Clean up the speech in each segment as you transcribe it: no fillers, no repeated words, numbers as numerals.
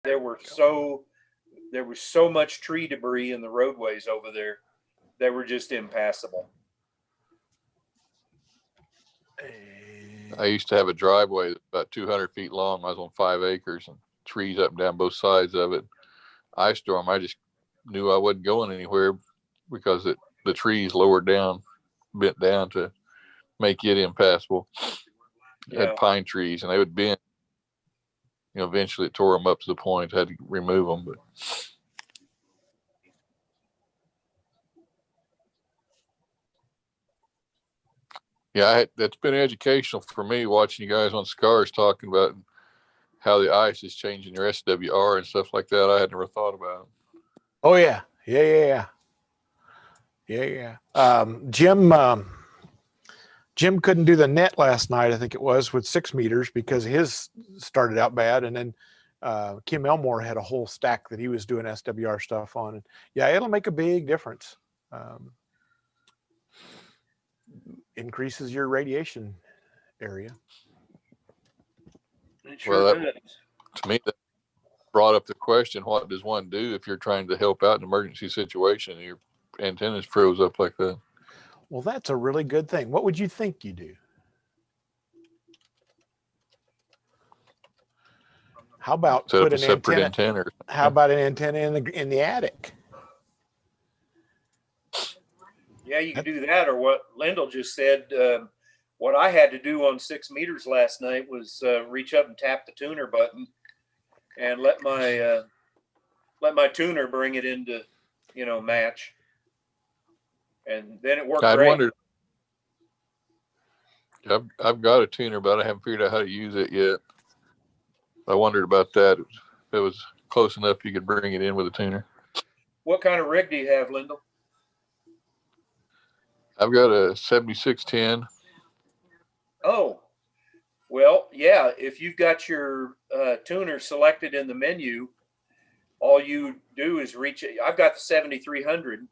there was so much tree debris in the roadways over there that were just impassable. I used to have a driveway about 200 feet long. I was on 5 acres and trees up and down both sides of it. Ice storm, I just knew I wasn't going anywhere because the trees lowered down, bent down to make it impassable. Yeah. Had pine trees and they would bend. You know, eventually it tore them up to the point I had to remove them. But yeah, that's been educational for me watching you guys on Scars talking about how the ice is changing your SWR and stuff like that. I had never thought about it. Oh yeah. Jim couldn't do the net last night, I think it was, with 6 meters because his started out bad. And then Kim Elmore had a whole stack that he was doing SWR stuff on. And yeah, it'll make a big difference. Increases your radiation area. It sure does. To me, that brought up the question, what does one do if you're trying to help out in an emergency situation and your antennas froze up like that? Well, that's a really good thing. What would you think you do? How about set put up an a separate antenna? antenna? How about an antenna in the attic? Yeah, you can do that, or what Lyndle just said. What I had to do on 6 meters last night was reach up and tap the tuner button, and let my tuner bring it into, match, and then it worked I great. wondered. I've got a tuner, but I haven't figured out how to use it yet. I wondered about that. If it was close enough, you could bring it in with a tuner. What kind of rig do you have, Lyndle? I've got a 7610. Oh, well, yeah. If you've got your tuner selected in the menu, all you do is reach it. I've got the 7300,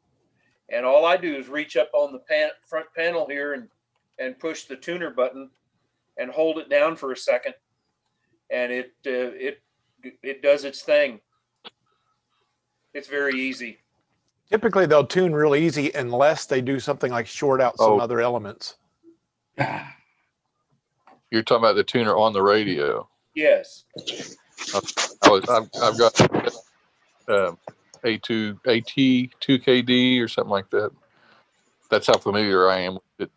and all I do is reach up on the front panel here and push the tuner button and hold it down for a second, and it does its thing. It's very easy. Typically, they'll tune real easy unless they do something like short out some other elements. You're talking about the tuner on the radio. Yes. I've got AT2KD or something like that. That's how familiar I am with it.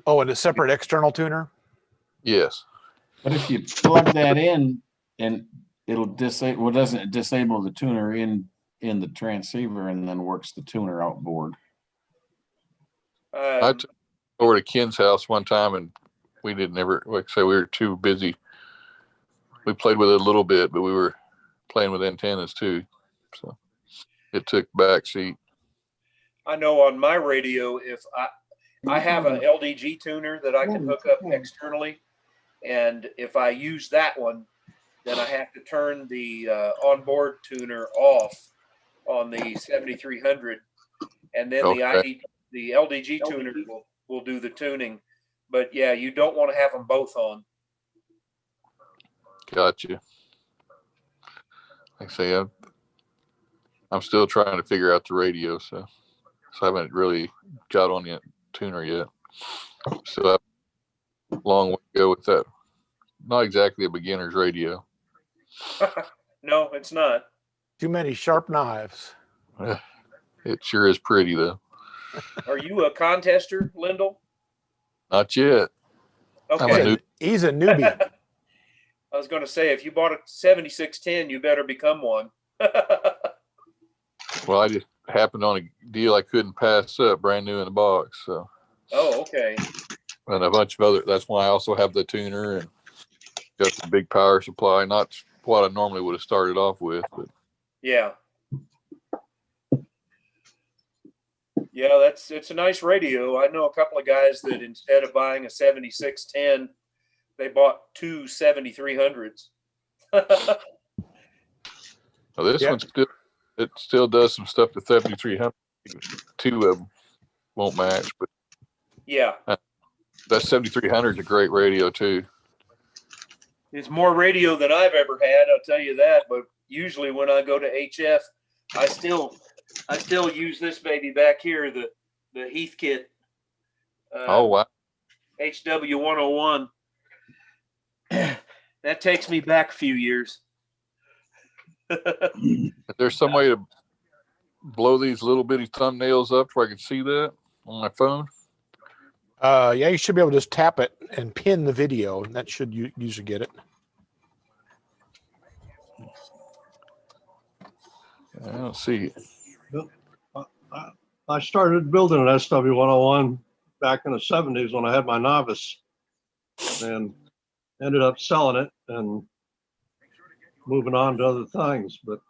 Oh, and a separate external tuner? Yes. But if you plug that in, and it'll disable, well, doesn't it disable the tuner in the transceiver and then works the tuner outboard? I took it over to Ken's house one time and we didn't ever, like I say, we were too busy. We played with it a little bit, but we were playing with antennas too. So it took back seat. I know on my radio, if I have an LDG tuner that I can hook up externally, and if I use that one, then I have to turn the onboard tuner off on the 7300, and then the LDG tuner will do the tuning. But yeah, you don't want to have them both on. Gotcha. Like I say, I'm still trying to figure out the radio, so I haven't really got on the tuner yet. So I have a long way to go with that. Not exactly a beginner's radio. No, it's not. Too many sharp knives. It sure is pretty though. Are you a contester, Lyndle? Not yet. Okay. He's a newbie. I was going to say, if you bought a 7610, you better become one. Well, I just happened on a deal I couldn't pass up, brand new in the box. So. Oh, okay. And a bunch of other. That's why I also have the tuner and got the big power supply. Not what I normally would have started off with, but yeah. Yeah, it's a nice radio. I know a couple of guys that instead of buying a 7610, they bought two 7300s. Well, this one still does some stuff to 7300. Two of them won't match, but yeah, that 7300 is a great radio too. It's more radio than I've ever had, I'll tell you that. But usually when I go to HF, I still use this baby back here, the Heathkit Oh, wow. HW101. That takes me back a few years. Is there some way to blow these little bitty thumbnails up where I can see that on my phone? Yeah, you should be able to just tap it and pin the video, and that should usually get it. I don't see it. I started building an SW101 back in the 70s when I had my novice, and ended up selling it and moving on to other things. But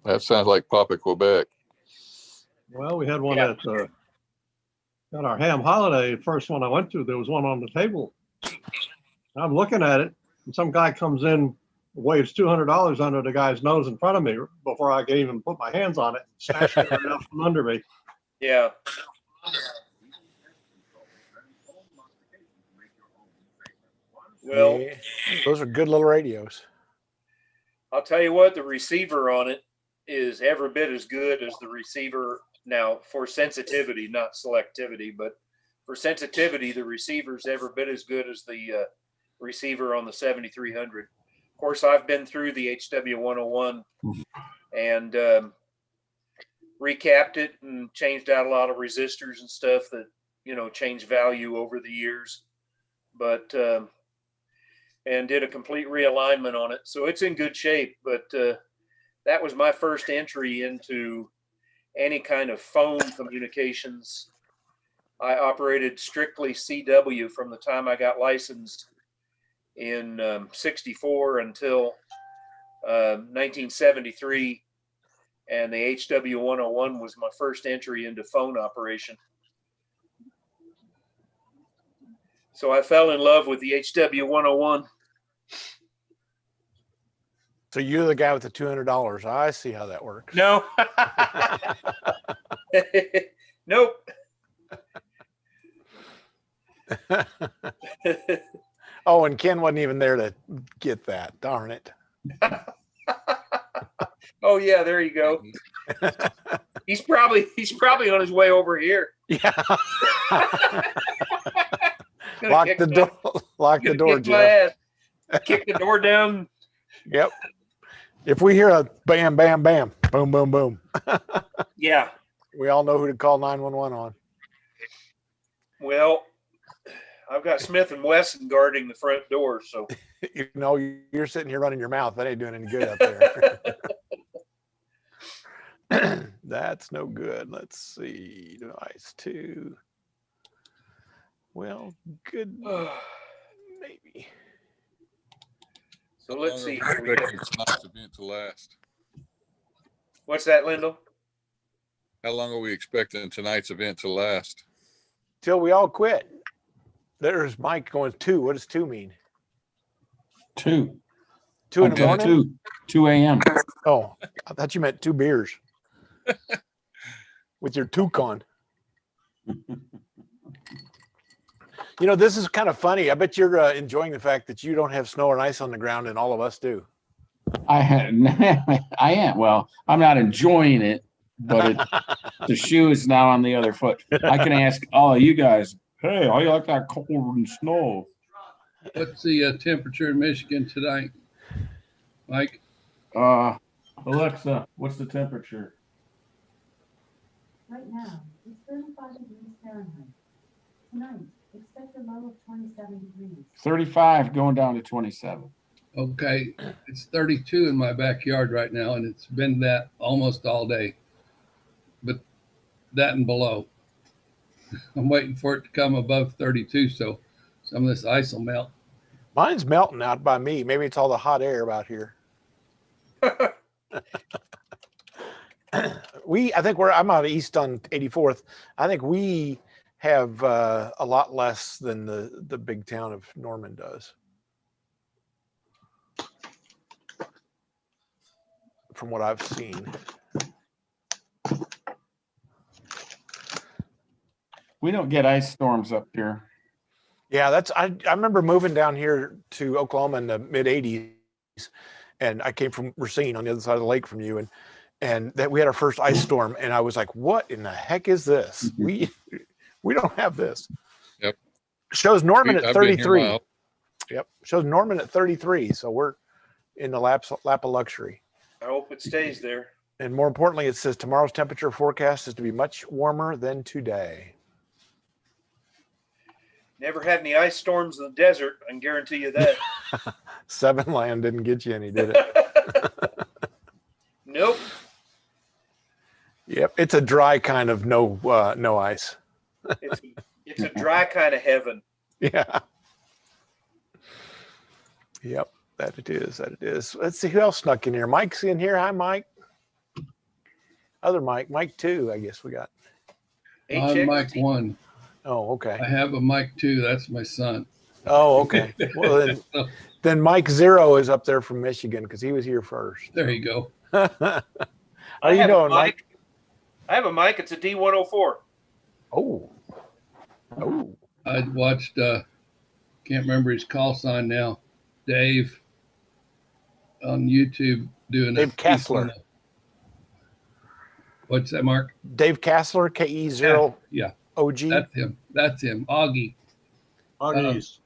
That sounds like Papa Quebec. well, we had one Yeah. at our ham holiday. First one I went to, there was one on the table. I'm looking at it, and some guy comes in, waves $200 under the guy's nose in front of me before I can even put my hands on it, and snatched it right out from under me. Yeah. Well, Yeah, those are good little radios. I'll tell you what, the receiver on it is every bit as good as the receiver now for sensitivity, not selectivity, but for sensitivity, the receiver's every bit as good as the receiver on the 7300. Of course, I've been through the HW101 and recapped it and changed out a lot of resistors and stuff that, changed value over the years, but and did a complete realignment on it. So it's in good shape, but that was my first entry into any kind of phone communications. I operated strictly CW from the time I got licensed in 64 until 1973. And the HW101 was my first entry into phone operation. So I fell in love with the HW101. So you're the guy with the $200. I see how that works. No. Nope. Oh, and Ken wasn't even there to get that. Darn it. Oh yeah, there you go. He's probably on his way over here. Yeah. Lock the door. Lock the door, Jeff. Kick the door down. Yep. If we hear a bam, bam, bam, boom, boom, boom, Yeah. we all know who to call 911 on. Well, I've got Smith and Wesson guarding the front door, so You're sitting here running your mouth. That ain't doing any good up there. That's no good. Let's see. Device 2. Well, good. Maybe. So let's see. How long are we expecting tonight's event to last? What's that, Lyndle? How long are we expecting tonight's event to last? Till we all quit. There's Mike going 2. What does 2 mean? 2. 2 in the morning? 2 a.m. Oh, I thought you meant 2 beers. With your toucan. This is kind of funny. I bet you're enjoying the fact that you don't have snow and ice on the ground, and all of us do. I am. Well, I'm not enjoying it, but the shoe is now on the other foot. I can ask all of you guys, hey, how you like that cold and snow? What's the temperature in Michigan tonight, Mike? Alexa, what's the temperature? Right now, it's 35 degrees Fahrenheit. Tonight, expect a low of 27 degrees. 35 going down to 27. Okay, it's 32 in my backyard right now, and it's been that almost all day, but that and below. I'm waiting for it to come above 32, so some of this ice will melt. Mine's melting out by me. Maybe it's all the hot air about here. I'm out east on 84th. I think we have a lot less than the big town of Norman does. From what I've seen. We don't get ice storms up here. Yeah, I remember moving down here to Oklahoma in the mid '80s, and I came from Racine on the other side of the lake from you, and that we had our first ice storm, and I was like, "What in the heck is this? We don't have this." Yep. Shows Norman at I've been here 33. mild. Yep. Shows Norman at 33. So we're in the lap of luxury. I hope it stays there. And more importantly, it says tomorrow's temperature forecast is to be much warmer than today. Never had any ice storms in the desert. I can guarantee you that. Seven Land didn't get you any, did it? Nope. Yep. It's a dry kind of no ice. It's a dry kind of heaven. Yeah. Yep. That it is. That it is. Let's see who else snuck in here. Mike's in here. Hi, Mike. Other Mike. Mike 2, I guess we got. I'm Mike 1. Oh, okay. I have a Mike 2. That's my son. Oh, okay. Well, then Mike 0 is up there from Michigan because he was here first. There you go. How you doing, Mike? I have a mic. It's a D104. Oh. I watched, can't remember his call sign now, Dave on YouTube doing Dave Kessler. What's that, Mark? Dave Kessler, KE0 Yeah. OG. That's him. Augie. Augie's.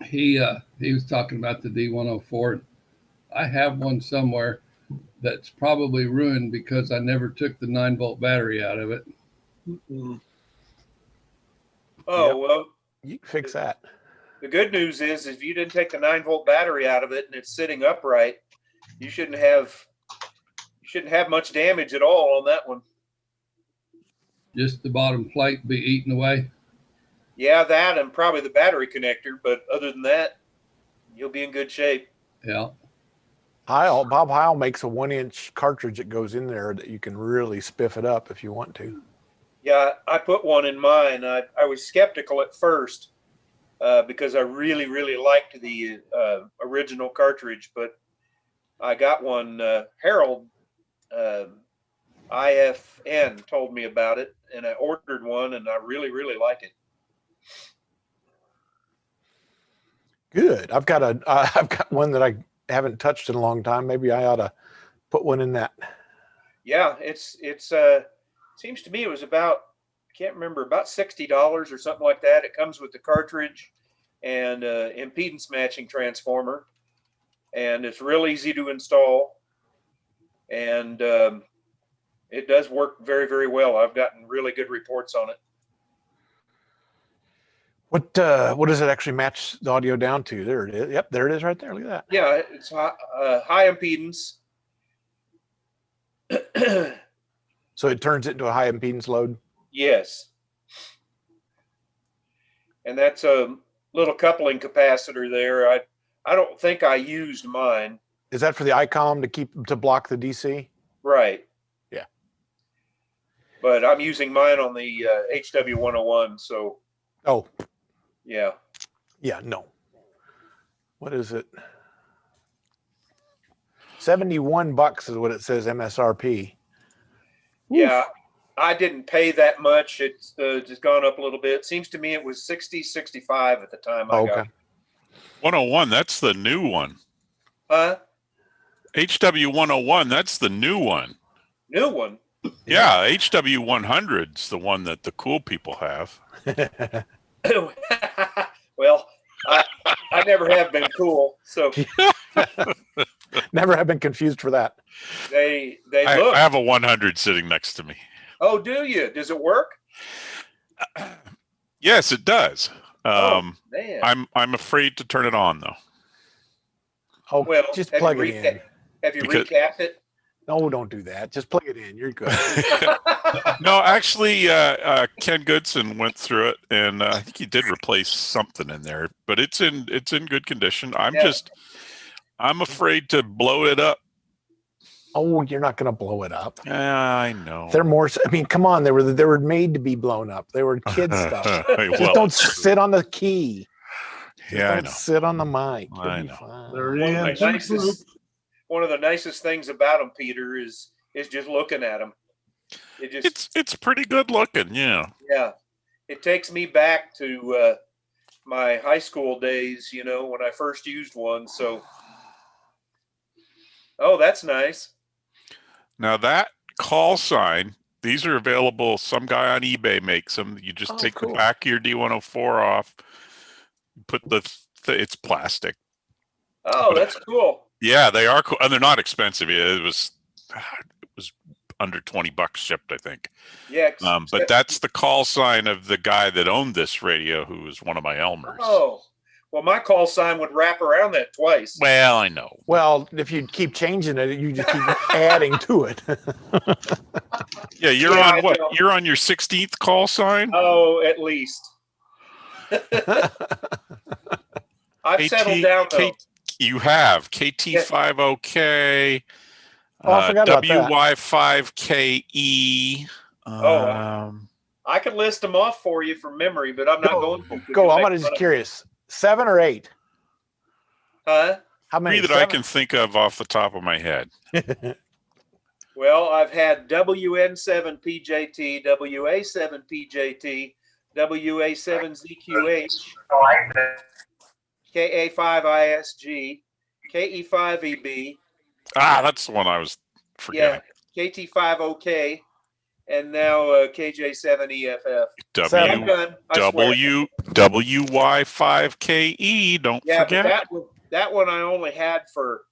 He was talking about the D104. I have one somewhere that's probably ruined because I never took the 9-volt battery out of it. Mm-mm. Oh, Yep. well, You can fix that. the good news is if you didn't take the 9-volt battery out of it and it's sitting upright, you shouldn't have much damage at all on that one. Just the bottom plate be eaten away. Yeah, that and probably the battery connector, but other than that, you'll be in good shape. Yeah. Bob Heil makes a 1-inch cartridge that goes in there that you can really spiff it up if you want to. Yeah, I put one in mine. I was skeptical at first because I really, really liked the original cartridge, but I got one. Harold IFN told me about it, and I ordered one, and I really, really like it. Good. I've got one that I haven't touched in a long time. Maybe I ought to put one in that. Yeah, it's seems to me it was about, I can't remember, about $60 or something like that. It comes with the cartridge and impedance matching transformer, and it's real easy to install, and it does work very, very well. I've gotten really good reports on it. What does it actually match the audio down to? There it is. Yep, there it is right there. Look at that. Yeah, it's high impedance. So it turns it into a high impedance load? Yes. And that's a little coupling capacitor there. I don't think I used mine. Is that for the ICOM to block the DC? Right. Yeah. But I'm using mine on the HW101, so. Oh. Yeah. Yeah, no. What is it? $71 is what it says MSRP. Yeah, I didn't pay that much. It's just gone up a little bit. Seems to me it was 60, 65 at the time I got it. 101, that's the new one. Huh? HW101, that's the new one. New one? Yeah, HW100's the one that the cool people have. Well, I never have been cool, so Never have been confused for that. they I look. have a 100 sitting next to me. Oh, do you? Does it work? Yes, it does. Oh, man. I'm afraid to turn it on though. Oh, Well, just have plug you it in. Have you Because- recapped it? No, don't do that. Just plug it in. You're good. No, actually, Ken Goodson went through it, and I think he did replace something in there, but it's in good condition. I'm afraid to blow it up. Oh, you're not going to blow it up. I know. They're more. I mean, come on. They were made to be blown up. They were kid stuff. Just Well, don't sit on the key. yeah, I Don't know. sit on the mic. You'll I be know. fine. They're One of the in. one of the nicest things about them, Peter, is just looking at them. It just It's pretty good looking, yeah. yeah, it takes me back to my high school days, you know, when I first used one. So, oh, that's nice. Now that call sign, these are available. Some guy on eBay makes them. You just take cool. the back of your D104 off, put it's plastic. Oh, that's cool. Yeah, they are cool, and they're not expensive. It was under $20 shipped, I think. Yeah. But that's the call sign of the guy that owned this radio, who was one of my Elmers. Oh, well, my call sign would wrap around that twice. Well, I know. Well, if you keep changing it, you just keep adding to it. Yeah, you're on what? You're on your 16th call sign? Oh, at least. I've settled down though. You have KT50K, Oh, I forgot about that. WY5KE. I could list them off for you from memory, but I'm not going to. Go. I'm just curious. 7 or 8? Huh? How many? 3 that 7? I can think of off the top of my head. Well, I've had WN7PJT, WA7PJT, WA7ZQH, KA5ISG, KE5EB. That's the one I was forgetting. Yeah, KT50K, and now KJ7EFF. WY5KE, don't forget. But that one I only had for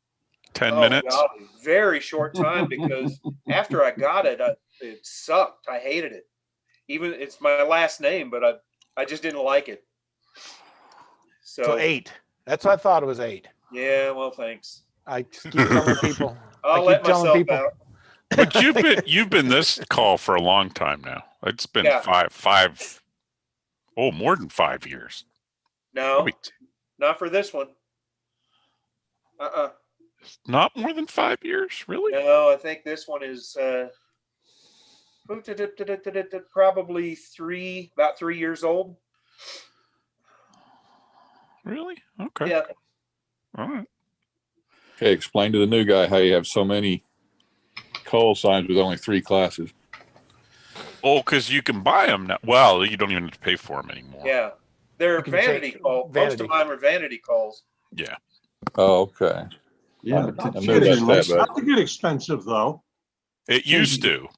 10 minutes. God, very short time, because after I got it, it sucked. I hated it. Even it's my last name, but I just didn't like it. So 8. That's what I thought it was 8. Yeah, well, thanks. I keep telling people. I'll let myself out. But you've been this call for a long time now. It's been more than 5 years. No, not for this one. Not more than 5 years, really? No, I think this one is probably about 3 years old. Really? Okay. Yeah. All right. Okay, explain to the new guy how you have so many call signs with only 3 classes. Oh, because you can buy them now. Well, you don't even have to pay for them anymore. Yeah, they're vanity calls. Most of mine are vanity calls. Yeah. Oh, okay. Yeah, Not but to get expensive though. It used to.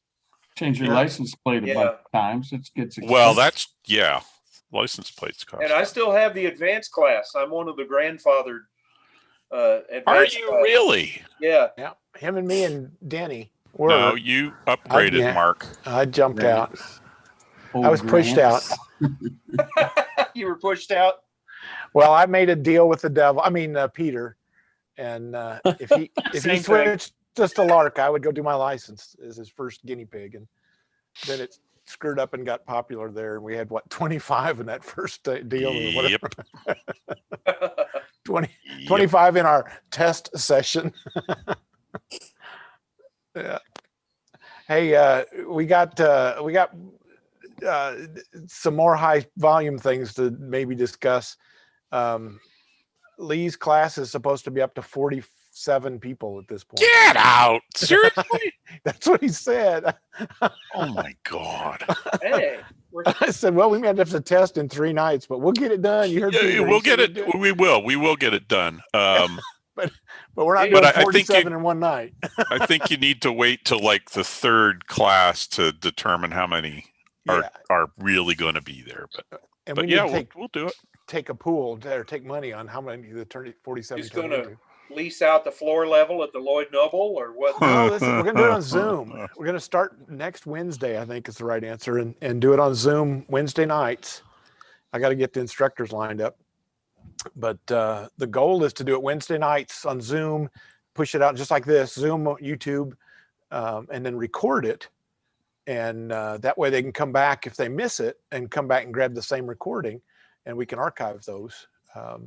Change your license plate a bunch of times. It gets expensive. Well, license plates cost. And I still have the advanced class. I'm one of the grandfathered. Are you really? Yeah. Yeah. Him and me and Danny were. No, you upgraded, Mark. I jumped out. I was pushed out. You were pushed out? Well, I made a deal with the devil. I mean, Peter. And if he switched just to Lark, I would go do my license as his first guinea pig. And then it screwed up and got popular there. And we had, 25 in that first deal? Yep. Or whatever. 25 in our test session. Yeah. Hey, we got some more high volume things to maybe discuss. Lee's class is supposed to be up to 47 people at this point. Get out! Seriously? That's what he said. Oh my God! Hey, I said, well, we might have to test in 3 nights, but we'll get it done. You heard Peter. We'll get it. We will get it done. But we're not doing 47 in one night. I think you need to wait till like the 3rd class to determine how many are really going to be there. But yeah, we'll do it. Take a pool or take money on how many the 47. He's going to lease out the floor level at the Lloyd Noble or what? No, listen, we're going to do it on Zoom. We're going to start next Wednesday, I think is the right answer, and do it on Zoom Wednesday nights. I got to get the instructors lined up. But the goal is to do it Wednesday nights on Zoom, push it out just like this, Zoom, YouTube, and then record it. And that way they can come back if they miss it and come back and grab the same recording, and we can archive those to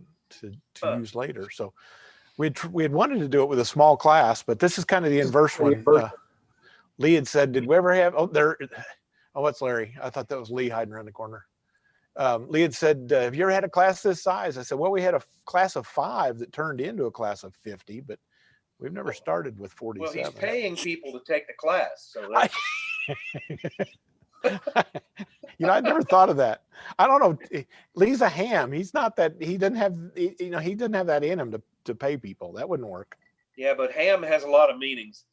use later. So we had wanted to do it with a small class, but this is kind of the inverse one. Lee had said, did we ever have, that's Larry. I thought that was Lee hiding around the corner. Lee had said, have you ever had a class this size? I said, well, we had a class of 5 that turned into a class of 50, but we've never started with 47. Well, he's paying people to take the class. So You know, I never thought of that. I don't know. Lee's a ham. He's not that. He doesn't have. You know, he doesn't have that in him to pay people. That wouldn't work. Yeah, but ham has a lot of meanings.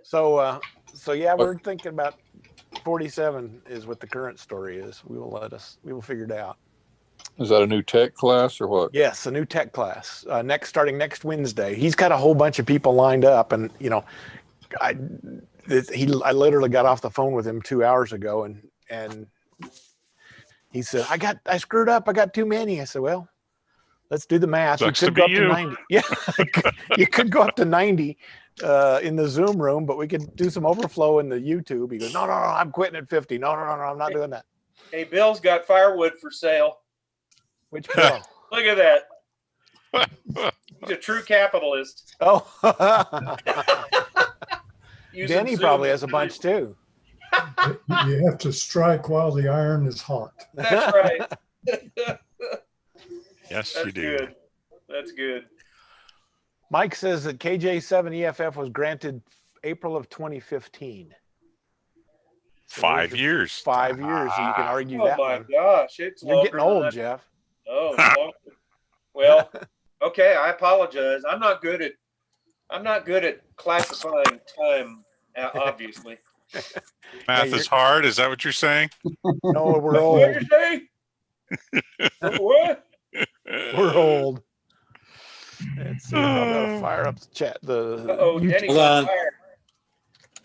So yeah, we're thinking about 47 is what the current story is. We will figure it out. Is that a new tech class or what? Yes, a new tech class starting next Wednesday. He's got a whole bunch of people lined up, and you know, I literally got off the phone with him 2 hours ago, and he said, I screwed up. I got too many. I said, well, let's do the math. Sucks You to could go be up to you. 90. Yeah, you could go up to 90 in the Zoom room, but we could do some overflow in the YouTube. He goes, no, I'm quitting at 50. No, I'm not doing that. Hey, Bill's got firewood for sale. Which Bill? Look at that. He's a true capitalist. Oh, Using Denny Zoom. probably has a bunch too. You have to strike while the iron is hot. That's right. Yes, That's you do. good. That's good. Mike says that KJ7 EFF was granted April of 2015. So 5 there's years. 5 years. So you can argue Oh that my one. gosh, it's You're longer getting than old, that. Jeff. Oh, it's longer. Well, okay. I apologize. I'm not good at classifying time. Obviously. Math you're- is hard. Is that what you're saying? No, we're What old. did you say? What? We're old. Let's see. I'm gonna fire up the chat. The Oh, YouTube- Denny's on fire.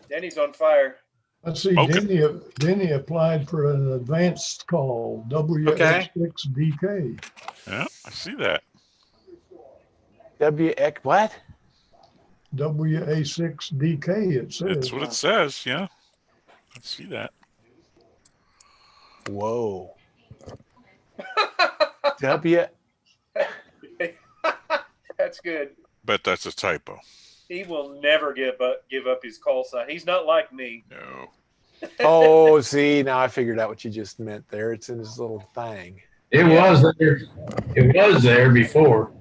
Denny's on fire. Let's see, Smoking. Denny applied for an advanced call, WA6DK. Yeah, I see that. WX what? WA6DK, it says. That's what it says. Yeah, I see that. Whoa. W. That's good. Bet that's a typo. He will never give up his call sign. He's not like me. No. Oh, see, now I figured out what you just meant there. It's in his little thing. It was there. It was there before.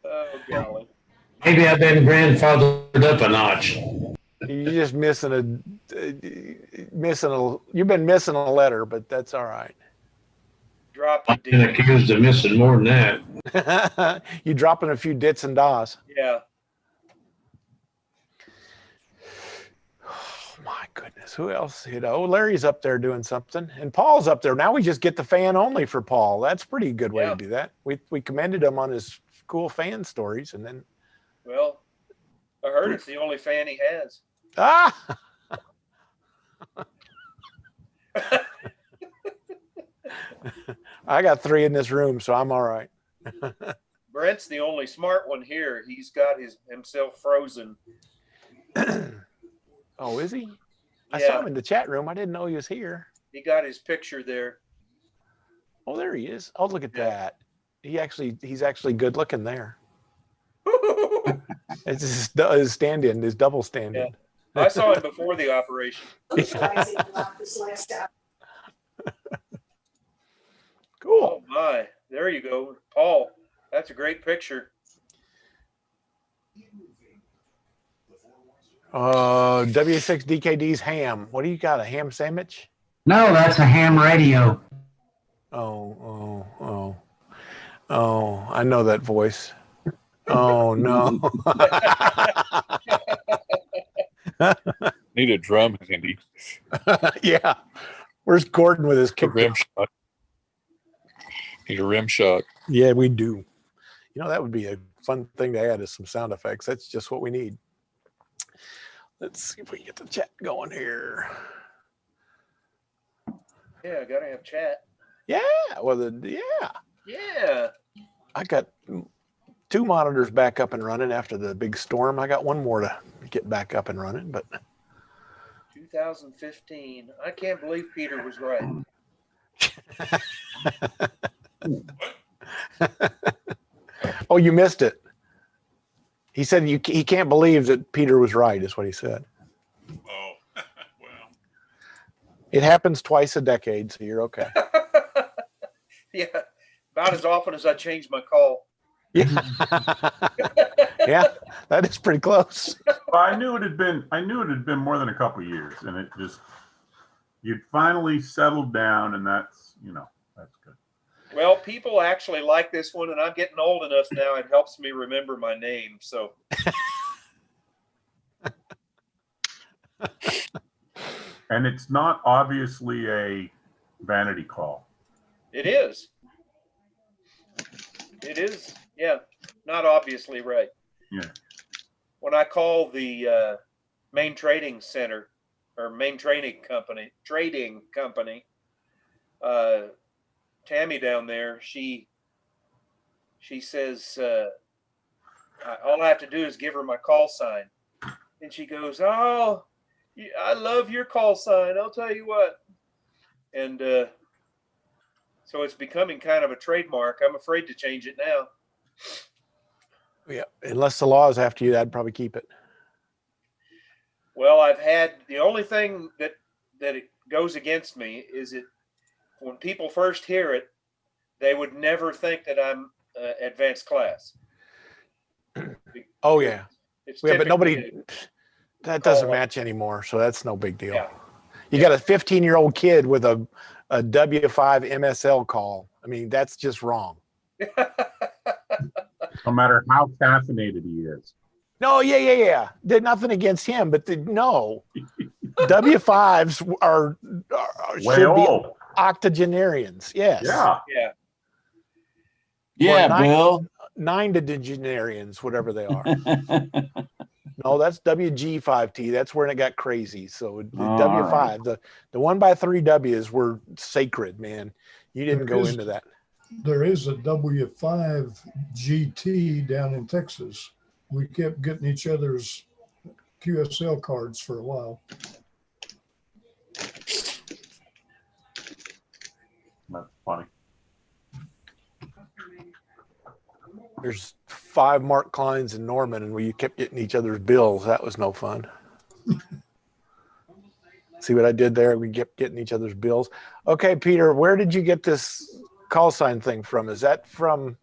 Oh, golly. Maybe I've been grandfathered up a notch. You're just missing you've been missing a letter, but that's all right. Drop the I've been D. accused of missing more than that. You dropping a few dits and das. Yeah. Oh my goodness. Who else? You know, Larry's up there doing something. And Paul's up there. Now we just get the fan only for Paul. That's a pretty good way Yeah. to do that. We commended him on his cool fan stories, and then Well, I heard it's the only fan he has. I got 3 in this room, so I'm all right. Brent's the only smart one here. He's got himself frozen. Oh, is he? I Yeah. saw him in the chat room. I didn't know he was here. He got his picture there. Oh, there he is. Oh, look at Yeah. that. He's actually good looking there. It's his stand-in, his double stand-in. I saw him before the operation. Cool. Oh my, there you go, Paul. That's a great picture. W6DKD's ham. What do you got? A ham sandwich? No, that's a ham radio. Oh, I know that voice. Oh no. Need a drum handy. Yeah. Where's Gordon with his A kick? rim shot. Need a rim shot. Yeah, we do. You know, that would be a fun thing to add is some sound effects. That's just what we need. Let's see if we can get the chat going here. Yeah, gotta have chat. Yeah. Well, Yeah. I got 2 monitors back up and running after the big storm. I got 1 more to get back up and running, but 2015. I can't believe Peter was right. oh, you missed it. He said he can't believe that Peter was right, is what he said. Oh, well. It happens twice a decade, so you're okay. Yeah, about as often as I change my call. Yeah, yeah, that is pretty close. Well, I knew it had been more than a couple of years, and it just you'd finally settled down, and that's good. Well, people actually like this one, and I'm getting old enough now. It helps me remember my name. So And it's not obviously a vanity call. it is. It is. Yeah, not obviously right. Yeah. When I call the main trading center or main trading company, Tammy down there, she says, all I have to do is give her my call sign. And she goes, "Oh, I love your call sign. I'll tell you what." And so it's becoming kind of a trademark. I'm afraid to change it now. Yeah, unless the law is after you, I'd probably keep it. Well, I've had the only thing that it goes against me is it when people first hear it, they would never think that I'm advanced class. Oh yeah, It's yeah, but nobody typically that doesn't match anymore, so that's no big deal. Yeah. You got a 15-year-old kid with a W5 MSL call. I mean, that's just wrong. No matter how caffeinated he is. No, yeah. There's nothing against him, but no. W5s are Way should old. be octogenarians. Yes. Yeah. Yeah. Yeah, nine, Bill. 9-genarians, whatever they are. No, that's WG5T. That's where it got crazy. So the W5, right. the 1x3Ws were sacred, man. You didn't go into that. There is a W5 GT down in Texas. We kept getting each other's QSL cards for a while. That's funny. There's 5 Mark Kleins in Norman, and we kept getting each other's bills. That was no fun. See what I did there? We kept getting each other's bills. Okay, Peter, where did you get this call sign thing from? Is that from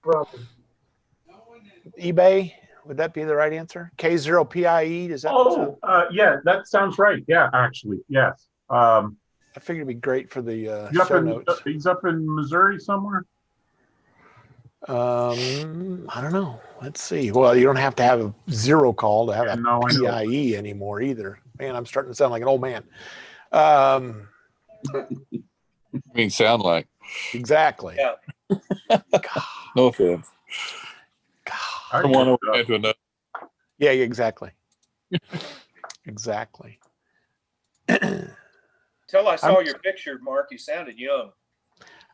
eBay? Would that be the right answer? K0PIE? Is that? Yeah, that sounds right. Yeah, actually, yes. I figured it'd be great for the show notes. He's up in Missouri somewhere. I don't know. Let's see. Well, you don't have to have a 0 call to have a PIE anymore either. Man, I'm starting to sound like an old man. Sound like. Exactly. Yeah. No offense. From one old man to another. Yeah, exactly. Exactly. Till I saw your picture, Mark, you sounded young.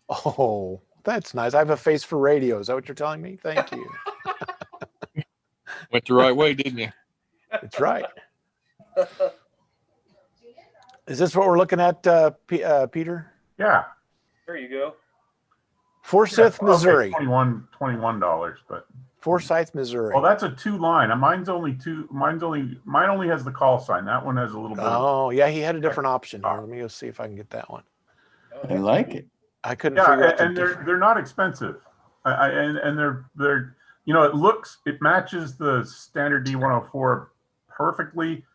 Oh, that's nice. I have a face for radio. Is that what you're telling me? Thank you. Went the right way, didn't you? That's right. Is this what we're looking at, Peter? Yeah. There you go. Forsyth, Missouri. $21, but Forsyth, Missouri. well, that's a 2-line. Mine only has the call sign. That one has a little bit. Oh, yeah, he had a different option here. Let me go see if I can get that one. I like it. I couldn't figure out. And they're not expensive. And they're it matches the standard D104 perfectly.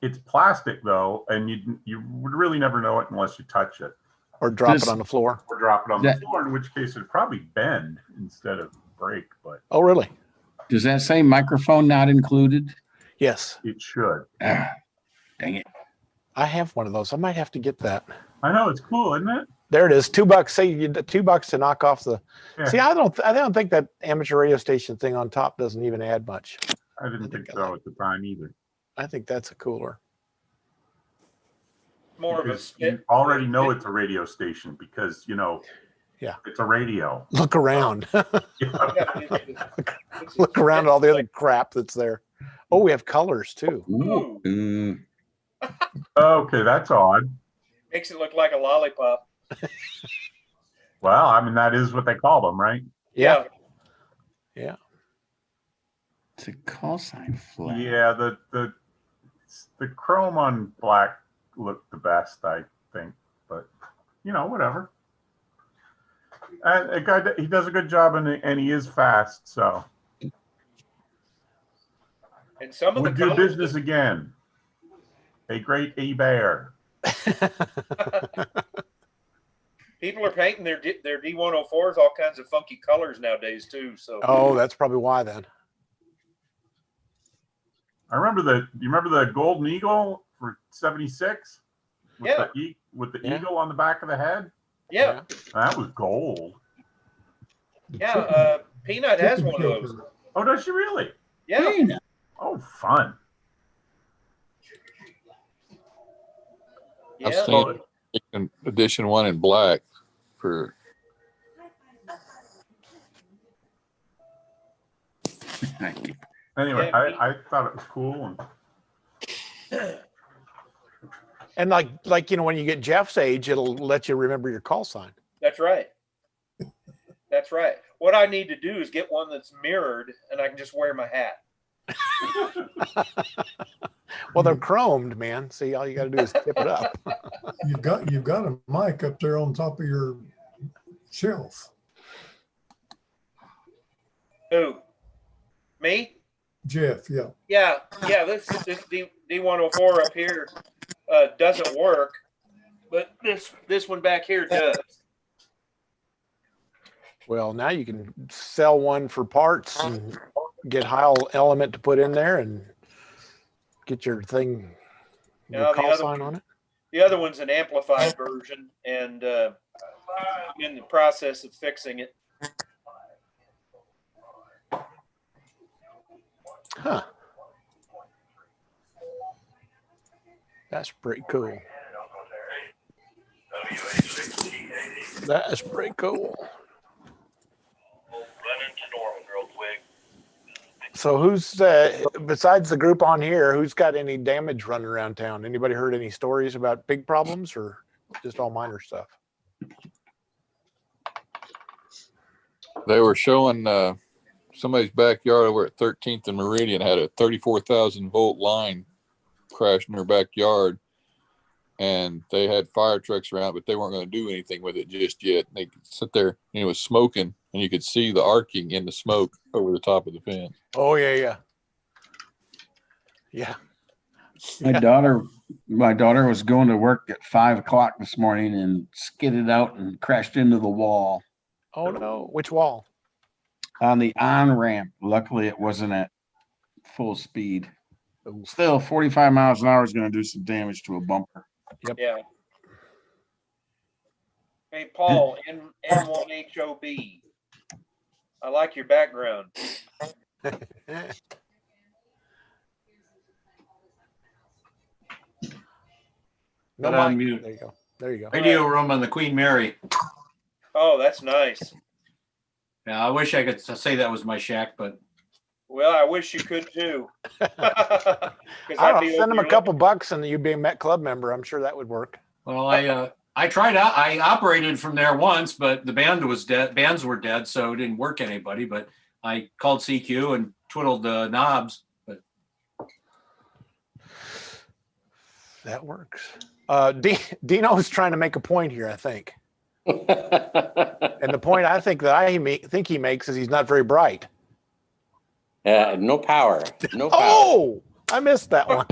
It's plastic though, and you would really never know it unless you touch it. Or drop it on the floor. Or drop it on the floor, in which case it'd probably bend instead of break. But oh, really? Does that say microphone not included? Yes. It should. Dang it. I have one of those. I might have to get that. I know, it's cool, isn't it? There it is. $2. Say you $2 to knock off the. Yeah. See, I don't think that amateur radio station thing on top doesn't even add much. I didn't think so at the time either. I think that's a cooler. More Because of a you already know it's a radio station because yeah, it's a radio. Look around. Look around at all the other crap that's there. Oh, we have colors too. Ooh. Okay, that's odd. Makes it look like a lollipop. Well, I mean that is what they call them, right? Yeah. Yeah. It's a call sign flag. Yeah, the chrome on black looked the best, I think, but whatever. And a guy, he does a good job, and he is fast. So And some of Would the do colors, business again. A great A-Bear. people are painting their D104s all kinds of funky colors nowadays too. So Oh, that's probably why then. I remember you remember the Golden Eagle for 76? Yeah. With the Yeah. eagle on the back of the head? yeah, That was gold. yeah. Peanut has Chicken one of those. choker. Oh, does she really? Yeah, Oh, fun. I've yeah. seen an edition one in black for. Anyway, Yeah. I thought it was cool. And like when you get Jeff's age, it'll let you remember your call sign. That's right. That's right. What I need to do is get one that's mirrored, and I can just wear my hat. Well, they're chromed, man. See, all you got to do is tip it up. You've got a mic up there on top of your shelf. Who? Me? Jeff, yeah. Yeah. This D104 up here doesn't work, but this one back here does. Well, now you can sell one for parts and get Heil element to put in there and get your thing, your call sign on it. The other one's an amplified version, and I'm in the process of fixing it. Huh. That's pretty cool. That's pretty cool. So who's besides the group on here, who's got any damage running around town? Anybody heard any stories about big problems or just all minor stuff? They were showing somebody's backyard over at 13th and Meridian had a 34,000 volt line crash in their backyard, and they had fire trucks around, but they weren't going to do anything with it just yet. They could sit there and it was smoking, and you could see the arcing in the smoke over the top of the fence. Oh yeah. My daughter was going to work at 5 o'clock this morning and skidded out and crashed into the wall Oh no, which wall? on the on-ramp. Luckily, it wasn't at full speed. Still, 45 miles an hour is going to do some damage to a bumper. Yeah. Hey, Paul, N1HOB. I like your background. No Got on mic. mute. There you go. There you go. Radio room on the Queen Mary. Oh, that's nice. Yeah, I wish I could say that was my shack, but Well, I wish you could too. I don't know, send them a couple bucks and you'd be a Met Club member. I'm sure that would work. well, I tried out. I operated from there once, but the band was dead. Bands were dead, so it didn't work anybody. But I called CQ and twiddled the knobs. But That works. Deano's trying to make a point here, I think. And the point I think that think he makes is he's not very bright. No power. No power. Oh, I missed that one.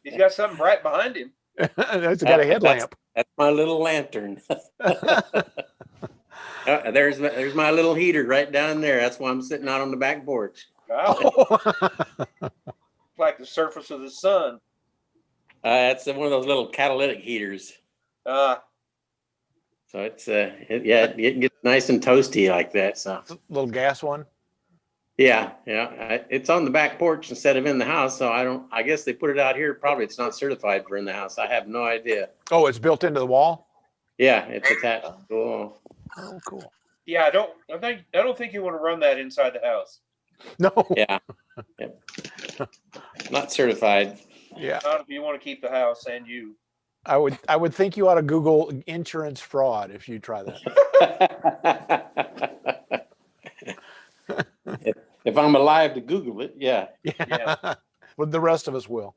He's got something right behind him. It's got a headlamp. That's my little lantern. There's my little heater right down there. That's why I'm sitting out on the back porch. Wow. Like the surface of the sun. It's one of those little catalytic heaters. Uh, So it's it gets nice and toasty like that. So Little gas one. yeah. It's on the back porch instead of in the house. So I guess they put it out here. Probably it's not certified for in the house. I have no idea. Oh, it's built into the wall. Yeah, it's attached to the wall. Oh, cool. yeah, I don't think you want to run that inside the house. No. Yeah. Yep. Not certified. Yeah. Not if you want to keep the house and you. I would think you ought to Google insurance fraud if you try that. If I'm alive to Google it, yeah. Yeah. Well, the rest of us will.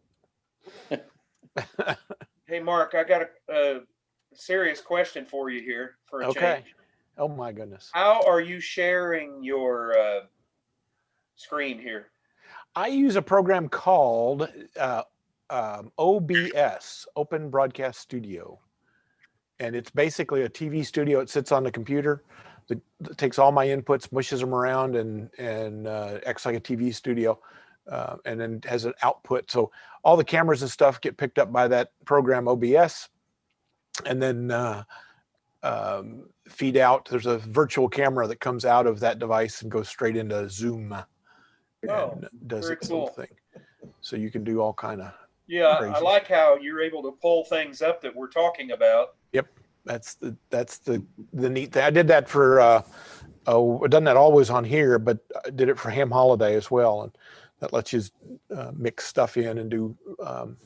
Hey, Mark, I got a serious question for you here for a Okay. change. Oh my goodness. How are you sharing your screen here? I use a program called OBS, Open Broadcast Studio. And it's basically a TV studio. It sits on the computer. That takes all my inputs, mushes them around, and acts like a TV studio, and then has an output. So all the cameras and stuff get picked up by that program OBS, and then feed out. There's a virtual camera that comes out of that device and goes straight into Zoom and does its cool. whole thing. So you can do all kind of I like how you're able to pull things up that we're talking about. Yep, that's the neat thing. I did that for I've done that always on here, but I did it for Ham Holiday as well, and that lets you mix stuff in and do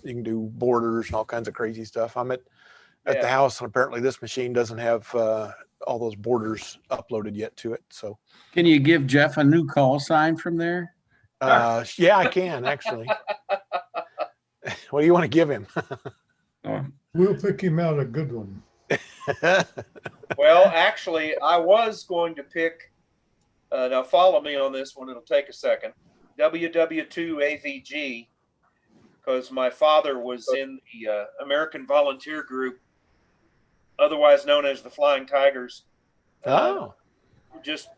you can do borders and all kinds of crazy stuff. I'm at the house, and apparently this machine doesn't have all those borders uploaded yet to it. So Can you give Jeff a new call sign from there? yeah, I can actually. What do you want to give him? We'll pick him out a good one. Well, actually, I was going to pick, now follow me on this one, it'll take a second, WW2AVG, because my father was in the American Volunteer Group, otherwise known as the Flying Tigers. Just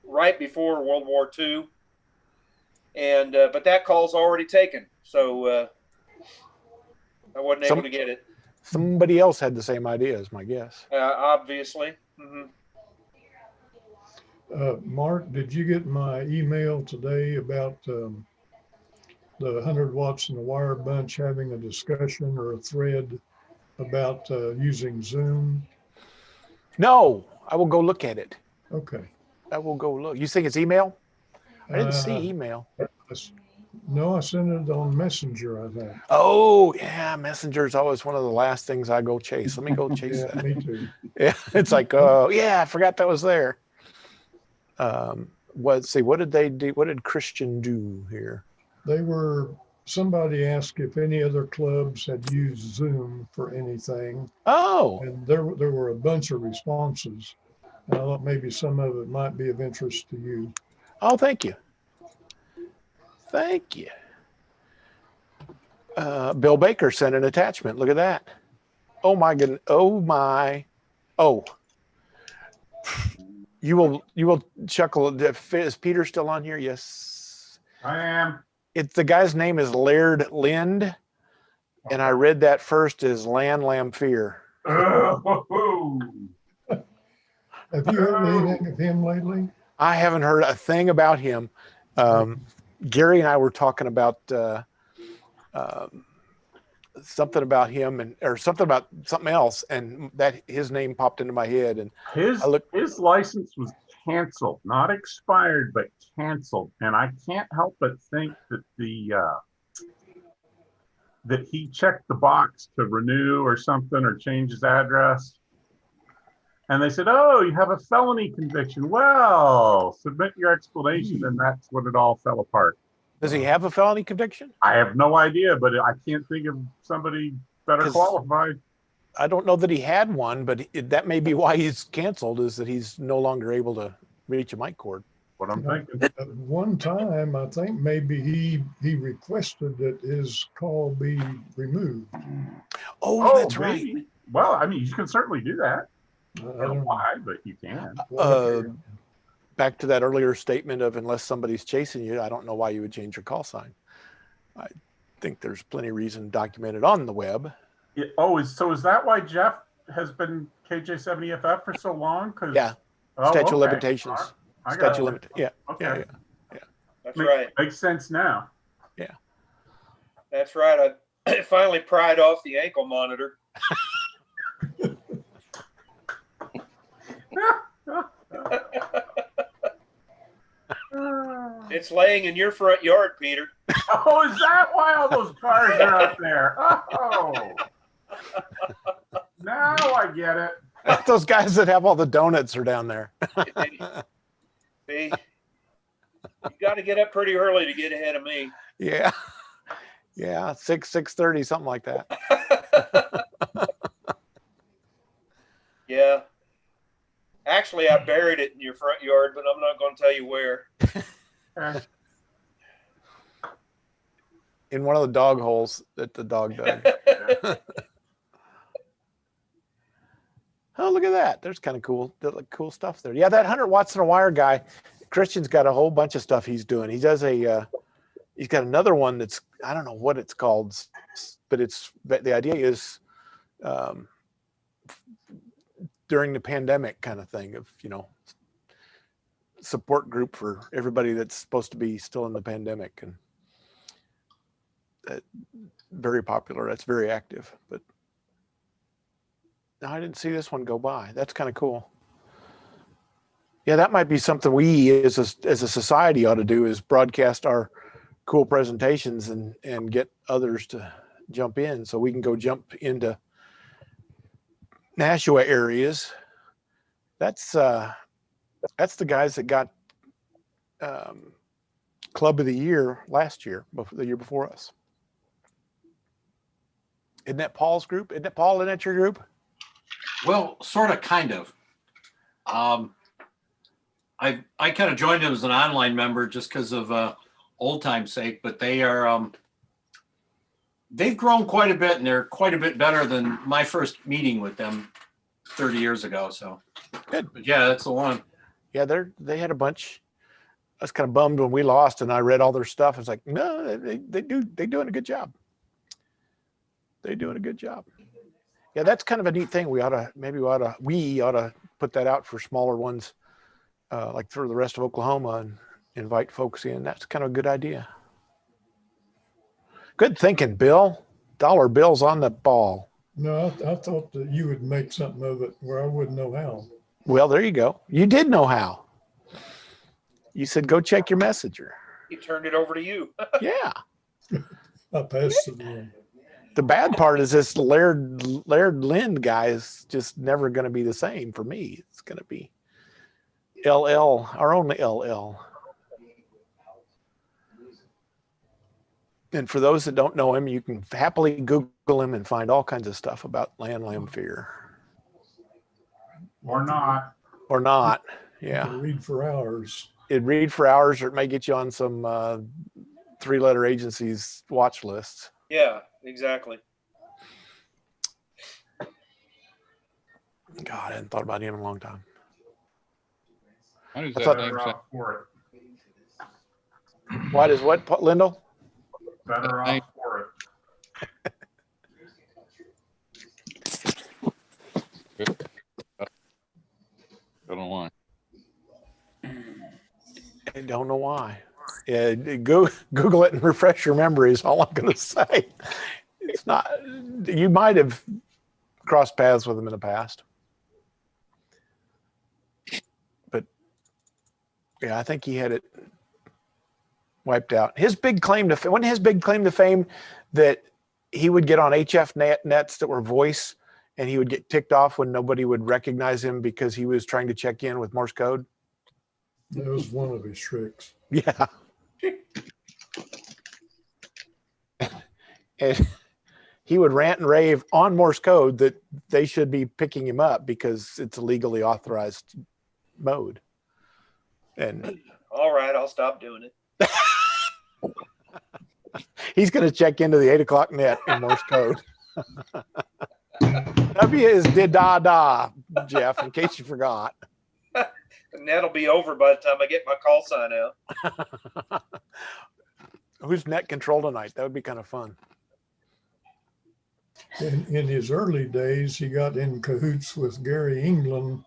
right before World War II. And but that call's already taken, so I wasn't able to get it. Somebody else had the same idea, is my guess. Obviously. Mark, did you get my email today about the 100 watts and the wire bunch having a discussion or a thread about using Zoom? No, I will go look at it. Okay. I will go look. You think it's email? I didn't see email. No, I sent it on Messenger, I think. Oh, yeah. Messenger is always one of the last things I go chase. Let me go chase that. Me too. Yeah, it's like, oh, yeah, I forgot that was there. Let's see, what did they do? What did Christian do here? Somebody asked if any other clubs had used Zoom for anything. Oh. And there were a bunch of responses. And I thought maybe some of it might be of interest to you. Oh, thank you. Thank you. Bill Baker sent an attachment. Look at that. Oh my goodness. Oh my. Oh. You will chuckle. Is Peter still on here? Yes. I am. The guy's name is Laird Lind, and I read that first as Lan Lamphir. Have you heard anything of him lately? I haven't heard a thing about him. Gary and I were talking about something about him or something about something else, and that his name popped into my head. And his license was canceled, not expired, but canceled. And I can't help but think that that he checked the box to renew or something or change his address. And they said, "Oh, you have a felony conviction. Well, submit your explanation." And that's when it all fell apart. Does he have a felony conviction? I have no idea, but I can't think of somebody better qualified. I don't know that he had one, but that may be why he's canceled, is that he's no longer able to reach a mic cord. What I'm thinking. At one time, I think maybe he requested that his call be removed. Oh, that's maybe. right. Well, I mean, you can certainly do that. I don't know why, but you can. Back to that earlier statement of unless somebody's chasing you, I don't know why you would change your call sign. I think there's plenty of reason documented on the web. So is that why Jeff has been KJ70FF for so long? Yeah. Statute of limitations. Statute of limitations. Yeah. Okay. Yeah. That's right. Makes sense now. Yeah. That's right. I finally pried off the ankle monitor. It's laying in your front yard, Peter. Oh, is that why all those cars are out there? Oh, now I get it. Those guys that have all the donuts are down there. See, you got to get up pretty early to get ahead of me. Yeah. 6:30, something like that. Yeah. Actually, I buried it in your front yard, but I'm not going to tell you where. in one of the dog holes that the dog dug. Oh, look at that. There's kind of cool stuff there. Yeah, that 100 watts in a wire guy, Christian's got a whole bunch of stuff he's doing. He does he's got another one that's, I don't know what it's called, but the idea is during the pandemic kind of thing of, support group for everybody that's supposed to be still in the pandemic, and very popular. That's very active, but no, I didn't see this one go by. That's kind of cool. Yeah, that might be something we as a society ought to do, is broadcast our cool presentations and get others to jump in, so we can go jump into Nashua areas. That's the guys that got Club of the Year last year, the year before us. Isn't that Paul's group? Isn't it, Paul? Isn't that your group? Well, sort of, kind of. I kind of joined them as an online member just because of old time's sake, but they are they've grown quite a bit, and they're quite a bit better than my first meeting with them 30 years ago. So good. But yeah, that's the one. Yeah, they had a bunch. I was kind of bummed when we lost, and I read all their stuff. I was like, no, they're doing a good job. They're doing a good job. Yeah, that's kind of a neat thing. We ought to put that out for smaller ones, like for the rest of Oklahoma, and invite folks in. That's kind of a good idea. Good thinking, Bill. Dollar bills on the ball. No, I thought that you would make something of it where I wouldn't know how. Well, there you go. You did know how. You said, go check your messenger. He turned it over to you. Yeah. I passed it on. The bad part is this Laird Lind guy is just never going to be the same for me. It's going to be LL, our only LL. And for those that don't know him, you can happily Google him and find all kinds of stuff about landlam fear. Or not. Or not, yeah. Read for hours. It'd read for hours, or it may get you on some 3-letter agencies watch lists. Yeah, exactly. God, I hadn't thought about him in a long time. How does I that thought- name sound? For Why does what, Lyndle? Better off for it. I don't know why. I don't know why. Yeah, Google it and refresh your memory is all I'm going to say. It's not. You might have crossed paths with him in the past, but yeah, I think he had it wiped out. His big claim to fame that he would get on HF nets that were voice, and he would get ticked off when nobody would recognize him because he was trying to check in with Morse code. That was one of his tricks. Yeah. And he would rant and rave on Morse code that they should be picking him up because it's a legally authorized mode. And All right, I'll stop doing it. he's going to check into the 8 o'clock net in Morse code. W is da, Jeff, in case you forgot. And that'll be over by the time I get my call sign out. Who's net control tonight? That would be kind of fun. In his early days, he got in cahoots with Gary England,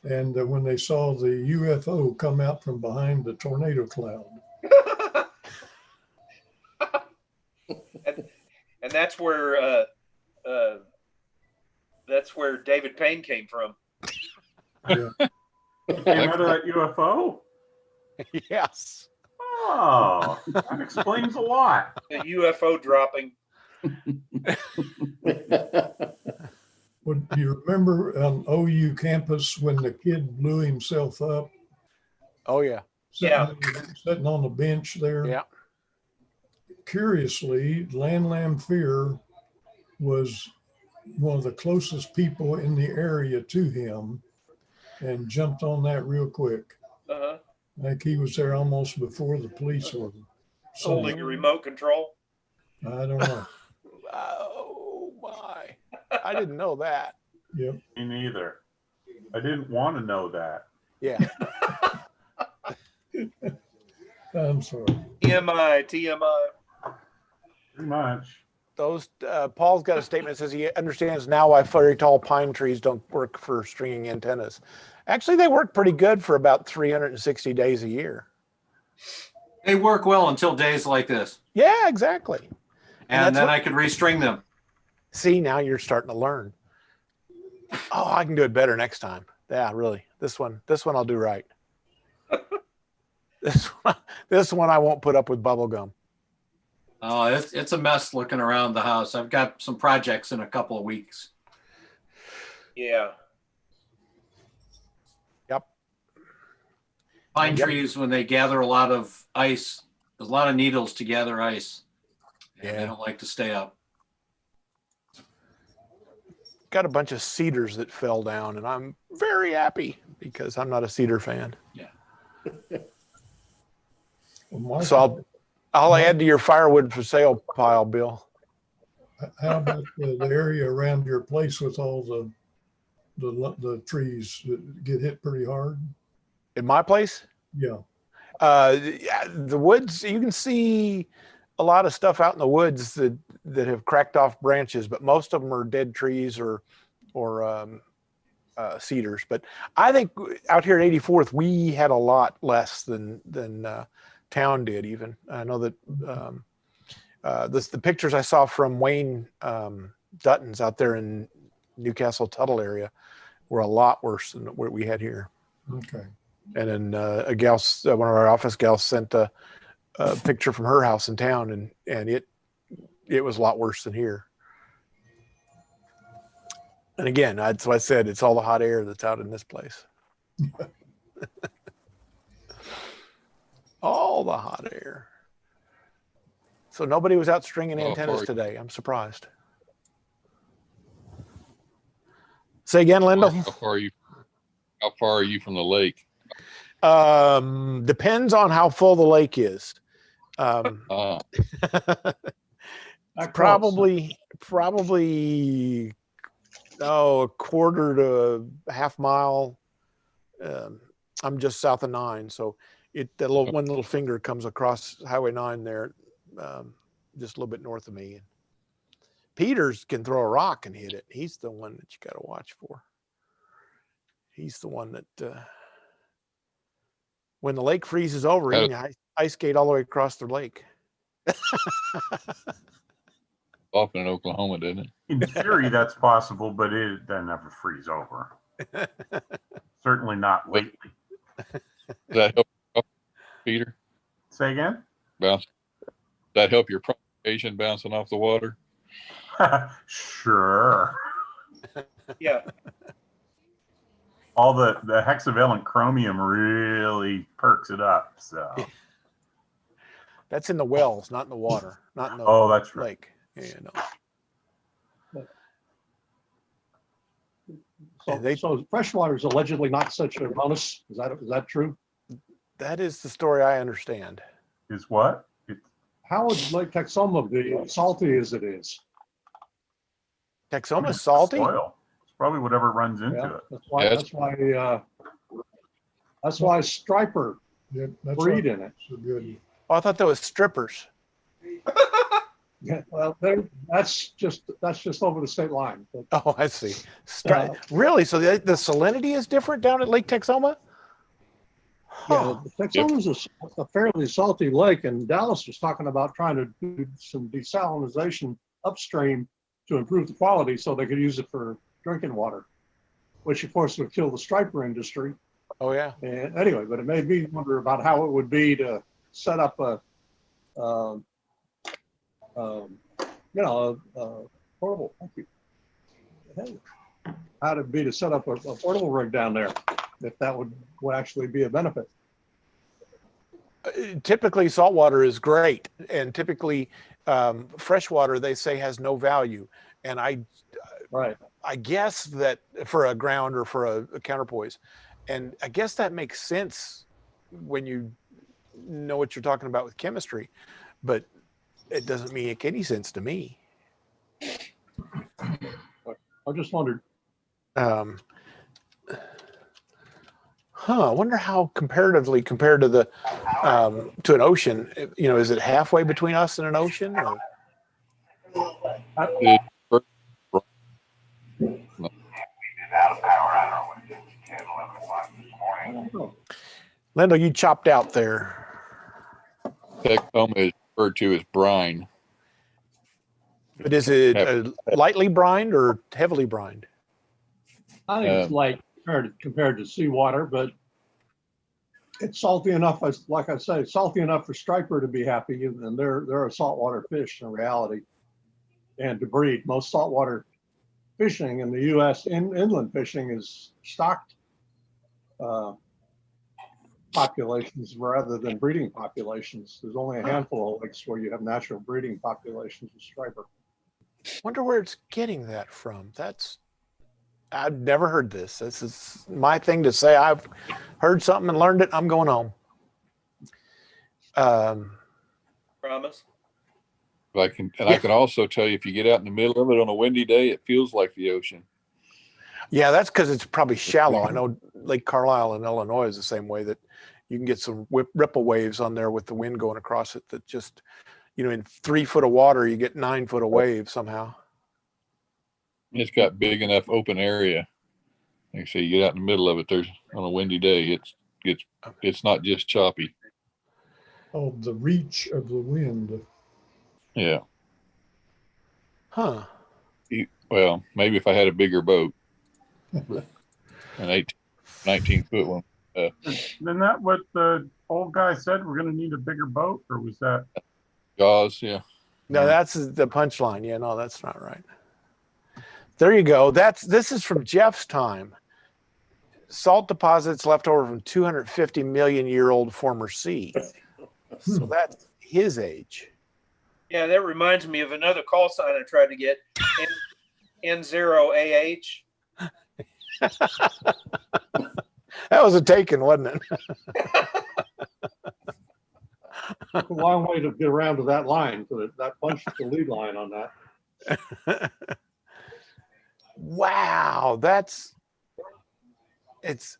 and when they saw the UFO come out from behind the tornado cloud. And that's where David Payne came from. Yeah. Came out of that UFO? Yes. Oh, that explains a lot. The UFO dropping. Well, do you remember on OU campus when the kid blew himself up? Oh, yeah. Sitting on the bench there. Yeah. Curiously, Landlam Fear was one of the closest people in the area to him and jumped on that real quick. Uh-huh. Like he was there almost before the police were. Holding a remote control. I don't know. Oh my! I didn't know that. Yep. Me neither. I didn't want to know that. Yeah. I'm sorry. TMI. Pretty much. Those Paul's got a statement that says he understands now why very tall pine trees don't work for stringing antennas. Actually, they work pretty good for about 360 days a year. They work well until days like this. Yeah, exactly. And then I could restring them. See, now you're starting to learn. Oh, I can do it better next time. Yeah, really. This one I'll do right. This one I won't put up with bubble gum. Oh, it's a mess looking around the house. I've got some projects in a couple of weeks. Yeah. Yep. Pine trees, when they gather a lot of ice, there's a lot of needles to gather ice. And they don't like to stay up. Got a bunch of cedars that fell down, and I'm very happy because I'm not a cedar fan. Yeah. So I'll add to your firewood for sale pile, Bill. How about the area around your place with all the trees that get hit pretty hard? In my place? Yeah. The woods, you can see a lot of stuff out in the woods that have cracked off branches, but most of them are dead trees or cedars. But I think out here at 84th, we had a lot less than town did even. I know that the pictures I saw from Wayne Dutton's out there in Newcastle Tuttle area were a lot worse than what we had here. Okay. And then a gal, one of our office gals sent a picture from her house in town, and it was a lot worse than here. And again, that's why I said it's all the hot air that's out in this place. All the hot air. So nobody was out stringing antennas today. I'm surprised. Say again, Lyndle. How far are you from the lake? Depends on how full the lake is. Probably a quarter to a half mile. I'm just south of 9, so one little finger comes across Highway 9 there, just a little bit north of me. Peters can throw a rock and hit it. He's the one that you got to watch for. He's the one that when the lake freezes over, he can ice skate all the way across the lake. Often in Oklahoma, didn't it? In theory, that's possible, but it doesn't never freeze over. Certainly not lately. Does that help, Peter? Say again? Does that help your propagation bouncing off the water? Sure. Yeah. All the hexavalent chromium really perks it up. So that's in the wells, not in the water, not in the that's right. lake. Yeah, no. So freshwater is allegedly not such a bonus. Is that true? That is the story I understand. Is what? How would Lake Texoma be salty as it is? Texoma's salty? Soil. It's probably whatever runs into it. That's why striper breed in it. So good. Oh, I thought that was strippers. Yeah, well, that's just over the state line. But, oh, I see. Really? So the salinity is different down at Lake Texoma? Yeah, Texoma is a fairly salty lake, and Dallas was talking about trying to do some desalination upstream to improve the quality so they could use it for drinking water, which of course would kill the striper industry. Oh yeah. And anyway, but it made me wonder about how it would be to set up a portable. Thank you. How it'd be to set up a portable rig down there, if that would actually be a benefit. Typically, saltwater is great, and typically, freshwater they say has no value. And I guess that for a ground or for a counterpoise, and I guess that makes sense when you know what you're talking about with chemistry. But it doesn't make any sense to me. I just wondered. I wonder how comparatively compared to the to an ocean, is it halfway between us and an ocean? Or? Lyndle, you chopped out there. Tacoma is referred to as brine. But is it lightly brined or heavily brined? I think it's light compared to seawater, but it's salty enough, like I say, salty enough for striper to be happy, and they're a saltwater fish in reality, and to breed. Most saltwater fishing in the U.S. Inland fishing is stocked populations rather than breeding populations. There's only a handful of lakes where you have natural breeding populations of striper. Wonder where it's getting that from. I've never heard this. This is my thing to say. I've heard something and learned it. I'm going home. Promise. I can also tell you, if you get out in the middle of it on a windy day, it feels like the ocean. Yeah, that's because it's probably shallow. I know Lake Carlisle in Illinois is the same way, that you can get some ripple waves on there with the wind going across it that just, in 3 foot of water, you get 9 foot of wave somehow. It's got big enough open area. Like I say, you get out in the middle of it, there's on a windy day, it's not just choppy. Oh, the reach of the wind. Yeah. Huh. Well, maybe if I had a bigger boat. An 19-foot one. Isn't that what the old guy said? We're going to need a bigger boat, or was that? Jaws, yeah. No, that's the punchline. Yeah, no, that's not right. There you go. This is from Jeff's time. Salt deposits left over from 250 million year old former sea. So that's his age. Yeah, that reminds me of another call sign I tried to get. N0AH. That was a taken, wasn't it? A long way to get around to that line, because that punched the lead line on that. Wow, it's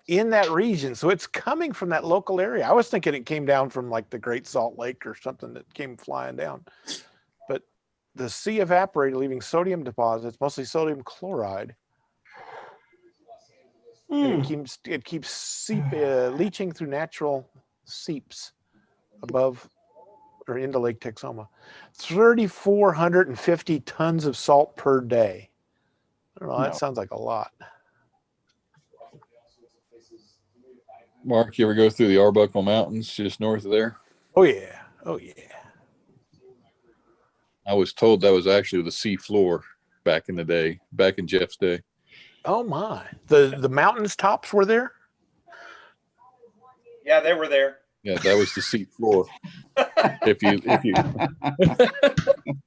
in that region, so it's coming from that local area. I was thinking it came down from like the Great Salt Lake or something that came flying down, but the sea evaporated, leaving sodium deposits, mostly sodium chloride. And it keeps leaching through natural seeps above or into Lake Texoma. 3,450 tons of salt per day. I don't know, that sounds like a lot. Mark, you ever go through the Arbuckle Mountains just north of there? Oh yeah. Oh yeah. I was told that was actually the sea floor back in the day, back in Jeff's day. Oh my. The mountains tops were there? Yeah, they were there. Yeah, that was the sea floor. if you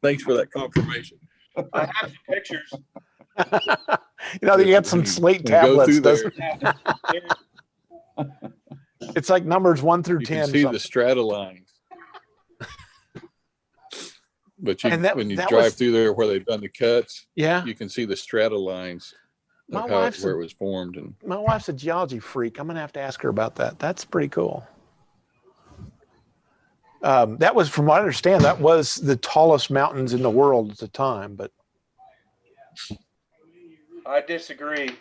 Thanks for that confirmation. I have some pictures. You got some slate tablets, doesn't it? It's like numbers 1 through 10. You can see the strata lines. But when you drive through there where they've done the cuts, you can see the strata lines of where it was formed. And my wife's a geology freak. I'm going to have to ask her about that. That's pretty cool. That was, from what I understand, that was the tallest mountains in the world at the time, but I disagree.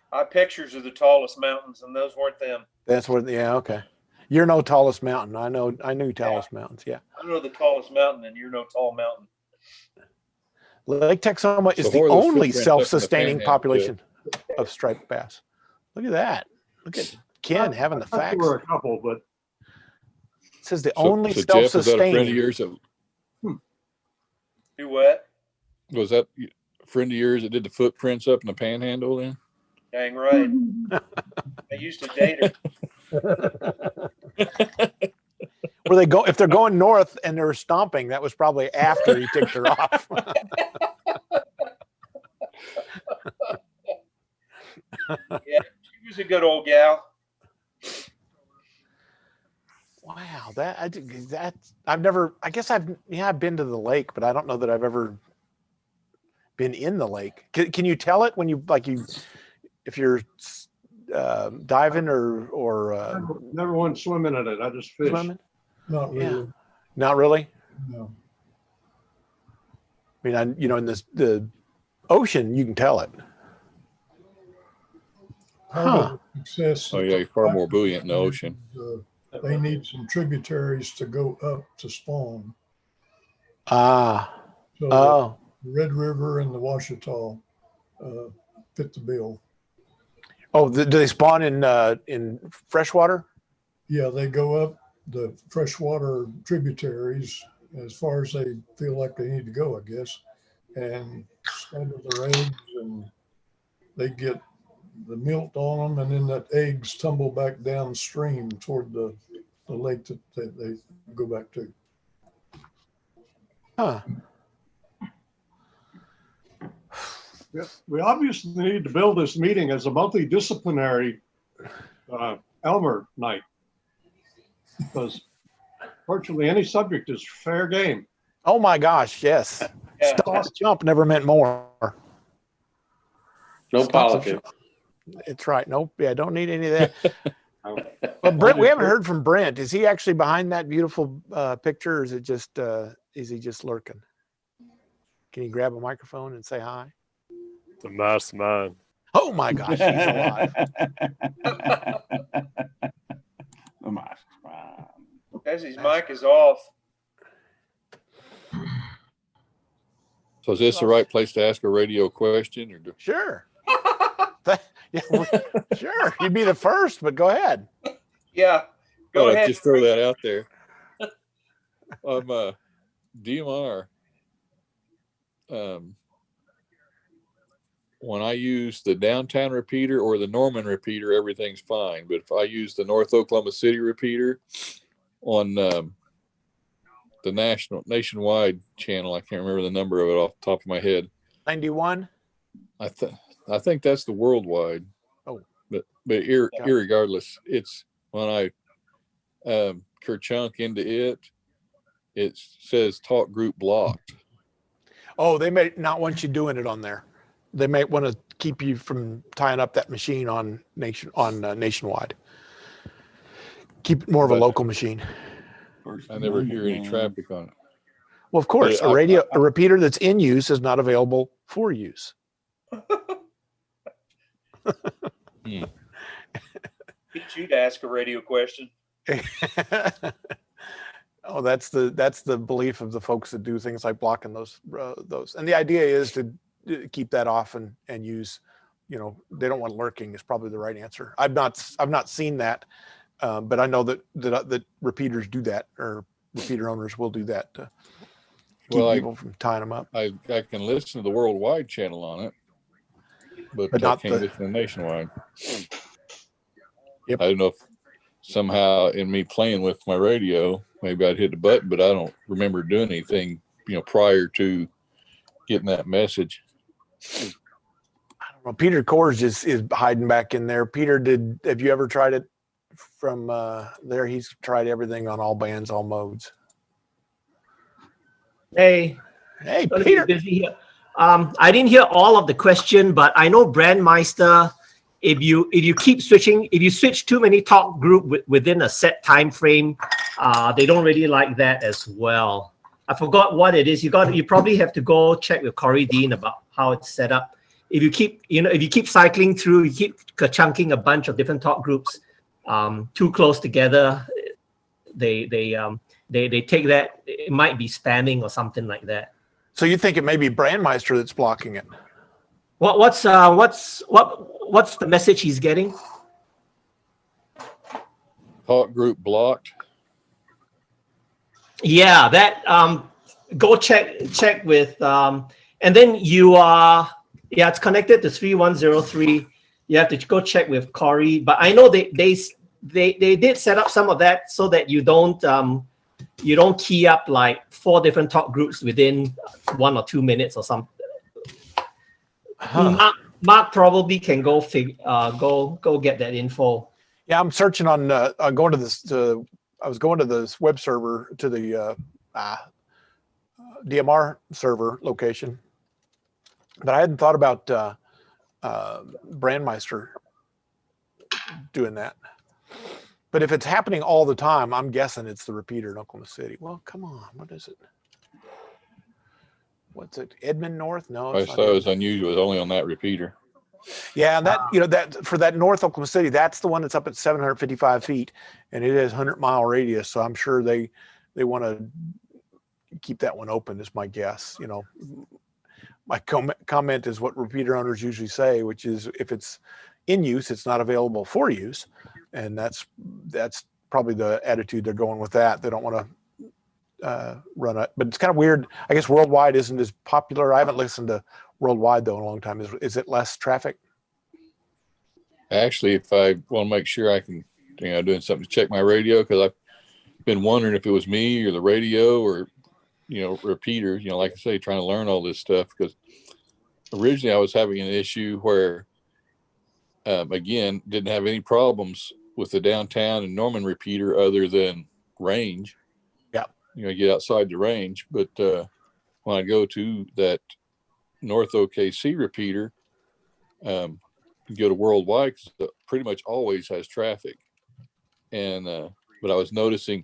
I have pictures of the tallest mountains, and those weren't them. That's what. Yeah, okay. You're no tallest mountain. I knew tallest mountains. Yeah. I know the tallest mountain, and you're no tall mountain. Lake Texoma is the only self-sustaining population of striped bass. Look at that. Look at Ken having the facts. There were a couple, but it says the only Jeff, was that a self-sustaining. friend of yours? Do what? Was that a friend of yours that did the footprints up in the panhandle then? Dang right. I used to date her. If they're going north and they're stomping, that was probably after he ticked her off. Yeah, she was a good old gal. Wow, I've never. I guess I've been to the lake, but I don't know that I've ever been in the lake. Can you tell it when if you're diving or Never went swimming in it. I just fished. swimming? Not really. Yeah. Not really. No. I mean, in the ocean, you can tell it. Part of the success. Oh yeah, you're far more buoyant in the ocean. They need some tributaries to go up to spawn. Ah. So Oh. the Red River and the Washita fit the bill. Oh, do they spawn in freshwater? Yeah, they go up the freshwater tributaries as far as they feel like they need to go, I guess, and scatter their eggs, and they get the milt on them, and then that eggs tumble back downstream toward the lake that they go back to. Huh. Yeah, we obviously need to build this meeting as a multidisciplinary Elmer night, because virtually any subject is fair game. Oh my gosh, yes. Yeah. Stop, jump never meant more. No Stop, politics. It's right. Nope. Yeah, don't need any of that. But Brent, we haven't heard from Brent. Is he actually behind that beautiful picture, or is it just is he just lurking? Can you grab a microphone and say hi? The mastermind. Oh my gosh, he's alive. The mastermind. As his mic is off. So is this the right place to ask a radio question? Or Sure. Yeah, sure. You'd be the first, but go ahead. Yeah, go ahead. Just throw that out there. DMR. When I use the downtown repeater or the Norman repeater, everything's fine. But if I use the North Oklahoma City repeater on the nationwide channel, I can't remember the number of it off the top of my head. 91. I think that's the worldwide. Oh, but irregardless, it's when I kerchunk into it, it says Talkgroup Blocked. Oh, they may not want you doing it on there. They may want to keep you from tying up that machine on nationwide. Keep it more of a local machine. I never hear any traffic on it. Well, of course, a repeater that's in use is not available for use. Get you to ask a radio question. Oh, that's the belief of the folks that do things like blocking those. And the idea is to keep that off and use, they don't want lurking is probably the right answer. I've not seen that, but I know that repeaters do that, or repeater owners will do that to keep people from tying them up. I can listen to the worldwide channel on it, but I can't listen to nationwide. Yep. I don't know if somehow in me playing with my radio, maybe I'd hit the button, but I don't remember doing anything, prior to getting that message. I don't know. Peter Kors is hiding back in there. Peter, have you ever tried it from there? He's tried everything on all bands, all modes. Hey, Peter. Busy here. I didn't hear all of the question, but I know Brandmeister, if you keep switching, if you switch too many talk group within a set time frame, they don't really like that as well. I forgot what it is. You probably have to go check with Corey Dean about how it's set up. If you keep cycling through, you keep chunking a bunch of different talk groups too close together, they take that, it might be spamming or something like that. So you think it may be Brandmeister that's blocking it? What's the message he's getting? Talkgroup Blocked. Yeah, that go check with and then you it's connected to 3103. You have to go check with Corey, but I know they did set up some of that so that you don't key up like 4 different talk groups within 1 or 2 minutes or something. Huh. Mark probably can go get that info. Yeah, I'm searching on going to this I was going to this web server, to the DMR server location, but I hadn't thought about Brandmeister doing that. But if it's happening all the time, I'm guessing it's the repeater in Oklahoma City. Well, come on, what is it? What's it? Edmond North? No, I it's not thought it was Edmond. unusual. It's only on that repeater. Yeah, and that, you know, that for that North Oklahoma City, that's the one that's up at 755 feet, and it has 100-mile radius. So I'm sure they want to keep that one open, is my guess. You know, my comment is what repeater owners usually say, which is if it's in use, it's not available for use, and that's probably the attitude they're going with. That they don't want to run it. But it's kind of weird. I guess worldwide isn't as popular. I haven't listened to worldwide though in a long time. Is it less traffic? Actually, if I want to make sure I can, you know, doing something to check my radio, because I've been wondering if it was me or the radio or, you know, repeaters, you know, like I say, trying to learn all this stuff, because originally I was having an issue where, again, didn't have any problems with the downtown and Norman repeater other than range. Yeah. You know, get outside the range. But when I go to that North OKC repeater, you go to worldwide, because it pretty much always has traffic. And but I was noticing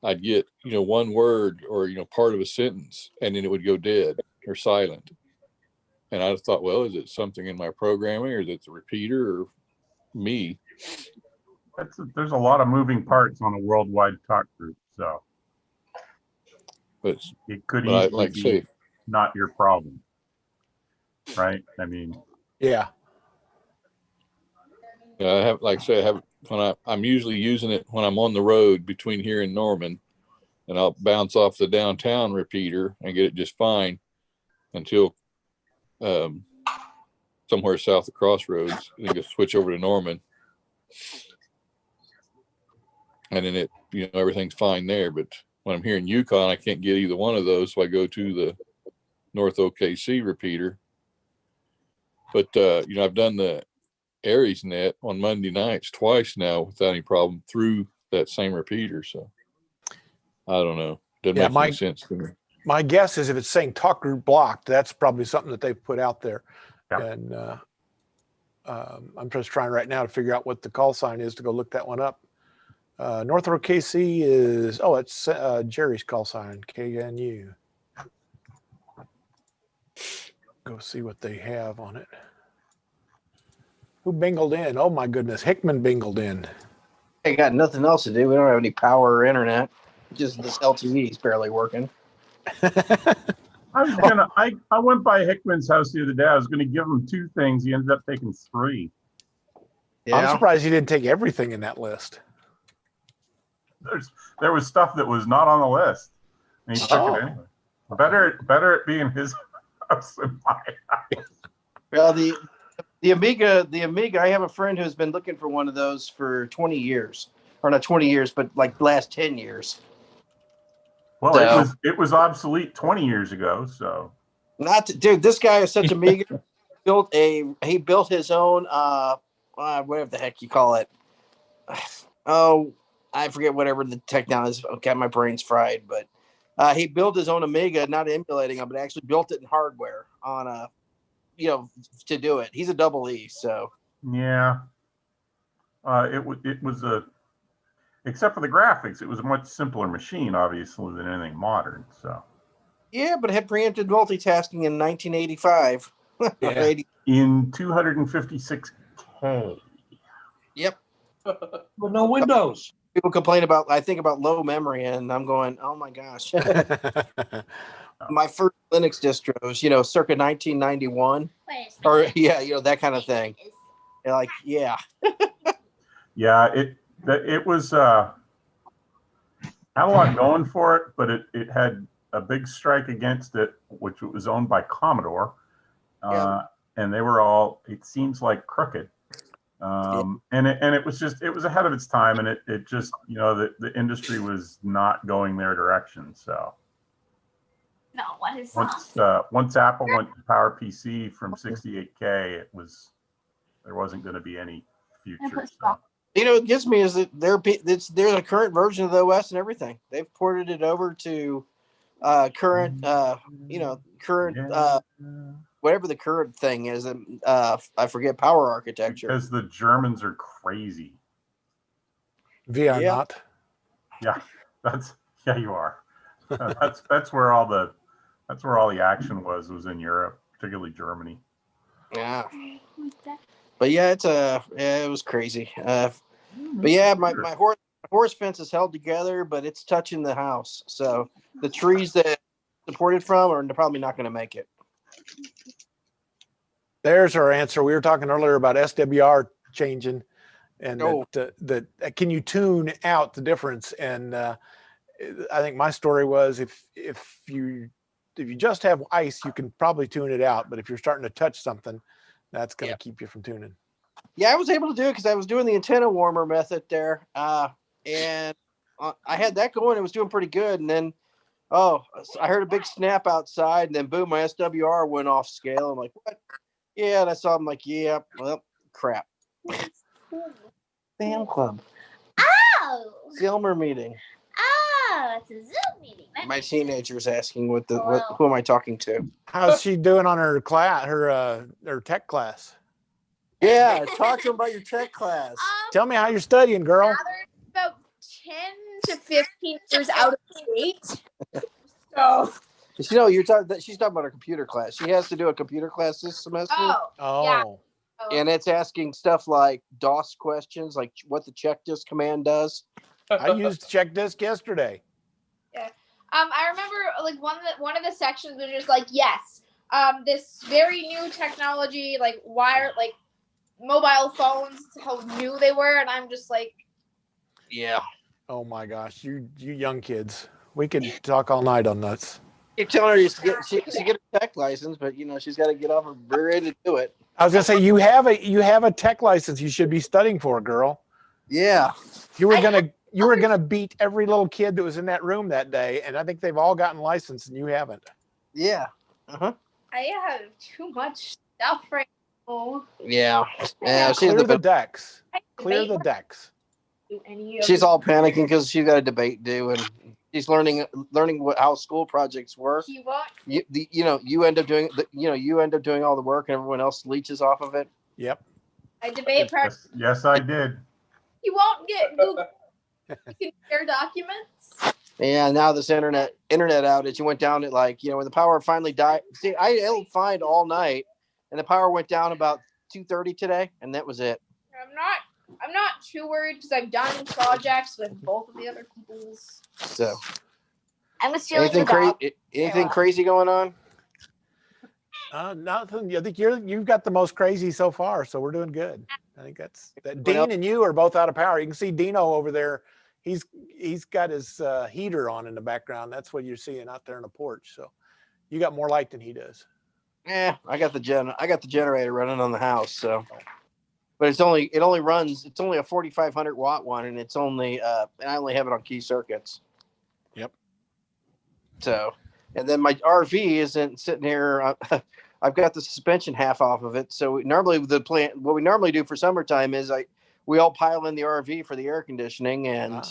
I'd get, you know, one word or, you know, part of a sentence, and then it would go dead or silent. And I thought, well, is it something in my programming, or is it the repeater, or me? There's a lot of moving parts on a worldwide talk group, so but it could but easily be not your problem, right? I mean, yeah. Yeah, I have, like I say, I have, when I'm usually using it when I'm on the road between here and Norman, and I'll bounce off the downtown repeater and get it just fine until somewhere south of Crossroads, and then go switch over to Norman, and then it, you know, everything's fine there. But when I'm here in Yukon, I can't get either one of those, so I go to the North OKC repeater. But you know, I've done the Aries net on Monday nights twice now without any problem through that same repeater. So I don't know. Doesn't make any sense to me. My guess is if it's saying Talkgroup Blocked, that's probably something that they've put out there. Yeah. And I'm just trying right now to figure out what the call sign is to go look that one up. North OKC is, oh, it's Jerry's call sign, KNU. Go see what they have on it. Who bingled in? Oh my goodness, Hickman bingled in. I got nothing else to do. We don't have any power or internet. Just this LTE is barely working. I went by Hickman's house the other day. I was gonna give him 2 things. He ended up taking 3. Yeah. I'm surprised he didn't take everything in that list. There was stuff that was not on the list, and he took it anyway. Better it being his house than my house. Well, the Amiga, I have a friend who's been looking for one of those for 20 years. Or not 20 years, but like last 10 years. Well, So, it was obsolete 20 years ago, so. Dude, this guy is such a Amiga. He built his own whatever the heck you call it. Oh, I forget whatever the technology is. Okay, my brain's fried, but he built his own Amiga, not emulating them, but actually built it in hardware on a, you know, to do it. He's a double E, so. Yeah. It was except for the graphics, it was a much simpler machine, obviously, than anything modern, so. Yeah, but it had preempted multitasking in 1985. Yeah. In 256K. Yep. With no Windows. People complain about, I think about low memory, and I'm going, oh my gosh. My first Linux distros, you know, circa 1991, or yeah, you know, that kind of thing. You're like, yeah. Yeah, it was had a lot going for it, but it had a big strike against it, which was owned by Commodore, and they were all, it seems like, crooked. And it was ahead of its time, and it just, you know, the industry was not going their direction. So no, what is once Apple went to PowerPC from 68K, there wasn't going to be any future. So. What gets me is that there's a current version of the OS and everything. They've ported it over to current whatever the current thing is. I forget power architecture. Because the Germans are crazy. We are not. Yeah, you are. That's where all the action was in Europe, particularly Germany. Yeah. But yeah, it was crazy. But yeah, my horse fence is held together, but it's touching the house. So the trees that supported from are probably not going to make it. There's our answer. We were talking earlier about SWR changing, and that can you tune out the difference? And I think my story was if you just have ice, you can probably tune it out. But if you're starting to touch something, that's going to keep you from tuning. Yeah, I was able to do it because I was doing the antenna warmer method there, and I had that going. It was doing pretty good, and then I heard a big snap outside, and then boom, my SWR went off scale. I'm like, what? Yeah, and I saw him like, yeah, well, crap. Fan club. Oh. It's the Elmer meeting. Oh, it's a Zoom meeting. My teenager's asking who am I talking to? How's she doing on her class, her tech class? Yeah, talk to him about your tech class. Tell me how you're studying, girl. About 10 to 15 years out of date. So. She's talking about her computer class. She has to do a computer class this semester. Yeah. And it's asking stuff like DOS questions, like what the check disk command does. I used check disk yesterday. Yeah. I remember like one of the sections was just like, yes, this very new technology, like mobile phones, how new they were, and I'm just like, yeah. Oh my gosh, you young kids, we could talk all night on this. You're telling her she get a tech license, but she's got to get off her ready to do it. I was gonna say you have a tech license you should be studying for, girl. Yeah. You were gonna beat every little kid that was in that room that day, and I think they've all gotten licensed and you haven't. Yeah. Uh-huh. I have too much stuff right now. Yeah. Clear the decks. Clear the decks. She's all panicking because she's got a debate due, and she's learning how school projects work. You end up doing all the work, and everyone else leeches off of it. Yep. I debate practice. Yes, I did. You won't get Google. You can share documents. Yeah, now this internet outage. It went down at when the power finally died. See, I held fine all night, and the power went down about 2:30 today, and that was it. I'm not too worried because I've done projects with both of the other people's. So, I'm stealing your dog. Anything crazy going on? Nothing. I think you've got the most crazy so far, so we're doing good. I think that's that. Dean and you are both out of power. You can see Deano over there. He's got his heater on in the background. That's what you're seeing out there on the porch. So you got more light than he does. Yeah, I got the generator running on the house. So, but it's only a 4,500 watt one, and it's only and I only have it on key circuits. Yep. So, and then my RV isn't sitting here. I've got the suspension half off of it. So what we normally do for summertime is we all pile in the RV for the air conditioning and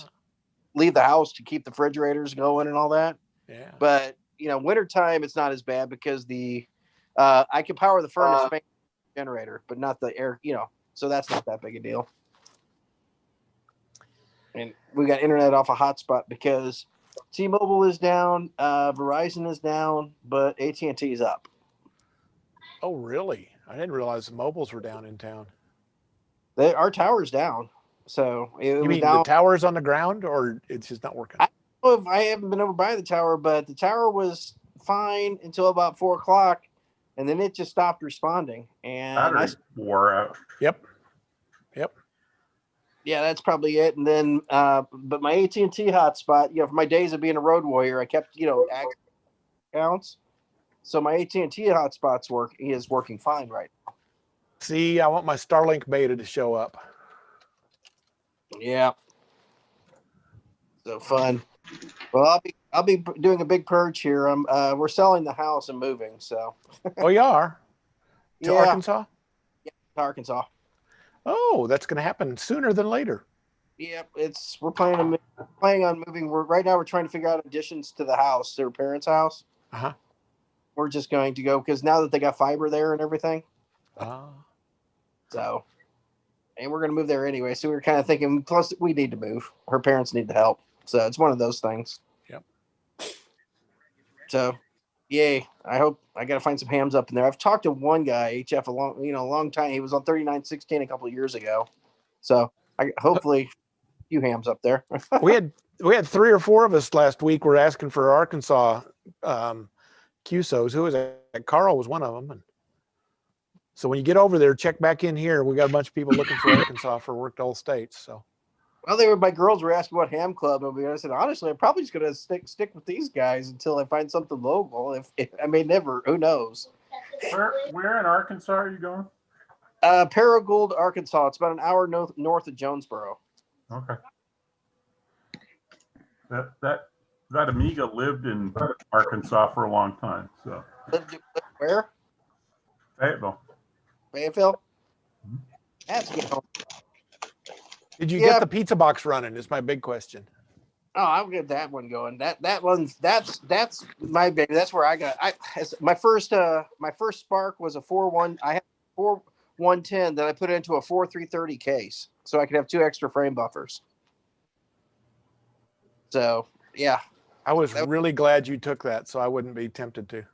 leave the house to keep the refrigerators going and all that. Yeah. But wintertime it's not as bad because I can power the furnace generator, but not the air. So that's not that big a deal. And we got internet off a hotspot because T-Mobile is down, Verizon is down, but AT&T is up. Oh, really? I didn't realize the mobiles were down in town. Our tower's down. So you mean the tower's on the ground, or it's just not working? I don't know if I haven't been over by the tower, but the tower was fine until about 4:00, and then it just stopped responding. And battery wore out. Yep. Yeah, that's probably it. And then, but my AT&T hotspot, for my days of being a road warrior, I kept, accounts. So my AT&T hotspot's is working fine right now. See, I want my Starlink beta to show up. Yeah. So fun. Well, I'll be doing a big purge here. We're selling the house and moving. So. Oh, you are? To Arkansas? Yeah, to Arkansas. Oh, that's going to happen sooner than later. Yep, we're planning on moving. Right now we're trying to figure out additions to the house, their parents' house. Uh-huh. We're just going to go because now that they got fiber there and everything. So, and we're going to move there anyway. So we're kind of thinking, plus we need to move. Her parents need the help. So it's one of those things. Yep. So, yay. I hope I got to find some hams up in there. I've talked to one guy, HF, a long time. He was on 3916 a couple of years ago. So hopefully a few hams up there. we had 3 or 4 of us last week were asking for Arkansas QSOs. Who was that? Carl was one of them. And so when you get over there, check back in here. We got a bunch of people looking for Arkansas for work to all states. So, well, my girls were asking what ham club. And I said, honestly, I'm probably just going to stick with these guys until I find something local. If I may never, who knows? Where in Arkansas are you going? Paragould, Arkansas. It's about an hour north of Jonesboro. Okay. That Amiga lived in Arkansas for a long time. So lived where? Fayetteville. Fayetteville? That's good. Did you get the pizza box running? Is my big question. Oh, I'll get that one going. That's my baby. That's where I got. My first Sparc was a 4.1. I had 4.110. Then I put it into a 4.330 case, so I could have 2 extra frame buffers. So yeah, I was really glad you took that, so I wouldn't be tempted to.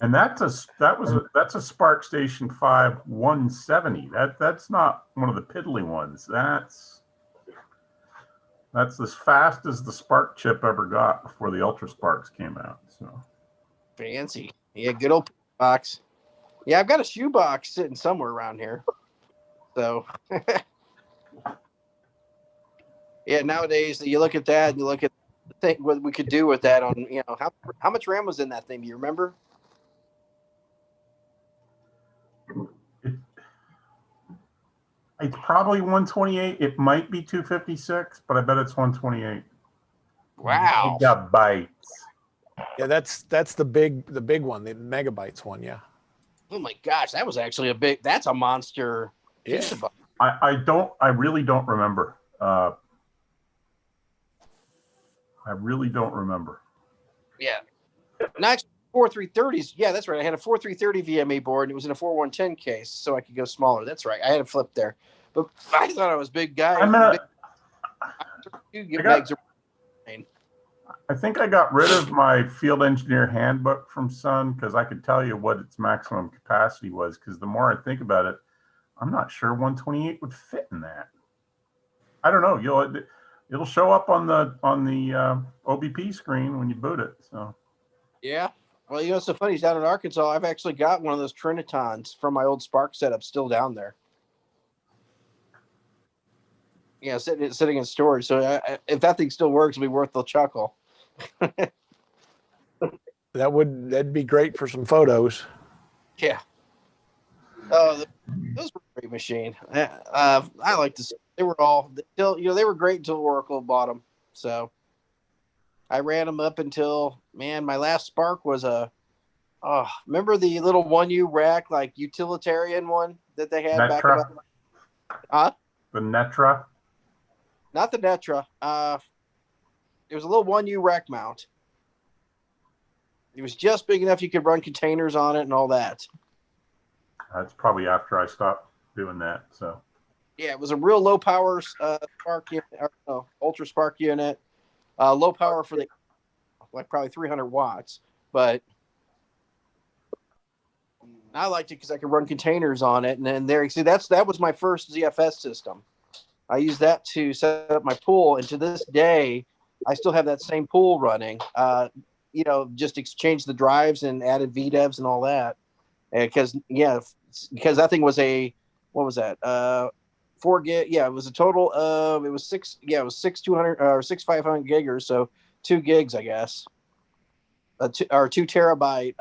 And that's a Sparc Station 5 170. That's not one of the piddly ones. That's as fast as the Sparc chip ever got before the Ultra Sparks came out. So fancy. Yeah, good old box. Yeah, I've got a shoe box sitting somewhere around here. So yeah, nowadays you look at that and you look at the thing what we could do with that on, how much RAM was in that thing? Do you remember? It's probably 128. It might be 256, but I bet it's 128. Wow. Megabytes. Yeah, that's the big one, the megabytes one. Yeah. Oh my gosh, that was actually that's a monster. Yeah. I really don't remember. I really don't remember. Yeah. Next 4.330s. Yeah, that's right. I had a 4.330 VME board and it was in a 4.110 case, so I could go smaller. That's right. I had a flip there. But I thought I was a big guy. I think I got rid of my field engineer handbook from Sun because I could tell you what its maximum capacity was. Because the more I think about it, I'm not sure 128 would fit in that. I don't know. It'll show up on the OBP screen when you boot it. So yeah. Well, it's so funny. Down in Arkansas, I've actually got one of those Trinitons from my old Sparc setup still down there. Yeah, sitting in storage. So if that thing still works, it'll be worth the chuckle. That'd be great for some photos. Yeah. Oh, those were a great machine. I like to see. They were they were great until Oracle bought them. So I ran them up until, my last Sparc was remember the little 1U rack, like utilitarian one that they had back about? The Netra? Not the Netra. It was a little 1U rack mount. It was just big enough you could run containers on it and all that. That's probably after I stopped doing that. So yeah, it was a real low power Sparc unit, Ultra Sparc unit. Low power for probably 300 watts, but I liked it because I could run containers on it. And then that was my first ZFS system. I used that to set up my pool, and to this day, I still have that same pool running. Just exchanged the drives and added VDEVs and all that. Because that thing was what was that? 4 gig. Yeah, it was a total of, it was 6 200 or 6 500 giggers, so 2 gigs, I guess. 2 terabyte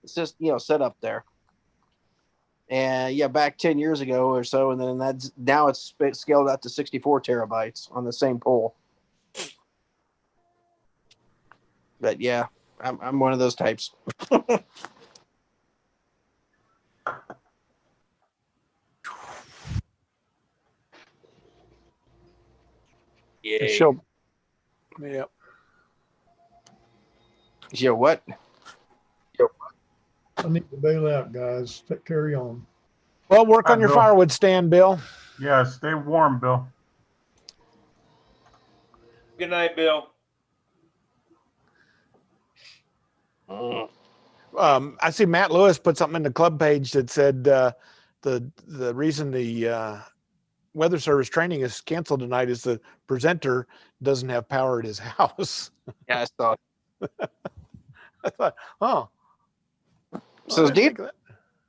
set up there. And back 10 years ago or so, and then now it's scaled out to 64 terabytes on the same pool. But yeah, I'm one of those types. Yay. She'll, yep. Yeah, what? I need to bail out, guys. Carry on. Well, work Hi, on your Bill. firewood stand, Bill. Yeah, stay warm, Bill. Good night, Bill. I see Matt Lewis put something in the club page that said the reason the weather service training is canceled tonight is the presenter doesn't have power at his house. Yeah, I saw it. I thought, oh. So is Dean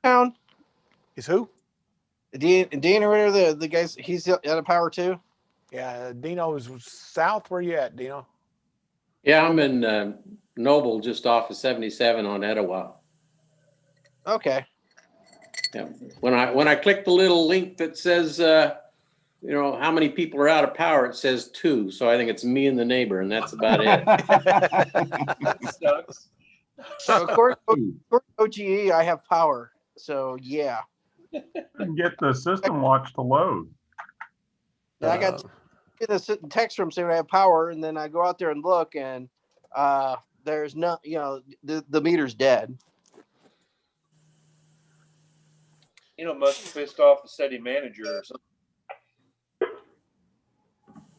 town? Is who? Dean or whatever the guys, he's out of power too? Yeah, Deano is south. Where you at, Deano? Yeah, I'm in Noble, just off of 77 on Etowah. Okay. Yeah. When I click the little link that says, you know, how many people are out of power, it says 2. So I think it's me and the neighbor, and that's about it. Sucks. So according to OGE, I have power. So yeah. And get the system watch to load. And I got the text from saying I have power, and then I go out there and look, and there's no, you know, the meter's dead. You know, must have pissed off the city manager or something.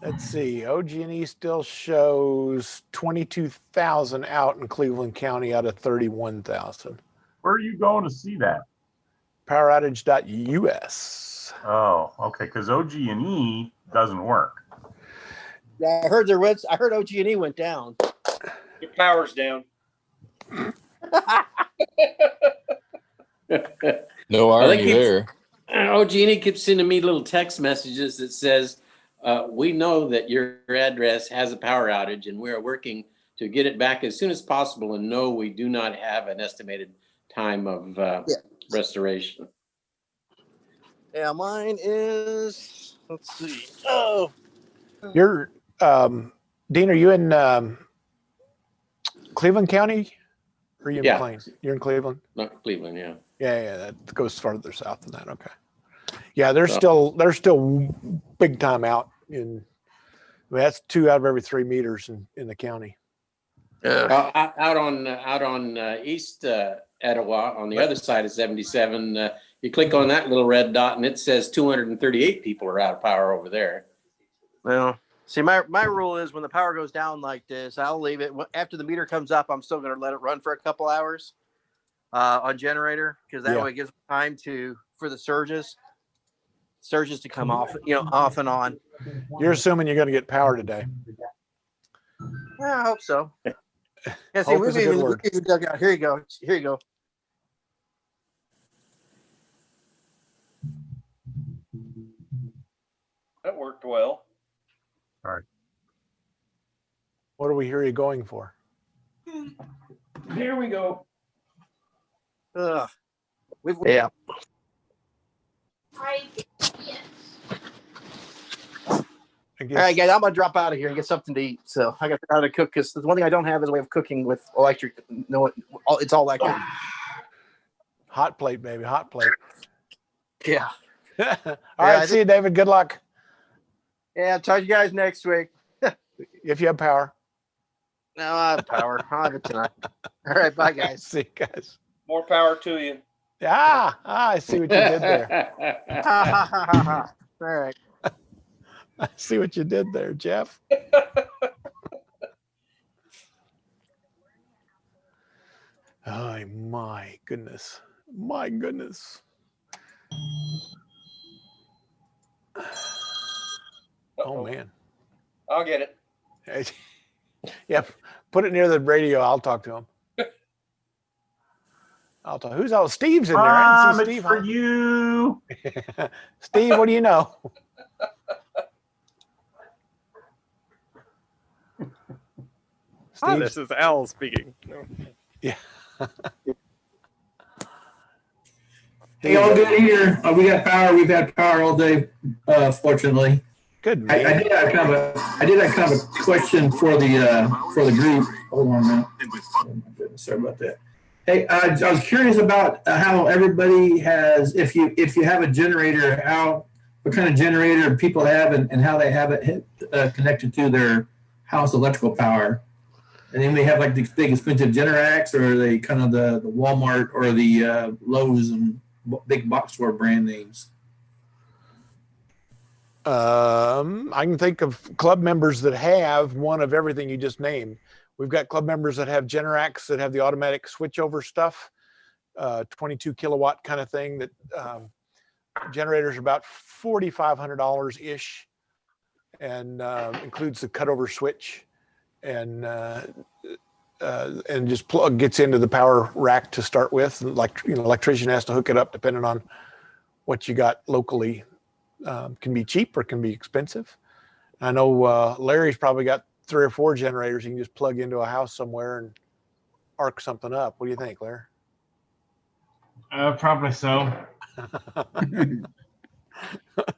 Let's see. OG&E still shows 22,000 out in Cleveland County out of 31,000. Where are you going to see that? Poweroutage.us. Oh, okay. Because OG&E doesn't work. Yeah, I heard I heard OG&E went down. Your power's down. No irony there. OG&E keeps sending me little text messages that says, we know that your address has a power outage and we are working to get it back as soon as possible, and no, we do not have an estimated time of restoration. Yeah, mine is, let's see. Oh. You're, Dean, are you in Cleveland County? Or are you in McLean? You're in Cleveland? Not Cleveland, yeah. Yeah, that goes farther south than that. Okay. Yeah, they're still big time out in. I mean, that's 2 out of every 3 meters in the county. Out on East Etowah, on the other side of 77, you click on that little red dot and it says 238 people are out of power over there. Well, see, my rule is when the power goes down like this, I'll leave it. After the meter comes up, I'm still going to let it run for a couple hours on generator, because that way it gives time for the surges to come off, off and on. You're assuming you're going to get power today. Yeah, I hope so. Yeah, see, we've even dug out. Here you go. Here you go. That worked well. All right. What do we hear you going for? Here we go. Yeah. All right, guys, I'm gonna drop out of here and get something to eat. So I got to figure out how to cook, because the one thing I don't have is a way of cooking with electric. No, it's all electric. Hot plate, baby, hot plate. Yeah. All right, see you, David. Good luck. Yeah, talk to you guys next week. If you have power. No, I have power. I'll have it tonight. All right, bye, guys. See you guys. More power to you. I see what you did there. All right. I see what you did there, Jeff. Oh, my goodness. My goodness. Oh, man. I'll get it. Yeah, put it near the radio. I'll talk to him. Who's all? Steve's in there. I didn't see Steve. For you. Steve, what do you know? Hi, this is Al speaking. No. Yeah. Hey, all good here. We got power. We've had power all day, fortunately. Good. I did have kind of a question for the group. Hold on a minute. Oh my goodness, sorry about that. Hey, I was curious about how everybody has. If you have a generator, how generator people have and how they have it connected to their house electrical power. And then they have like these big expensive Generac's, or are they kind of the Walmart or the Lowe's and big box store brand names? I can think of club members that have one of everything you just named. We've got club members that have Generac's that have the automatic switchover stuff, 22 kilowatt kind of thing. That generators are about $4,500 ish, and includes the cutover switch, and just gets into the power rack to start with. Like, electrician has to hook it up depending on what you got locally. Can be cheap or can be expensive. I know Larry's probably got 3 or 4 generators you can just plug into a house somewhere and arc something up. What do you think, Larry? Probably so.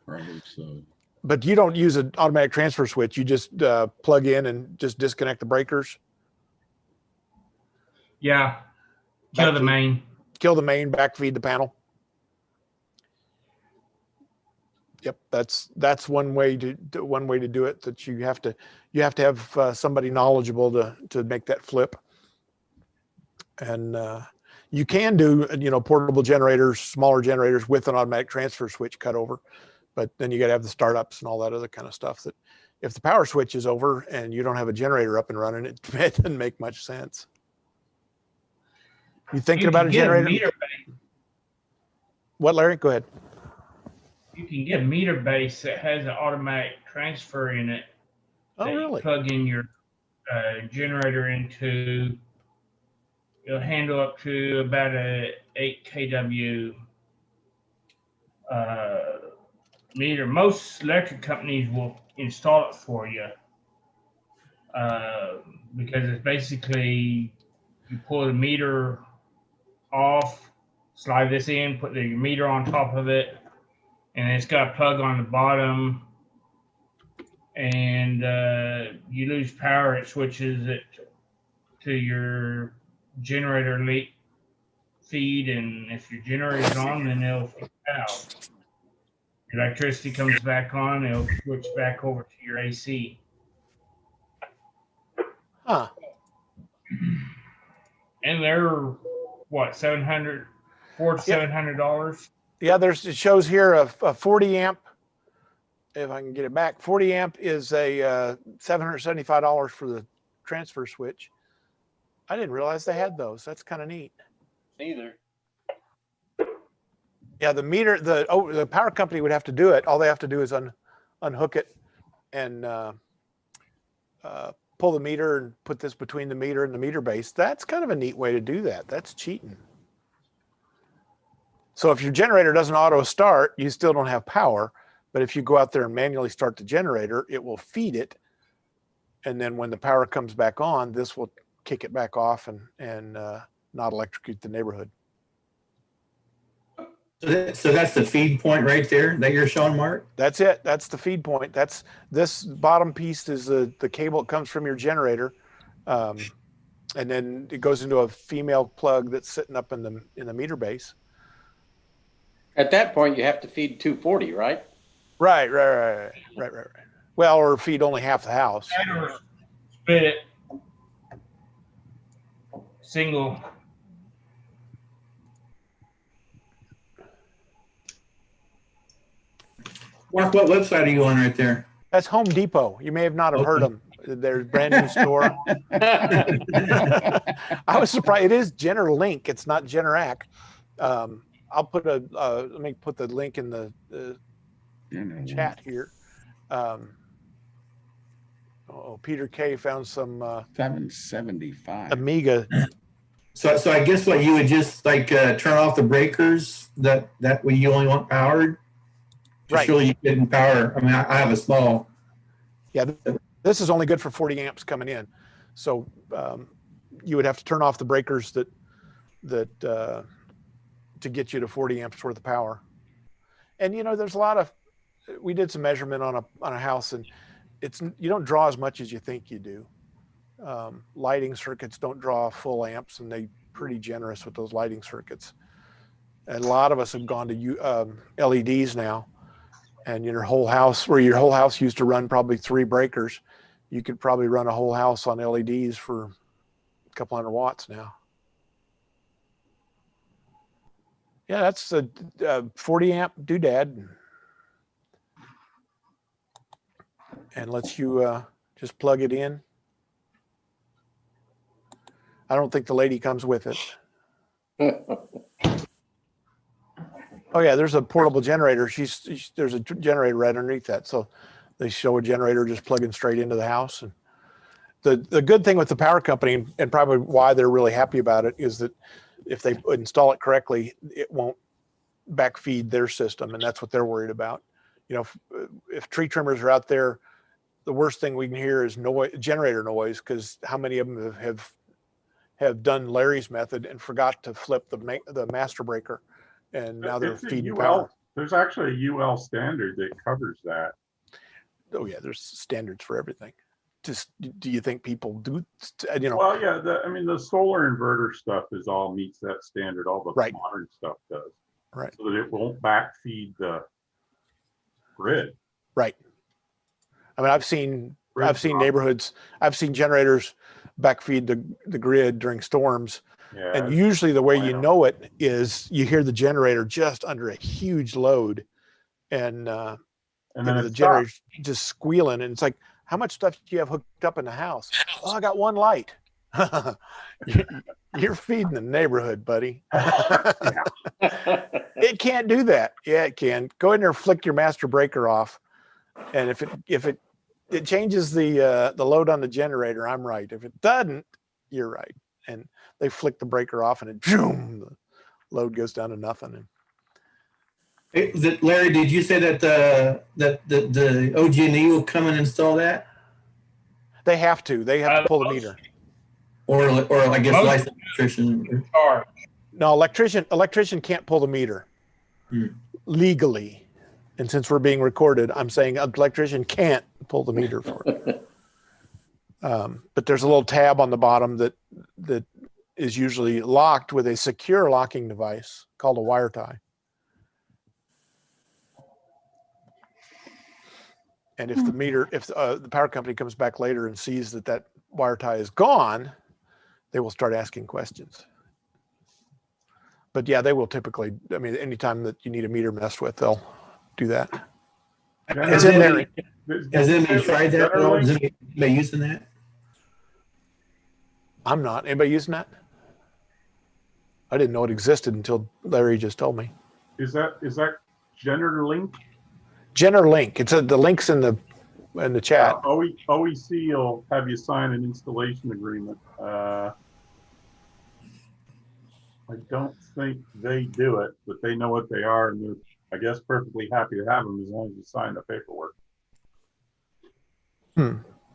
Probably so. But you don't use an automatic transfer switch. You just plug in and just disconnect the breakers. Yeah. Kill the main. Kill the main, backfeed the panel. Yep, that's one way to do it. That you have to have somebody knowledgeable to make that flip. And you can do portable generators, smaller generators with an automatic transfer switch cut over, but then you got to have the startups and all that other kind of stuff. That if the power switch is over and you don't have a generator up and running, it doesn't make much sense. You thinking about a generator? What, Larry? Go ahead. You can get a meter base that has an automatic transfer in it. Oh, really? You plug in your generator into. It'll handle up to about a 8 kW meter. Most electric companies will install it for you because it's basically you pull the meter off, slide this in, put your meter on top of it, and it's got a plug on the bottom, and you lose power, it switches it to your generator feed, and if your generator's on, then it'll flip out. Your electricity comes back on, it'll switch back over to your AC. Huh. And they're what, $400 to $700? Yeah, it shows here a 40 amp. If I can get it back, 40 amp is a $775 for the transfer switch. I didn't realize they had those. That's kind of neat. Neither. Yeah, the meter, the power company would have to do it. All they have to do is unhook it and pull the meter and put this between the meter and the meter base. That's kind of a neat way to do that. That's cheating. So if your generator doesn't auto start, you still don't have power. But if you go out there and manually start the generator, it will feed it. And then when the power comes back on, this will kick it back off and not electrocute the neighborhood. So that's the feed point right there that you're showing, Mark? That's it. That's the feed point. That's this bottom piece is the cable that comes from your generator. And then it goes into a female plug that's sitting up in the meter base. At that point, you have to feed 240, right? Right. Well, or feed only half the house. Or split it. Single. Mark, what website are you on right there? That's Home Depot. You may have not have heard them. Their brand new store. I was surprised. It is Generlink. It's not Generac. I'll put let me put the link in the chat here. Peter K found some 775 Amiga. So I guess what you would just like turn off the breakers that way you only want powered. Right. Surely you couldn't power. I mean, I have a small. Yeah, this is only good for 40 amps coming in. So you would have to turn off the breakers that to get you to 40 amps worth of power. And there's a lot of. We did some measurement on a house, and you don't draw as much as you think you do. Lighting circuits don't draw full amps, and they're pretty generous with those lighting circuits. And a lot of us have gone to LEDs now, and your whole house, where your whole house used to run probably 3 breakers, you could probably run a whole house on LEDs for a couple hundred watts now. Yeah, that's a 40 amp doodad, and lets you just plug it in. I don't think the lady comes with it. Oh yeah, there's a portable generator. There's a generator right underneath that. So they show a generator just plugging straight into the house. And the good thing with the power company, and probably why they're really happy about it, is that if they install it correctly, it won't backfeed their system, and that's what they're worried about. You know, if tree trimmers are out there, the worst thing we can hear is noise, generator noise, because how many of them have done Larry's method and forgot to flip the master breaker, and now they're feeding power. There's actually a UL standard that covers that. Oh yeah, there's standards for everything. Just, do you think people do? You know. Well, yeah. I mean, the solar inverter stuff all meets that standard. All the right. modern stuff does. Right. So that it won't backfeed the grid. Right. I mean, I've seen neighborhoods. I've seen generators backfeed the grid during storms. Yeah, and usually the way you know it is you hear the generator just under a huge load, and then the generator's just squealing, and it's like, how much stuff do you have hooked up in the house? Oh, I got one light. You're feeding the neighborhood, buddy. It can't do that. Yeah, it can. Go in there, flick your master breaker off, and if it changes the load on the generator, I'm right. If it doesn't, you're right. And they flick the breaker off, and it boom, the load goes down to nothing. Larry, did you say that the OG&E will come and install that? They have to. They have to pull the meter. Or I guess licensed electrician. No, electrician can't pull the meter legally. And since we're being recorded, I'm saying an electrician can't pull the meter for it. But there's a little tab on the bottom that is usually locked with a secure locking device called a wire tie. And if the power company comes back later and sees that wire tie is gone, they will start asking questions. But yeah, they will typically, I mean, anytime that you need a meter messed with, they'll do that. Has anybody tried that? Is anybody using that? I'm not. Anybody using that? I didn't know it existed until Larry just told me. Is that GeneraLink? GeneraLink. It's the links in the chat. OEC will have you sign an installation agreement. I don't think they do it, but they know what they are, and they're, I guess, perfectly happy to have them as long as you sign the paperwork.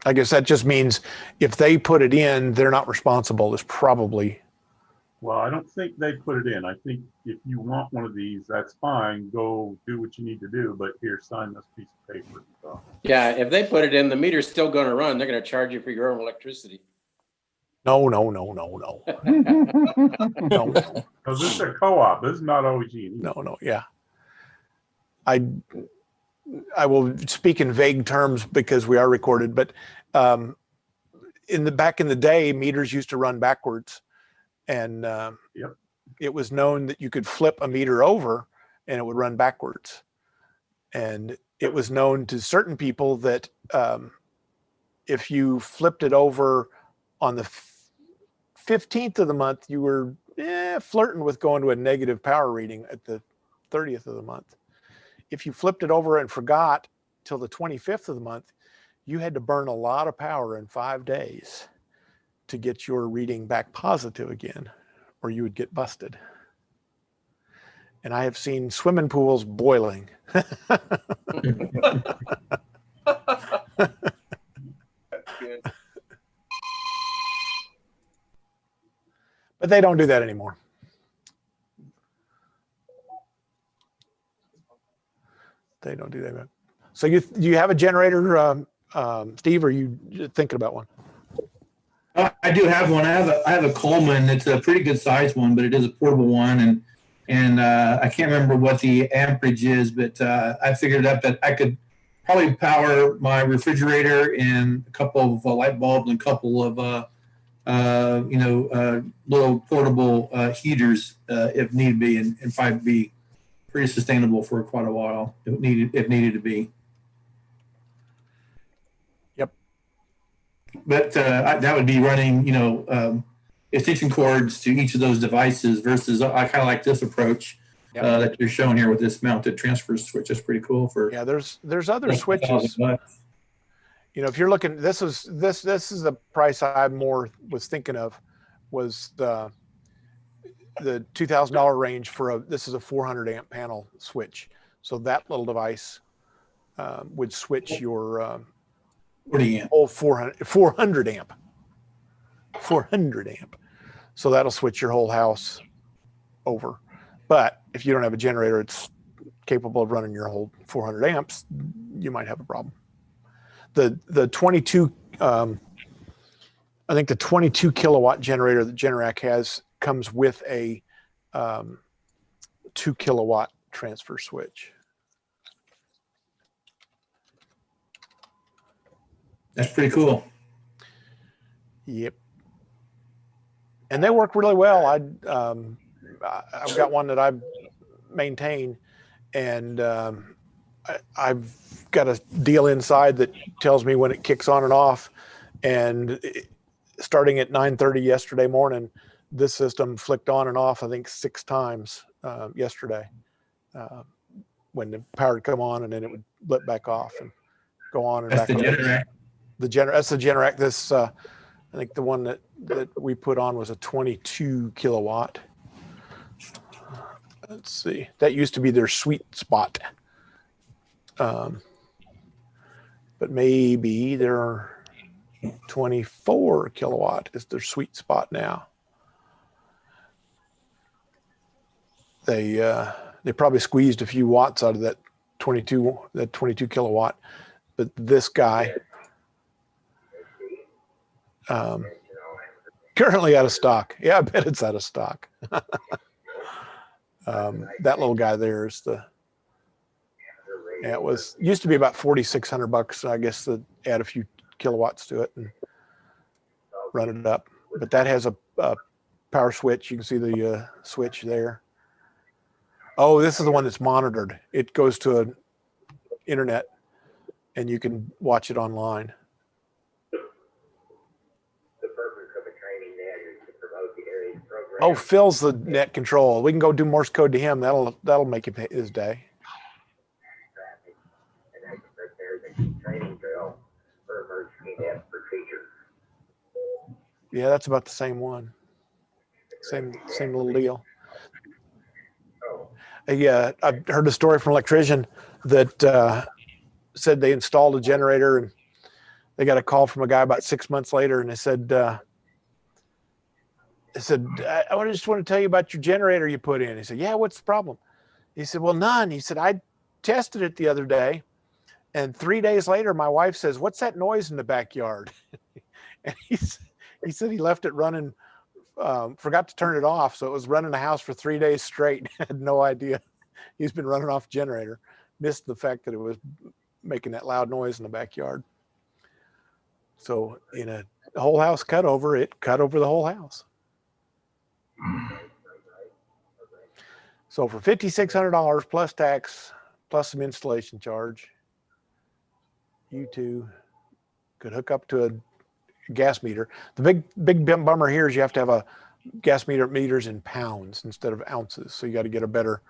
I guess that just means if they put it in, they're not responsible. Is probably. Well, I don't think they put it in. I think if you want one of these, that's fine. Go do what you need to do, but here, sign this piece of paper. So. Yeah, if they put it in, the meter's still going to run. They're going to charge you for your own electricity. No. No. Because this is a co-op. This is not OG. No. Yeah. I will speak in vague terms because we are recorded, but back in the day, meters used to run backwards. And it was known that you could flip a meter over and it would run backwards. And it was known to certain people that if you flipped it over on the 15th of the month, you were flirting with going to a negative power reading at the 30th of the month. If you flipped it over and forgot till the 25th of the month, you had to burn a lot of power in 5 days to get your reading back positive again, or you would get busted. And I have seen swimming pools boiling. That's good. But they don't do that anymore. They don't do that. So you have a generator, Steve, or are you thinking about one? I do have one. I have a Coleman. It's a pretty good size one, but it is a portable one, and And I can't remember what the amperage is, but I figured out that I could probably power my refrigerator and a couple of light bulbs and a couple of little portable heaters if need be, and probably be pretty sustainable for quite a while if needed to be. Yep. But that would be running, extension cords to each of those devices versus I kind of like this approach that you're showing here with this mounted transfer switch. That's pretty cool. For there's other switches. If you're looking, this is the price I more was thinking of, was the $2,000 range for this is a 400 amp panel switch. So that little device would switch your 40 amp. whole 400 amp. 400 amp. So that'll switch your whole house over. But if you don't have a generator, it's capable of running your whole 400 amps, you might have a problem. The 22, I think the 22 kilowatt generator that Generac has comes with a 2 kilowatt transfer switch. That's pretty cool. Yep. And they work really well. I've got one that I maintain, and I've got a deal inside that tells me when it kicks on and off. And starting at 9:30 yesterday morning, this system flicked on and off, I think 6 times yesterday when the power would come on, and then it would blip back off and go on and That's back. the Generac. That's the Generac. This I think the one that we put on was a 22 kilowatt. Let's see. That used to be their sweet spot. But maybe their 24 kilowatt is their sweet spot now. They probably squeezed a few watts out of that 22 kilowatt, but this guy currently out of stock. Yeah, I bet it's out of stock. That little guy there is it used to be about $4,600. I guess to add a few kilowatts to it and run it up. But that has a power switch. You can see the switch there. Oh, this is the one that's monitored. It goes to an internet, and you can watch it online. Oh, Phil's the net control. We can go do Morse code to him. That'll make his day. Yeah, that's about the same one. Same little deal. Yeah, I've heard a story from an electrician that said they installed a generator and they got a call from a guy about 6 months later, and they said, I just want to tell you about your generator you put in. He said, yeah, what's the problem? He said, well, none. He said, I tested it the other day, and 3 days later, my wife says, what's that noise in the backyard? And he said he left it running, forgot to turn it off, so it was running the house for 3 days straight. Had no idea. He's been running off generator. Missed the fact that it was making that loud noise in the backyard. So in a whole house cutover, it cut over the whole house. So for $5,600 plus tax, plus some installation charge, you two could hook up to a gas meter. The big bummer here is you have to have a gas meter meters in pounds instead of ounces. So you got to get a better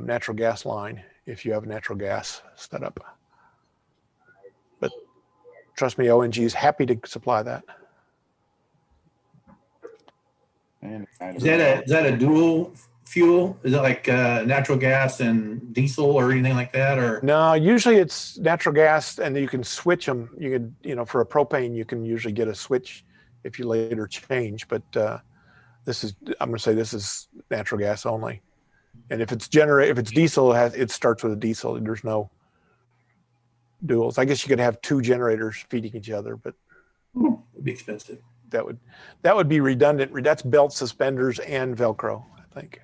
natural gas line if you have natural gas set up. But trust me, ONG is happy to supply that. Is that a dual fuel? Is it like natural gas and diesel or anything like that? Or no, usually it's natural gas, and you can switch them. You could, for a propane, you can usually get a switch if you later change. But I'm going to say this is natural gas only. And if it's diesel, it starts with a diesel. There's no duals. I guess you could have 2 generators feeding each other, but it'd be expensive. That would be redundant. That's belt, suspenders, and Velcro, I think.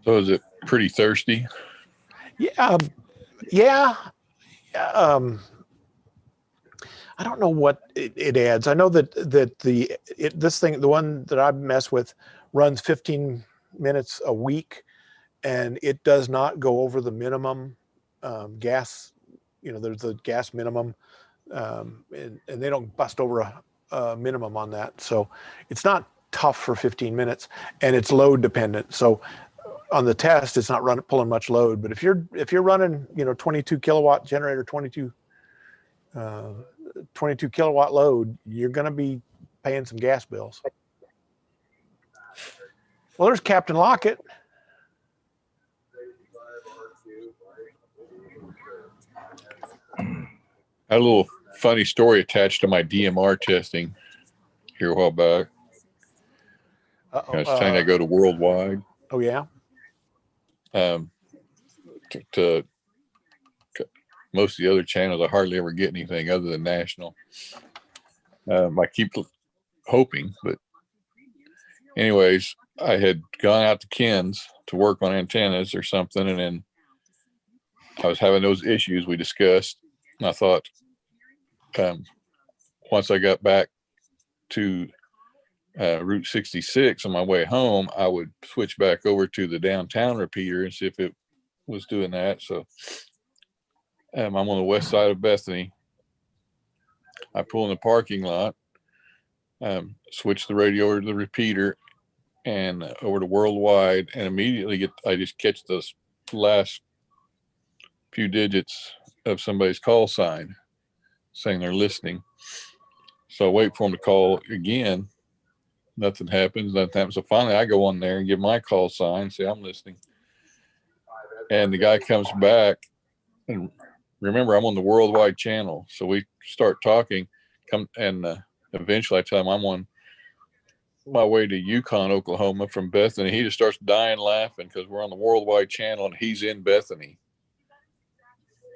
So is it pretty thirsty? Yeah. Yeah. I don't know what it adds. I know that this thing, the one that I mess with, runs 15 minutes a week, and it does not go over the minimum gas. There's the gas minimum, and they don't bust over a minimum on that. So it's not tough for 15 minutes, and it's load dependent. So on the test, it's not pulling much load. But if you're running 22 kilowatt generator, 22 kilowatt load, you're going to be paying some gas bills. Well, there's Captain Lockett. I had a little funny story attached to my DMR testing here a while back. I was trying to go to worldwide. Oh, yeah? To most of the other channels, I hardly ever get anything other than national. I keep hoping, but anyways, I had gone out to Ken's to work on antennas or something, and then I was having those issues we discussed. And I thought, once I got back to Route 66 on my way home, I would switch back over to the downtown repeater and see if it was doing that. So I'm on the west side of Bethany. I pull in the parking lot, switch the radio over to the repeater and over to worldwide, and immediately I just catch those last few digits of somebody's call sign saying they're listening. So I wait for them to call again. Nothing happens. So finally I go on there and give my call sign, say I'm listening. And the guy comes back, and remember, I'm on the worldwide channel. So we start talking, eventually I tell him I'm on my way to Yukon, Oklahoma from Bethany. He just starts dying laughing because we're on the worldwide channel and he's in Bethany.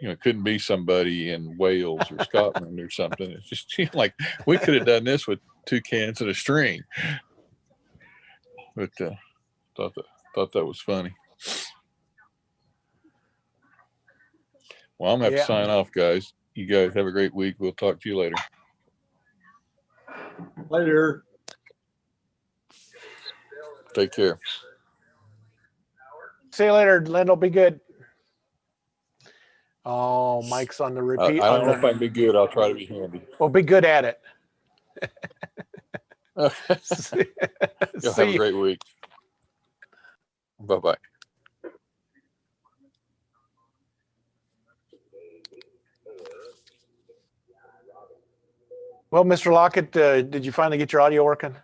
It couldn't be somebody in Wales or Scotland or something. It's just like we could have done this with 2 cans and a string. But thought that was funny. Well, I'm gonna have to sign off, guys. You guys have a great week. We'll talk to you later. Later. Take care. See you later, Lyndle. Be good. Oh, Mike's on the repeat. I don't know if I can be good. I'll try to be handy. Well, be good at it. You'll have a great week. Bye-bye. Well, Mr. Lockett, did you finally get your audio working?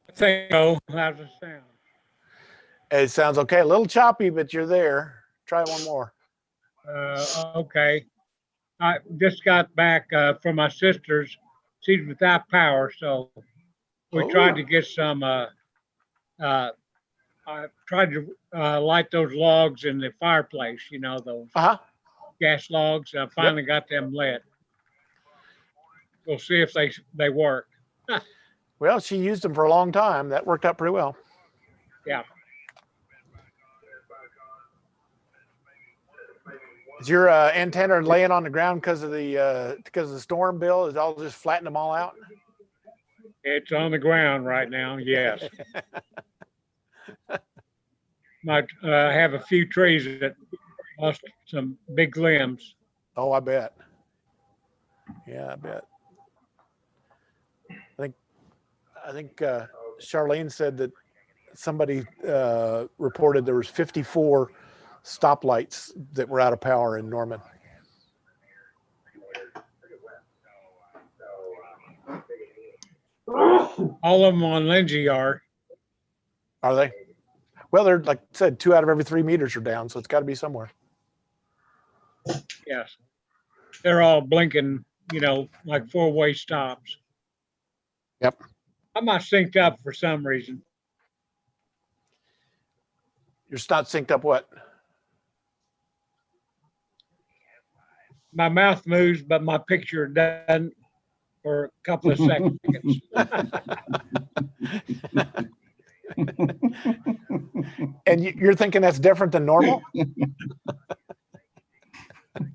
I think so. How's it sound? It sounds okay. A little choppy, but you're there. Try one more. Okay. I just got back from my sister's. She's without power, so we tried to get some. I tried to light those logs in the fireplace. Those gas logs. I finally got them lit. We'll see if they work. Well, she used them for a long time. That worked out pretty well. Yeah. Is your antenna laying on the ground because of the storm, Bill? Is it all just flatten them all out? It's on the ground right now. Yes. Might have a few trees that lost some big limbs. Oh, I bet. Yeah, I bet. I think Charlene said that somebody reported there was 54 stoplights that were out of power in Norman. All of them on Lindsay are. Are they? Well, they're, like I said, 2 out of every 3 meters are down, so it's got to be somewhere. Yes. They're all blinking, like 4-way stops. Yep. I'm not synced up for some reason. You're not synced up what? My mouth moves, but my picture doesn't for a couple of seconds. And you're thinking that's different than normal?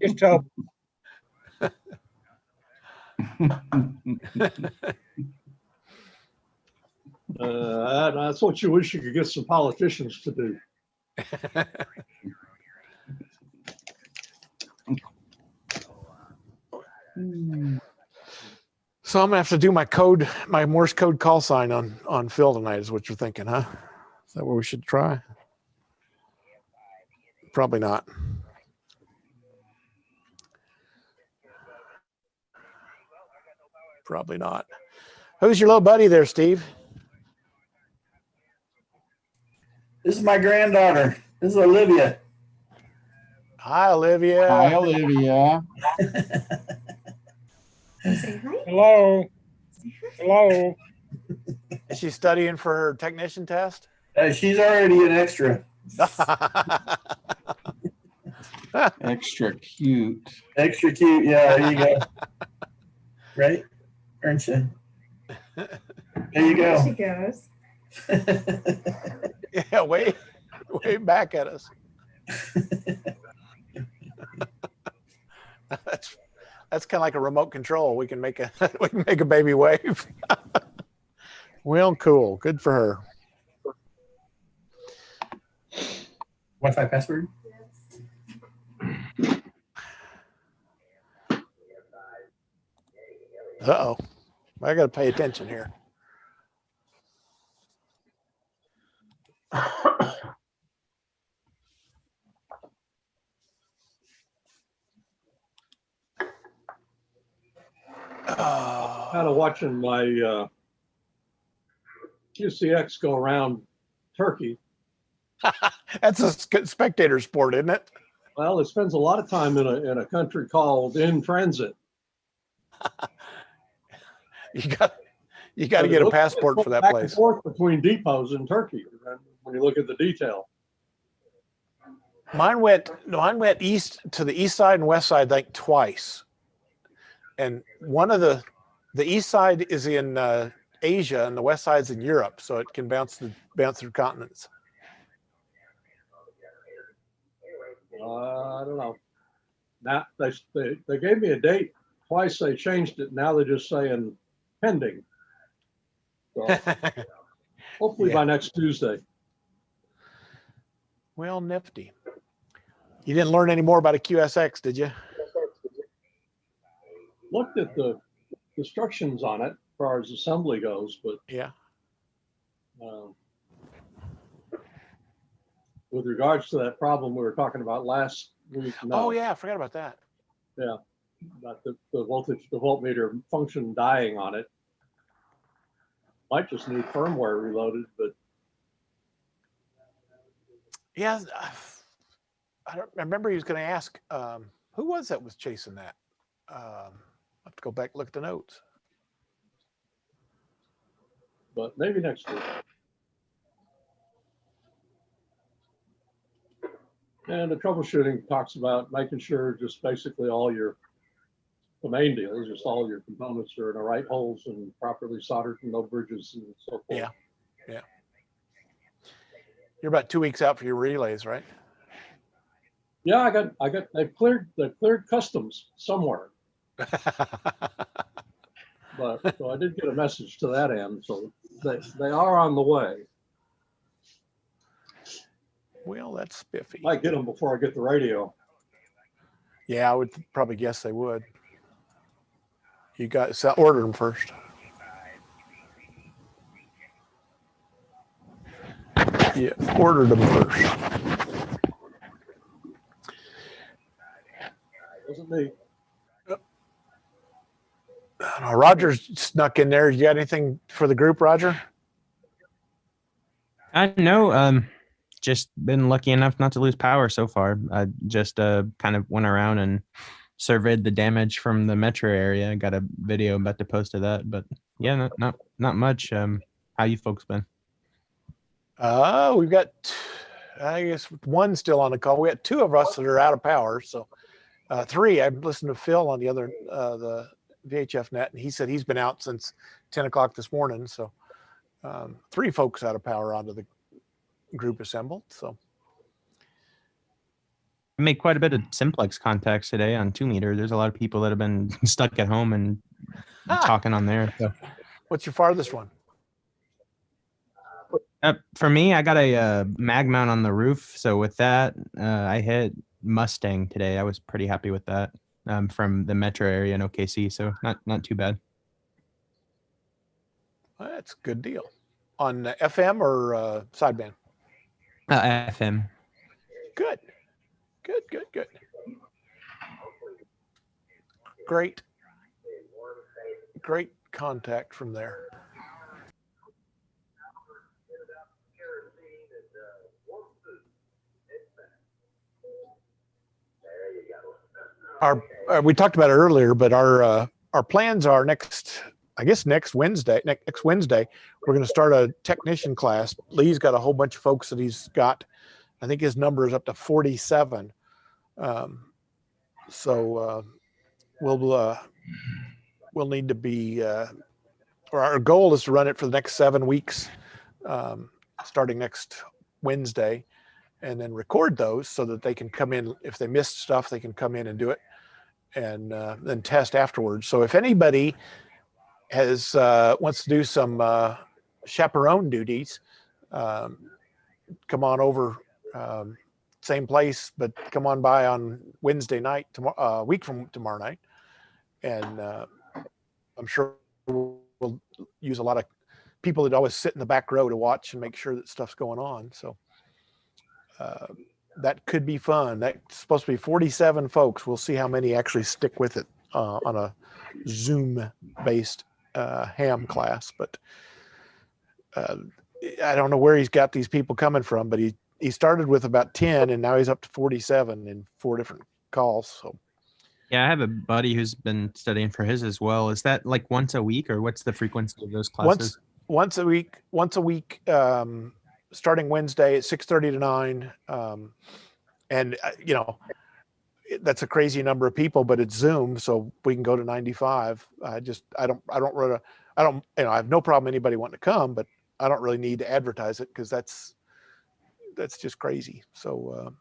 Just hope. That's what you wish you could get some politicians to do. So I'm gonna have to do my Morse code call sign on Phil tonight, is what you're thinking, huh? Is that what we should try? Probably not. Probably not. Who's your little buddy there, Steve? This is my granddaughter. This is Olivia. Hi, Olivia. Hi, Olivia. Hello. Hello. Is she studying for her technician test? She's already an extra. Extra cute. Extra cute. Yeah, there you go. Right? Aren't you? There you go. She goes. Yeah, way back at us. That's kind of like a remote control. We can make a baby wave. Well, cool. Good for her. Wi-Fi password? Uh-oh. I got to pay attention here. Kind of watching my QCX go around Turkey. That's a spectator sport, isn't it? Well, it spends a lot of time in a country called in transit. You got to get a passport for that back place. And forth between depots in Turkey when you look at the detail. Mine went east to the east side and west side, like twice. And one of the east side is in Asia and the west side's in Europe, so it can bounce through continents. I don't know. Now they gave me a date twice. They changed it. Now they're just saying pending. So hopefully by next Tuesday. Well, nifty. You didn't learn any more about a QSX, did you? Looked at the instructions on it as far as assembly goes, but yeah. With regards to that problem we were talking about last week, no. Oh yeah, I forgot about that. Yeah, about the voltmeter function dying on it. Might just need firmware reloaded, but yeah, I remember he was going to ask who was chasing that. I have to go back and look at the notes. But maybe next week. And the troubleshooting talks about making sure just basically the main deal is just all your components are in the right holes and properly soldered and no bridges and so forth. Yeah, yeah. You're about 2 weeks out for your relays, right? Yeah, I got they've cleared customs somewhere. But so I did get a message to that end, so they are on the way. Well, that's spiffy. Might get them before I get the radio. Yeah, I would probably guess they would. You got order them first. Yeah, ordered them first. Wasn't me. Roger's snuck in there. You got anything for the group, Roger? I know. Just been lucky enough not to lose power so far. I just kind of went around and surveyed the damage from the metro area. I got a video about to post of that, but yeah, not much. How you folks been? We've got, I guess, one still on the call. We got two of us that are out of power. So three. I've listened to Phil on the other the VHF net, and he said he's been out since 10 o'clock this morning. So 3 folks out of power onto the group assembled. So I made quite a bit of simplex contacts today on 2 meter. There's a lot of people that have been stuck at home and talking on there. So. What's your farthest one? For me, I got a mag mount on the roof. So with that, I hit Mustang today. I was pretty happy with that from the metro area in OKC. So not too bad. Well, that's a good deal. On FM or sideband? FM. Good. Great contact from there. We talked about it earlier, but our plans are next Wednesday, we're going to start a technician class. Lee's got a whole bunch of folks that he's got. I think his number is up to 47. So we'll need to be, or our goal is to run it for the next 7 weeks, starting next Wednesday, and then record those so that they can come in. If they missed stuff, they can come in and do it, and then test afterwards. So if anybody has wants to do some chaperone duties, come on over. Same place, but come on by on Wednesday night, tomorrow, week from tomorrow night, and I'm sure we'll use a lot of people that always sit in the back row to watch and make sure that stuff's going on. So that could be fun. That's supposed to be 47 folks. We'll see how many actually stick with it on a Zoom-based ham class. But I don't know where he's got these people coming from, but he started with about 10 and now he's up to 47 in 4 different calls. So yeah, I have a buddy who's been studying for his as well. Is that like once a week, or what's the frequency of those classes? Once a week, starting Wednesday at 6:30 to 9. And that's a crazy number of people, but it's Zoom, so we can go to 95. I have no problem anybody wanting to come, but I don't really need to advertise it because that's just crazy. So,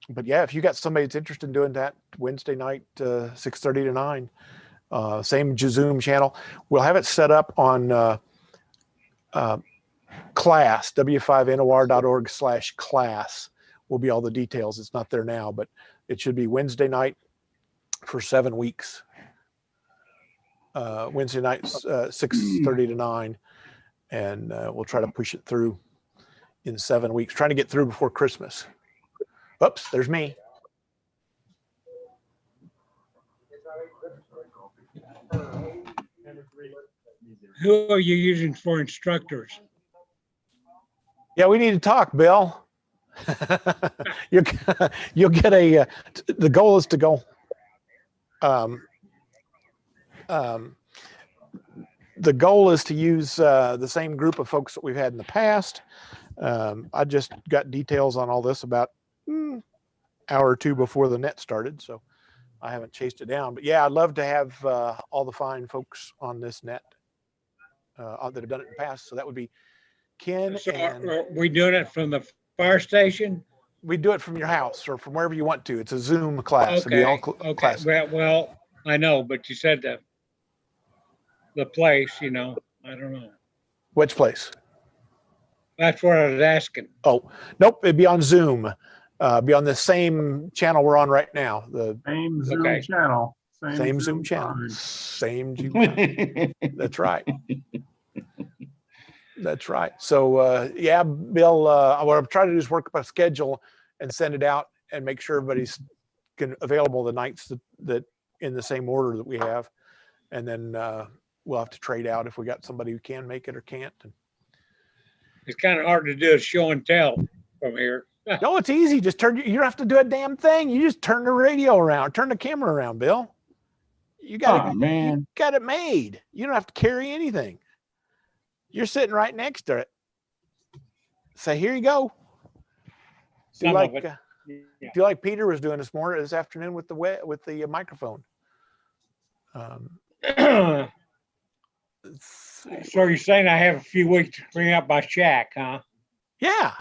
but yeah, if you got somebody that's interested in doing that Wednesday night, 6:30 to 9, same Zoom channel. We'll have it set up on class, w5nor.org/class will be all the details. It's not there now, but it should be Wednesday night for 7 weeks. Wednesday nights, 6:30 to 9. And we'll try to push it through in 7 weeks, trying to get through before Christmas. Oops, there's me. Who are you using for instructors? Yeah, we need to talk, Bill. You'll get the goal is to go. The goal is to use the same group of folks that we've had in the past. I just got details on all this about an hour or two before the net started, so I haven't chased it down. But yeah, I'd love to have all the fine folks on this net that have done it in the past. So that would be Ken. So and are we doing it from the fire station? We do it from your house or from wherever you want to. It's a Zoom class. Okay. Class. Well, I know, but you said the place, I don't know. Which place? That's what I was asking. Oh, nope. It'd be on Zoom. Be on the same channel we're on right now. The same Zoom channel. Same Zoom channel. Same Zoom channel. That's right. That's right. So yeah, Bill, what I'm trying to do is work up a schedule and send it out and make sure everybody's available the nights that in the same order that we have. And then we'll have to trade out if we got somebody who can make it or can't. It's kind of hard to do a show and tell from here. No, it's easy. Just you don't have to do a damn thing. You just turn the radio around, turn the camera around, Bill. You got you got it made. You don't have to carry anything. You're sitting right next to it. Say, here you go. Do like Peter was doing this afternoon with the microphone. So you're saying I have a few weeks to clean up my shack, huh? Yeah.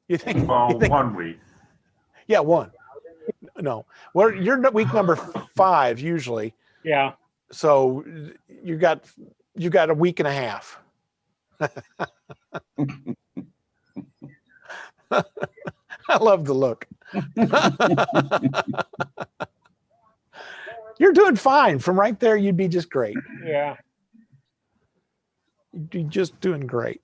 You think? Well, you think 1 week. yeah, one. No, well, you're week number 5 usually. Yeah. So you got a week and a half. I love the look. You're doing fine. From right there, you'd be just great. Yeah. You'd be just doing great.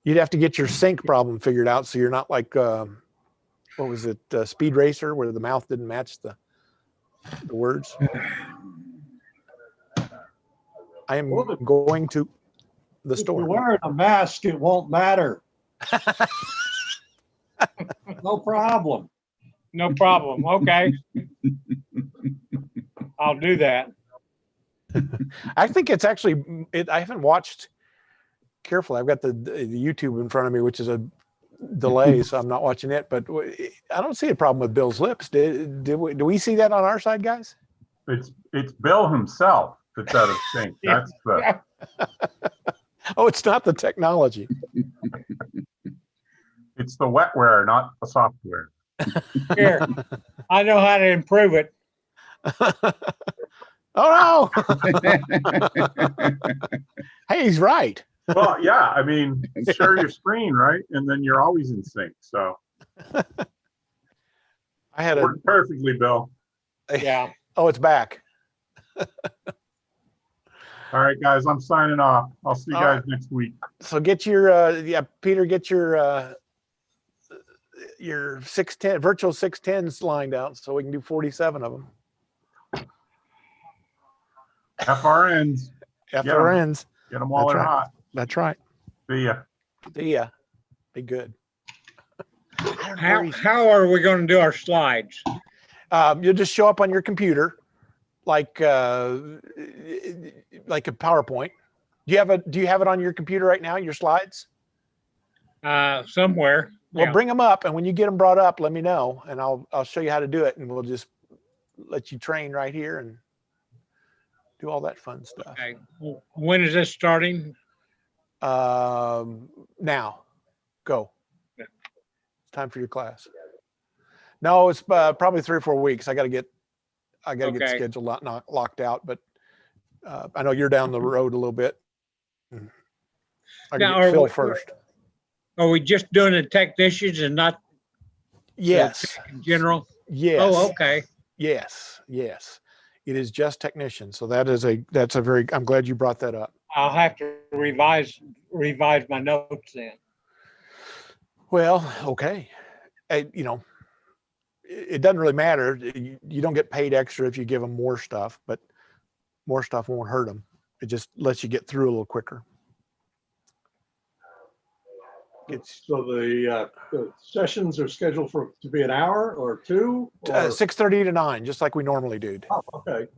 You'd have to get your sync problem figured out so you're not like, what was it, Speed Racer, where the mouth didn't match the words. I am going to the store. If you're wearing a mask, it won't matter. No problem. No problem. Okay. I'll do that. I think it's actually, I haven't watched carefully. I've got the YouTube in front of me, which is a delay, so I'm not watching it. But I don't see a problem with Bill's lips. Do we see that on our side, guys? It's Bill himself that's out of sync. That's the. Oh, it's not the technology. It's the wetware, not the software. Here, I know how to improve it. Oh no! Hey, he's right. Well, yeah. I mean, share your screen, right? And then you're always in sync. So I had worked perfectly, Bill. Yeah. Oh, it's back. All right, guys, I'm signing off. I'll see you guys next week. So get your Peter, get your 610 virtual 610s lined out so we can do 47 of them. FRNs. FRNs. Get them while they're hot. That's right. See ya. See ya. Be good. How are we going to do our slides? You'll just show up on your computer like a PowerPoint. Do you have it on your computer right now, your slides? Somewhere. Well, Yeah. bring them up, and when you get them brought up, let me know, and I'll show you how to do it, and we'll just let you train right here and do all that fun stuff. Okay. When is this starting? Now, go. It's time for your class. No, it's probably 3 or 4 weeks. I got to get the schedule not locked out, but I know you're down the road a little bit. I can get Phil first. Are we just doing the technicians and not? Yes. In general. Yes. Oh, okay. Yes. Yes. It is just technicians. So that's a very. I'm glad you brought that up. I'll have to revise my notes then. Well, okay. It doesn't really matter. You don't get paid extra if you give them more stuff, but more stuff won't hurt them. It just lets you get through a little quicker. So the sessions are scheduled to be an hour or 2? 6:30 to 9, just like we normally do. Oh, okay.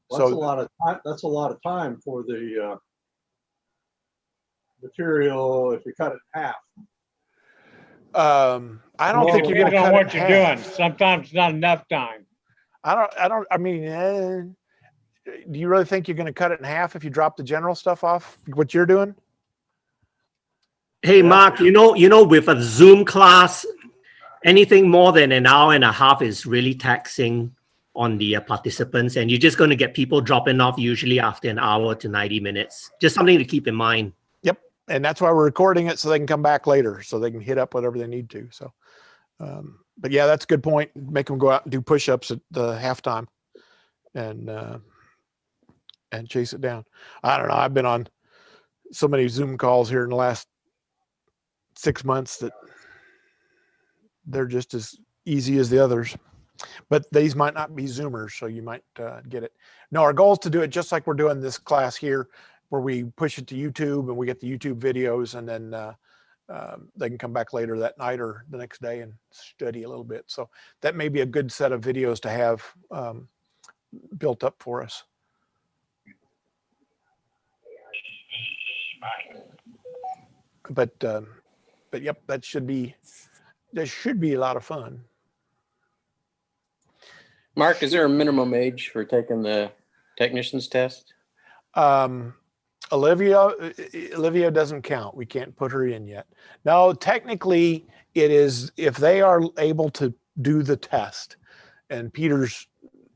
Well, So that's a lot of time. That's a lot of time for the material if you cut it in half. I don't think you're going to cut what it you're in doing. half. Sometimes not enough time. I mean, do you really think you're going to cut it in half if you drop the general stuff off? What you're doing? Hey, Mark, you know, with a Zoom class, anything more than an hour and a half is really taxing on the participants, and you're just going to get people dropping off usually after an hour to 90 minutes. Just something to keep in mind. Yep. And that's why we're recording it so they can come back later so they can hit up whatever they need to. So, but yeah, that's a good point. Make them go out and do push-ups at the halftime and chase it down. I don't know. I've been on so many Zoom calls here in the last 6 months that they're just as easy as the others, but these might not be Zoomers, so you might get it. No, our goal is to do it just like we're doing this class here, where we push it to YouTube and we get the YouTube videos, and then they can come back later that night or the next day and study a little bit. So that may be a good set of videos to have built up for us. But yep, that should be a lot of fun. Mark, is there a minimum age for taking the technician's test? Olivia doesn't count. We can't put her in yet. No, technically it is if they are able to do the test, and Peter's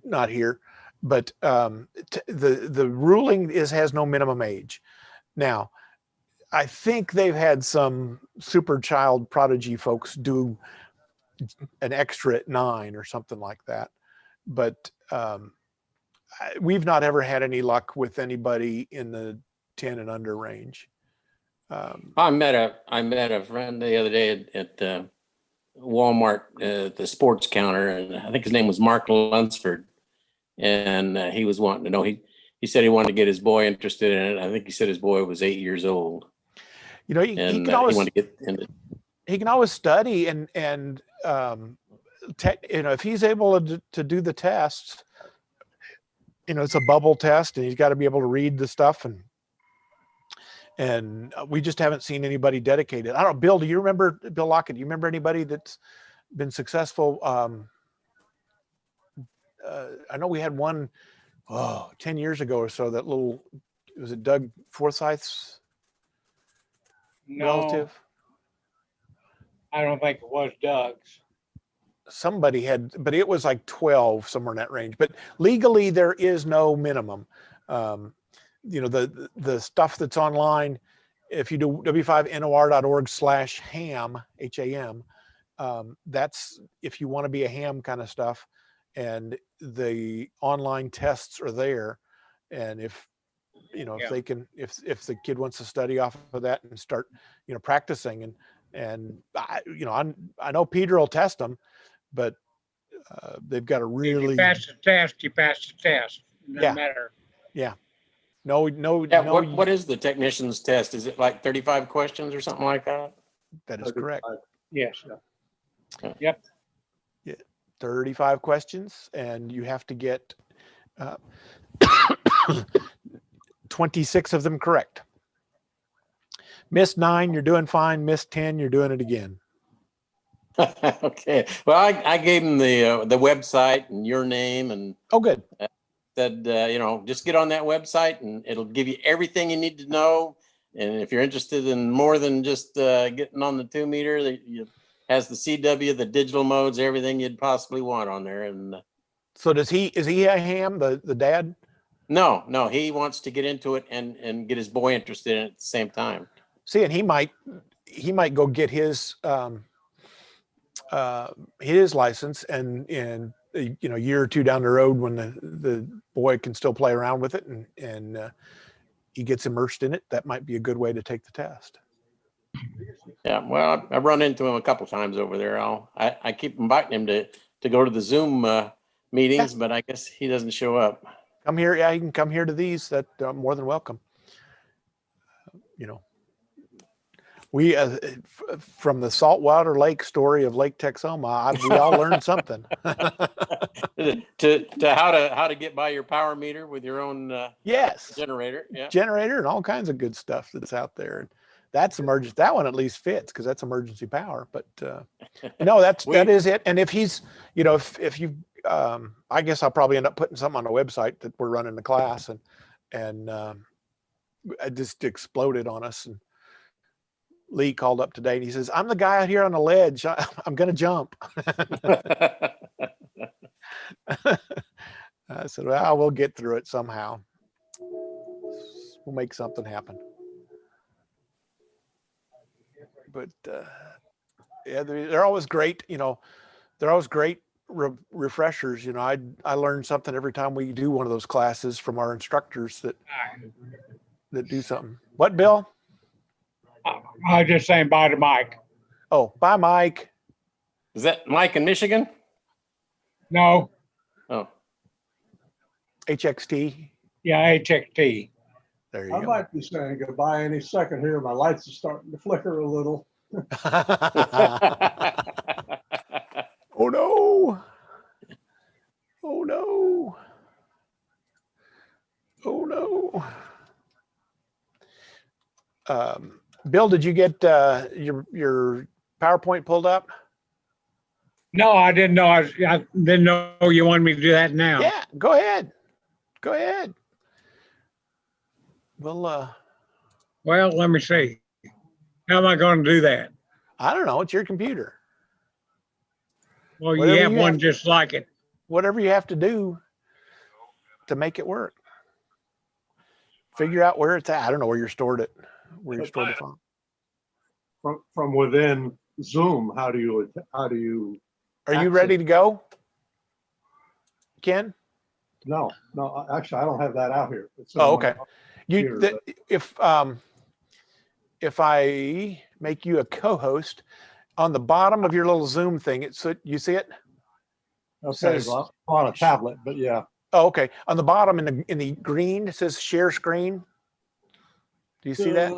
not here, but the ruling has no minimum age. Now, I think they've had some super child prodigy folks do an extra at 9 or something like that, but we've not ever had any luck with anybody in the 10 and under range. I met a friend the other day at Walmart at the sports counter, and I think his name was Mark Lunsford, and he was wanting to know. He said he wanted to get his boy interested in it. I think he said his boy was 8 years old. You know, he can always he wanted to get into. He can always study and you know, if he's able to do the tests, you know, it's a bubble test, and he's got to be able to read the stuff, and we just haven't seen anybody dedicated. I don't know, Bill, do you remember, Bill Lockett, do you remember anybody that's been successful? I know we had one 10 years ago or so, that little, was it Doug Forsyth's relative? I don't think it was Doug's. Somebody had, but it was like 12, somewhere in that range. But legally, there is no minimum. You know, the stuff that's online, if you do w5nor.org/ham, HAM, that's if you want to be a ham kind of stuff, and the online tests are there. And if, you know, if they can, if the kid wants to study off of that and start, you know, practicing, and you know, I know Peter will test them, but they've got to really. If you pass the test, you pass the test. No matter. Yeah. No. Yeah, what is the technician's test? Is it like 35 questions or something like that? That is correct. Yes. Yep. Yeah, 35 questions, and you have to get 26 of them correct. Missed 9, you're doing fine. Missed 10, you're doing it again. Okay. Well, I gave him the website and your name, and good. Said, you know, just get on that website and it'll give you everything you need to know. And if you're interested in more than just getting on the 2 meter, it has the CW, the digital modes, everything you'd possibly want on there. And so is he a ham, the dad? No, he wants to get into it and get his boy interested in it at the same time. See, and he might go get his license, and you know, a year or two down the road, when the boy can still play around with it and he gets immersed in it, that might be a good way to take the test. Yeah, well, I've run into him a couple times over there. I keep inviting him to go to the Zoom meetings, but I guess he doesn't show up. Come here, yeah, he can come here to these. That more than welcome. You know, we from the saltwater lake story of Lake Texoma, we all learned something. to how to get by your power meter with your own generator, generator, and all kinds of good stuff that's out there. And that's emergency. That one at least fits because that's emergency power. But no, that is it. And if he's, you know, if you, I guess I'll probably end up putting something on the website that we're running the class, and it just exploded on us. And Lee called up today and he says, "I'm the guy out here on the ledge. I'm going to jump." I said, "Well, we'll get through it somehow. We'll make something happen." But yeah, they're always great. You know, they're always great refreshers. You know, I learn something every time we do one of those classes from our instructors that do something. What, Bill? I was just saying bye to Mike. Oh, bye, Mike. Is that Mike in Michigan? No. Oh. HXT? Yeah, HXT. There you I go. might be saying goodbye any second here. My lights are starting to flicker a little. Oh, no. Oh, no. Oh, no. Bill, did you get your PowerPoint pulled up? No, I didn't know. I didn't know you wanted me to do that now. Yeah, go ahead. Go ahead. Well, let me see. How am I going to do that? I don't know. It's your computer. Well, you Whatever have you one have- just like it. Whatever you have to do to make it work. Figure out where it's at. I don't know where you're stored it. Where you stored the phone. From within Zoom, how do you Are you access- ready to go, Ken? No, actually, I don't have that out here. It's Oh, on my okay. You computer, if I make you a co-host, on the bottom of your little Zoom thing, you see it? okay, says- well, on a tablet, but yeah. Oh, okay. On the bottom in the green, it says share screen. Do you see that?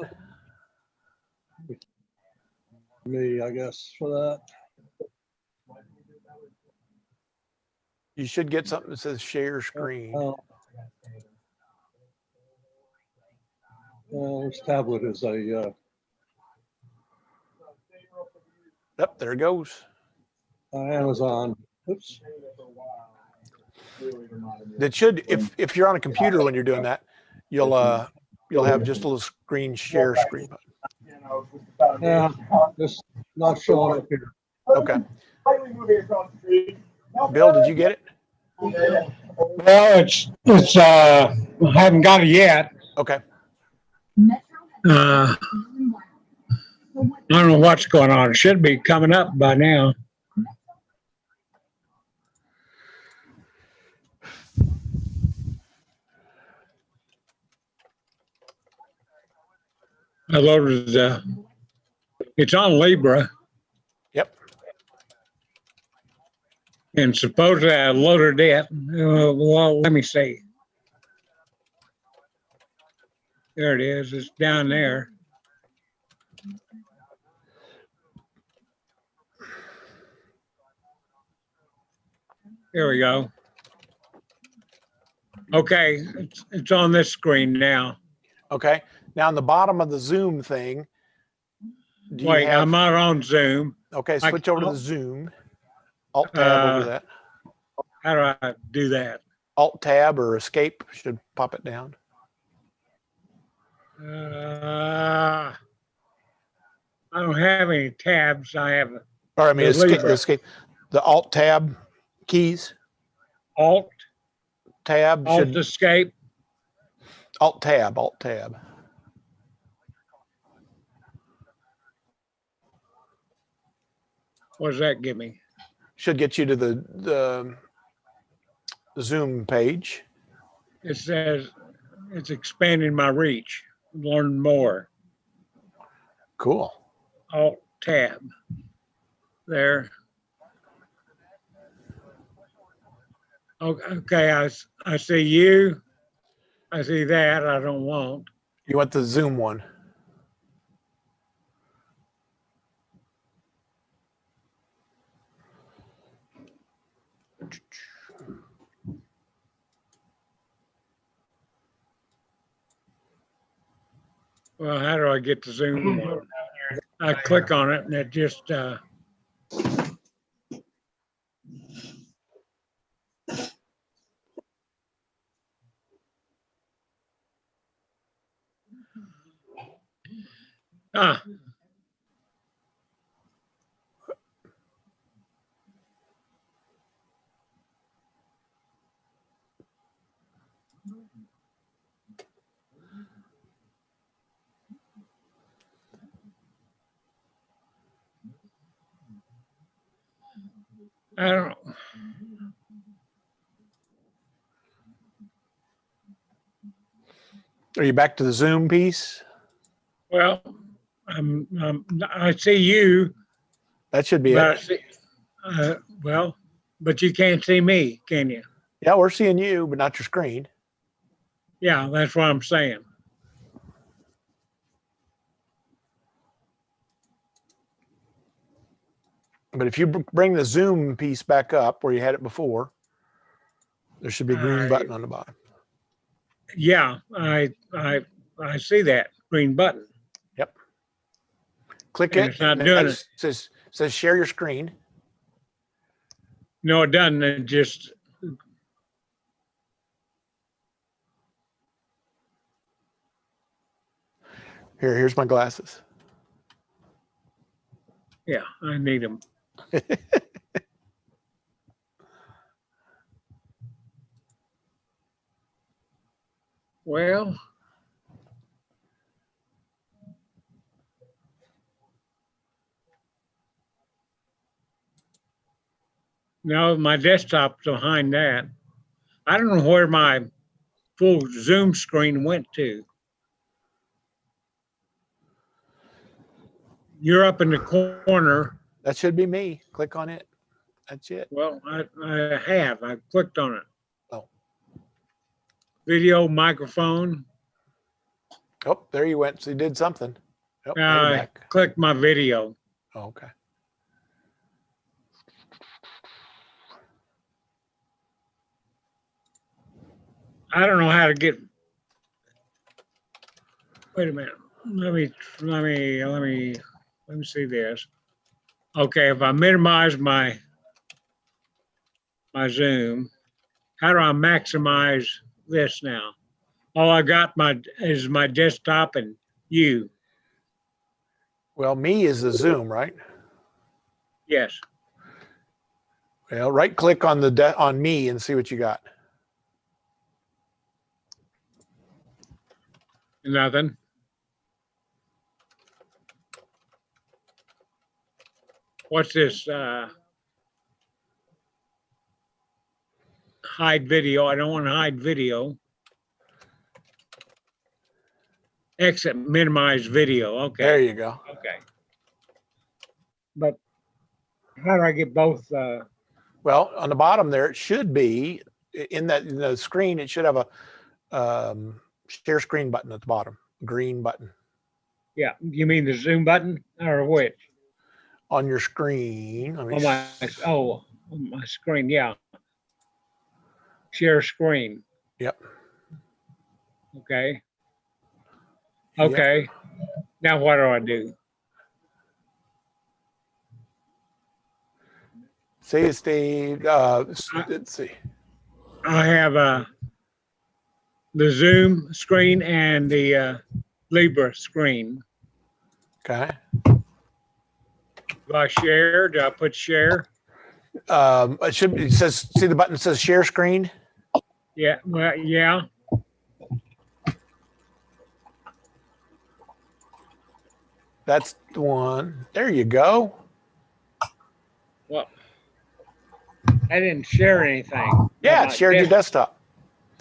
Me, I guess, for that. You should get something that says share screen. This tablet is a Yep, there it goes. Amazon. Oops. That should, if you're on a computer when you're doing that, you'll have just a little screen share screen button. Yeah, just not showing up here. Okay. Bill, did you get it? Well, I haven't got it yet. Okay. I don't know what's going on. It should be coming up by now. I loaded it's on Libra. Yep. And supposedly I loaded it. Well, let me see. There it is. It's down there. There we go. Okay, it's on this screen now. Okay. Now on the bottom of the Zoom thing, Wait, I'm not on Zoom. Okay, switch over to the Zoom. Alt tab over that. How do I do that? Alt tab or escape should pop it down. I don't have any tabs. I have. Or I mean, the Libra. escape. The Alt tab keys. Alt tab. Alt escape. Alt tab. Alt tab. What does that give me? Should get you to the Zoom page. It says it's expanding my reach. Learn more. Cool. Alt tab. There. Okay, I see you. I see that. I don't want. You want the Zoom one. Well, how do I get the Zoom one? I click on it and it just I don't know. Are you back to the Zoom piece? Well, I see you. That should be but it. I see, well, but you can't see me, can you? Yeah, we're seeing you, but not your screen. Yeah, that's what I'm saying. But if you bring the Zoom piece back up where you had it before, there should be a green button on the bottom. Yeah, I see that green button. Yep. Click And it. it's not and doing it says share your screen. No, it doesn't. It just. Here's my glasses. Yeah, I need them. Well, no, my desktop's behind that. I don't know where my full Zoom screen went to. You're up in the corner. That should be me. Click on it. That's it. Well, I have. I clicked on it. Oh. Video, microphone. Oh, there you went. So you did something. Oh, now you're I back. clicked my video. Oh, okay. I don't know how to get. Wait a minute. Let me see this. Okay, if I minimize my Zoom, how do I maximize this now? All I got is my desktop and you. Well, me is the Zoom, right? Yes. Well, right click on on me and see what you got. Nothing. What's this? Hide video. I don't want to hide video. Exit minimize video. Okay. There you go. Okay. But how do I get both? Well, on the bottom there, it should be in the screen. It should have a share screen button at the bottom, green button. Yeah, you mean the Zoom button or which? On your screen. On my screen. Yeah. Share screen. Yep. Okay. Okay. Yep. Now what do I do? See, Steve. Let's see. I have the Zoom screen and the Libra screen. Okay. Do I share? Do I put share? It should be, it says, see the button that says share screen? Yeah, well, yeah. That's the one. There you go. Well, I didn't share anything. Yeah, it shared your desktop.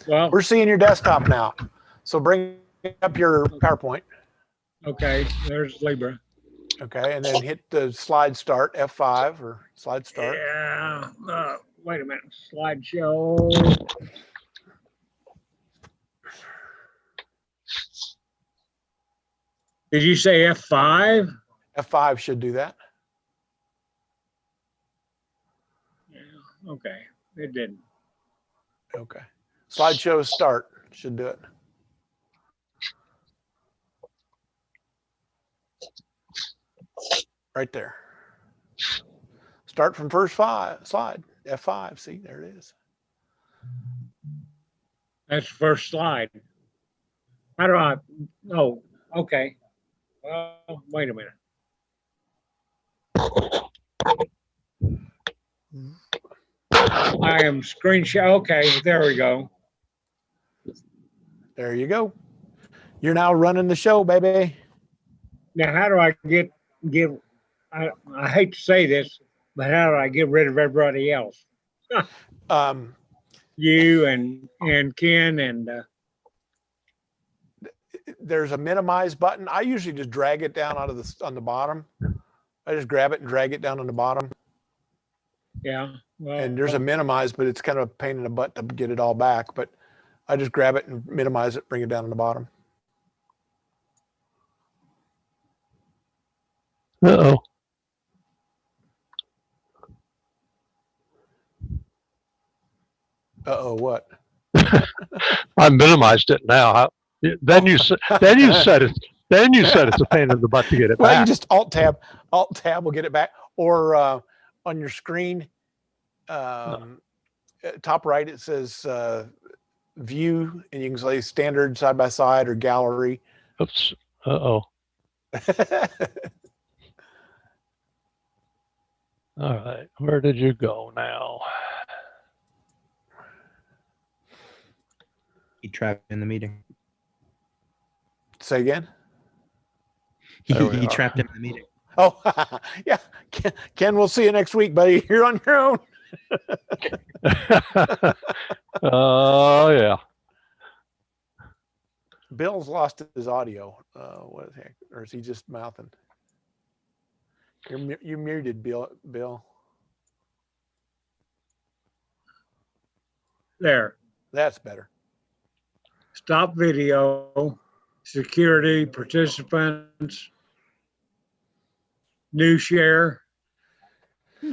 Well, we're seeing your desktop now. So bring up your PowerPoint. Okay, there's Libra. Okay, and then hit the slide start, F5 or slide start. Yeah, wait a minute, slideshow. Did you say F5? F5 should do that. Yeah, okay, it didn't. Okay, slideshow start should do it. Right there. Start from first slide, F5. See, there it is. That's the first slide. How do I? Oh, okay. Well, wait a minute. I am screenshot. Okay, there we go. There you go. You're now running the show, baby. Now, how do I give? I hate to say this, but how do I get rid of everybody else? You and Ken and. There's a minimize button. I usually just drag it down out of on the bottom. I just grab it and drag it down on the bottom. Yeah. Well, and there's a minimize, but it's kind of a pain in the butt to get it all back. But I just grab it and minimize it, bring it down on the bottom. Uh-oh. Uh-oh, what? I minimized it now. Then you said it's a pain in the butt to get it well, back. You just alt tab will get it back. Or on your screen, top right, it says view, and you can say standard, side by side, or gallery. Oops. Uh-oh. All right. Where did you go now? He trapped in the meeting. Say again. He trapped him in the meeting. Oh, yeah. Ken, we'll see you next week, buddy. You're on your own. Oh, yeah. Bill's lost his audio. What the heck? Or is he just mouthing? You're muted, Bill. There. That's better. Stop video, security, participants, new share,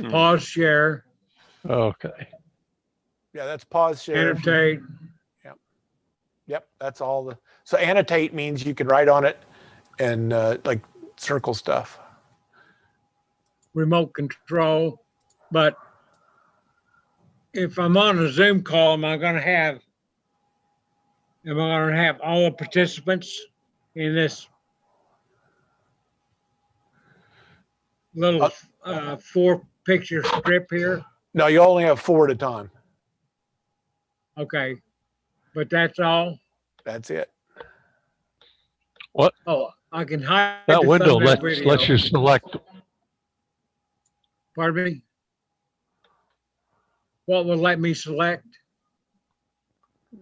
pause share, Okay. Yeah, that's pause share. annotate. Yep, that's all so annotate means you can write on it and like circle stuff. Remote control. But if I'm on a Zoom call, am I going to have all the participants in this little 4-picture strip here? No, you only have 4 at a time. Okay, but that's all. That's it. What? Oh, I can hide That the window thumbnail lets video. you select. Pardon me? What will let me select?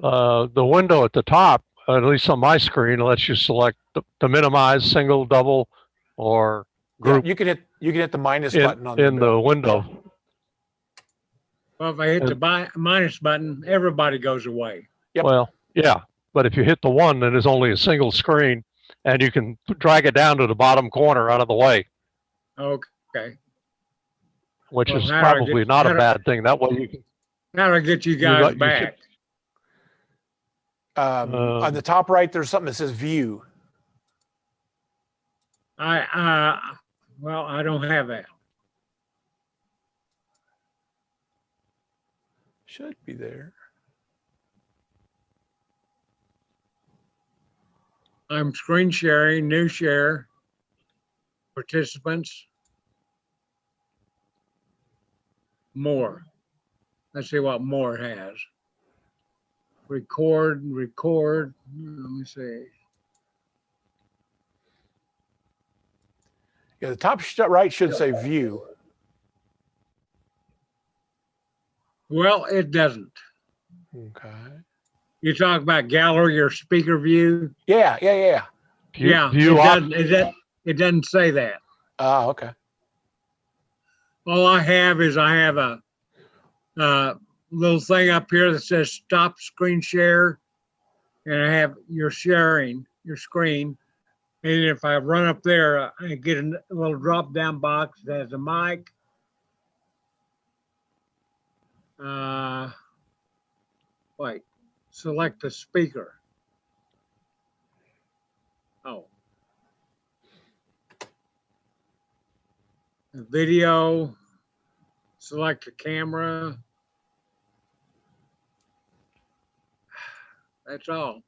The window at the top, at least on my screen, lets you select to minimize, single, double, or group. Yeah, you can hit the minus in, button on in the window. Well, if I hit the minus button, everybody goes away. Yep. Well, yeah, but if you hit the 1, then there's only a single screen, and you can drag it down to the bottom corner out of the way, Okay. which Well, is how do I probably get- not how a do- bad thing. That way you can. How do I get you guys you back? On the top right, there's something that says view. Well, I don't have that. Should be there. I'm screen sharing, new share, participants, more. Let's see what more has. Record. Let me see. Yeah, the top right should say view. Well, it doesn't. Okay. You talk about gallery or speaker view? Yeah. Yeah, view it doesn't say that. Oh, okay. All I have is a little thing up here that says stop screen share, and I have you're sharing your screen. And if I run up there, I get a little drop down box that has a mic. Wait, select the speaker. Oh. Video, select the camera. That's all.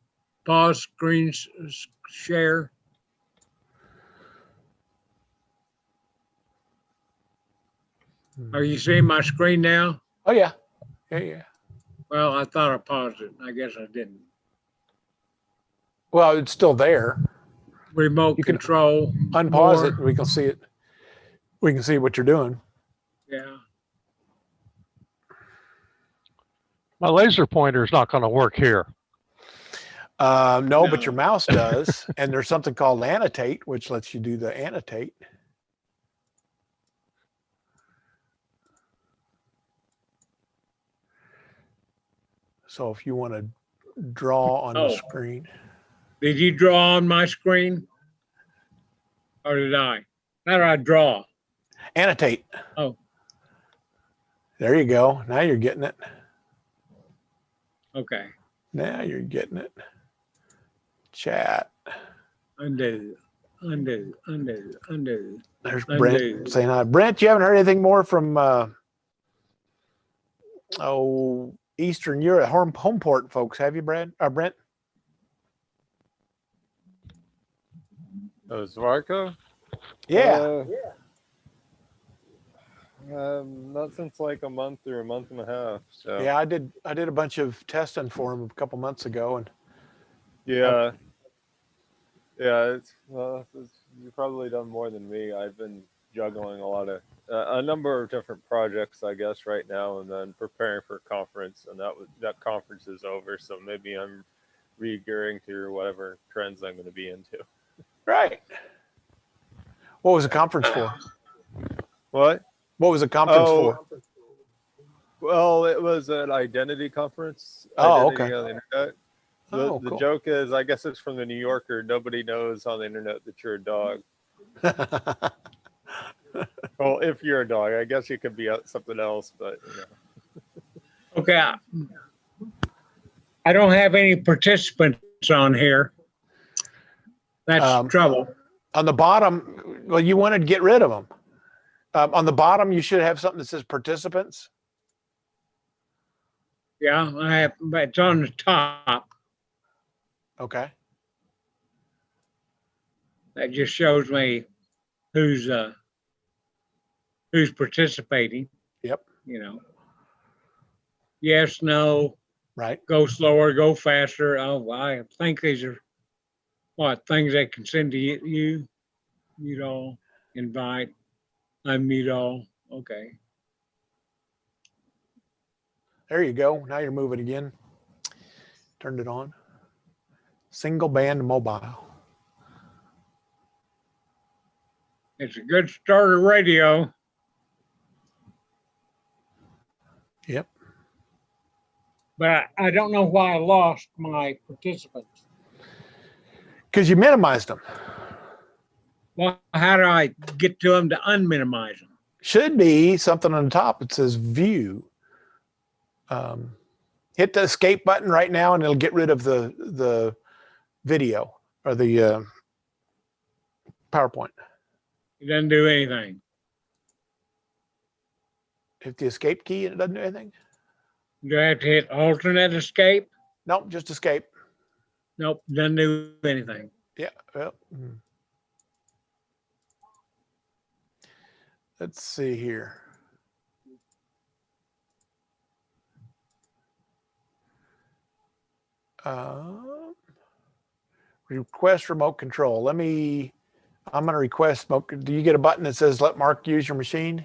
Pause screen share. Are you seeing my screen now? Oh, yeah. Yeah. Well, I thought I paused it. I guess I didn't. Well, it's still there. Remote control. Unpause it and we can see it. We can see what you're doing. Yeah. My laser pointer is not going to work here. No, but your mouse does. And there's something called annotate, which lets you do the annotate. So if you want to draw on the screen. Did you draw on my screen? Or did I? How do I draw? Annotate. Oh. There you go. Now you're getting it. Okay. Now you're getting it. Chat. Undo. There's Brent saying hi. Brent, you haven't heard anything more from Eastern Europe, Homeport folks, have you, Brent? Oh, Zwarko? Yeah. Not since like a month or a month and a half. So Yeah, I did a bunch of testing for him a couple months ago, and yeah, you've probably done more than me. I've been juggling a number of different projects, I guess, right now, and then preparing for a conference, and that conference is over. So maybe I'm re-gearing to whatever trends I'm going to be into. right. What was the conference for? What? What was the conference for? Well, it was an identity conference. Oh, Identity okay. on the internet. Oh, The cool. joke is, I guess it's from the New Yorker. Nobody knows on the internet that you're a dog. Well, if you're a dog, I guess you could be something else, but you know. Okay. I don't have any participants on here. That's trouble. On the bottom, well, you want to get rid of them. On the bottom, you should have something that says participants. Yeah, I have, but it's on the top. Okay. That just shows me who's participating. Yep. You know. Yes, no. Right. Go slower, go faster. Oh, I think these are things they can send to you. You know, invite, unmute all. Okay. There you go. Now you're moving again. Turned it on. Single band mobile. It's a good starter radio. Yep. But I don't know why I lost my participants. Because you minimized them. Well, how do I get to them to unminimize them? Should be something on the top that says view. Hit the escape button right now and it'll get rid of the video or the PowerPoint. It doesn't do anything. Hit the escape key and it doesn't do anything? Do I have to hit alternate escape? Nope, just escape. Nope, doesn't do anything. Yeah, well. Let's see here. Request remote control. I'm going to request remote. Do you get a button that says let Mark use your machine?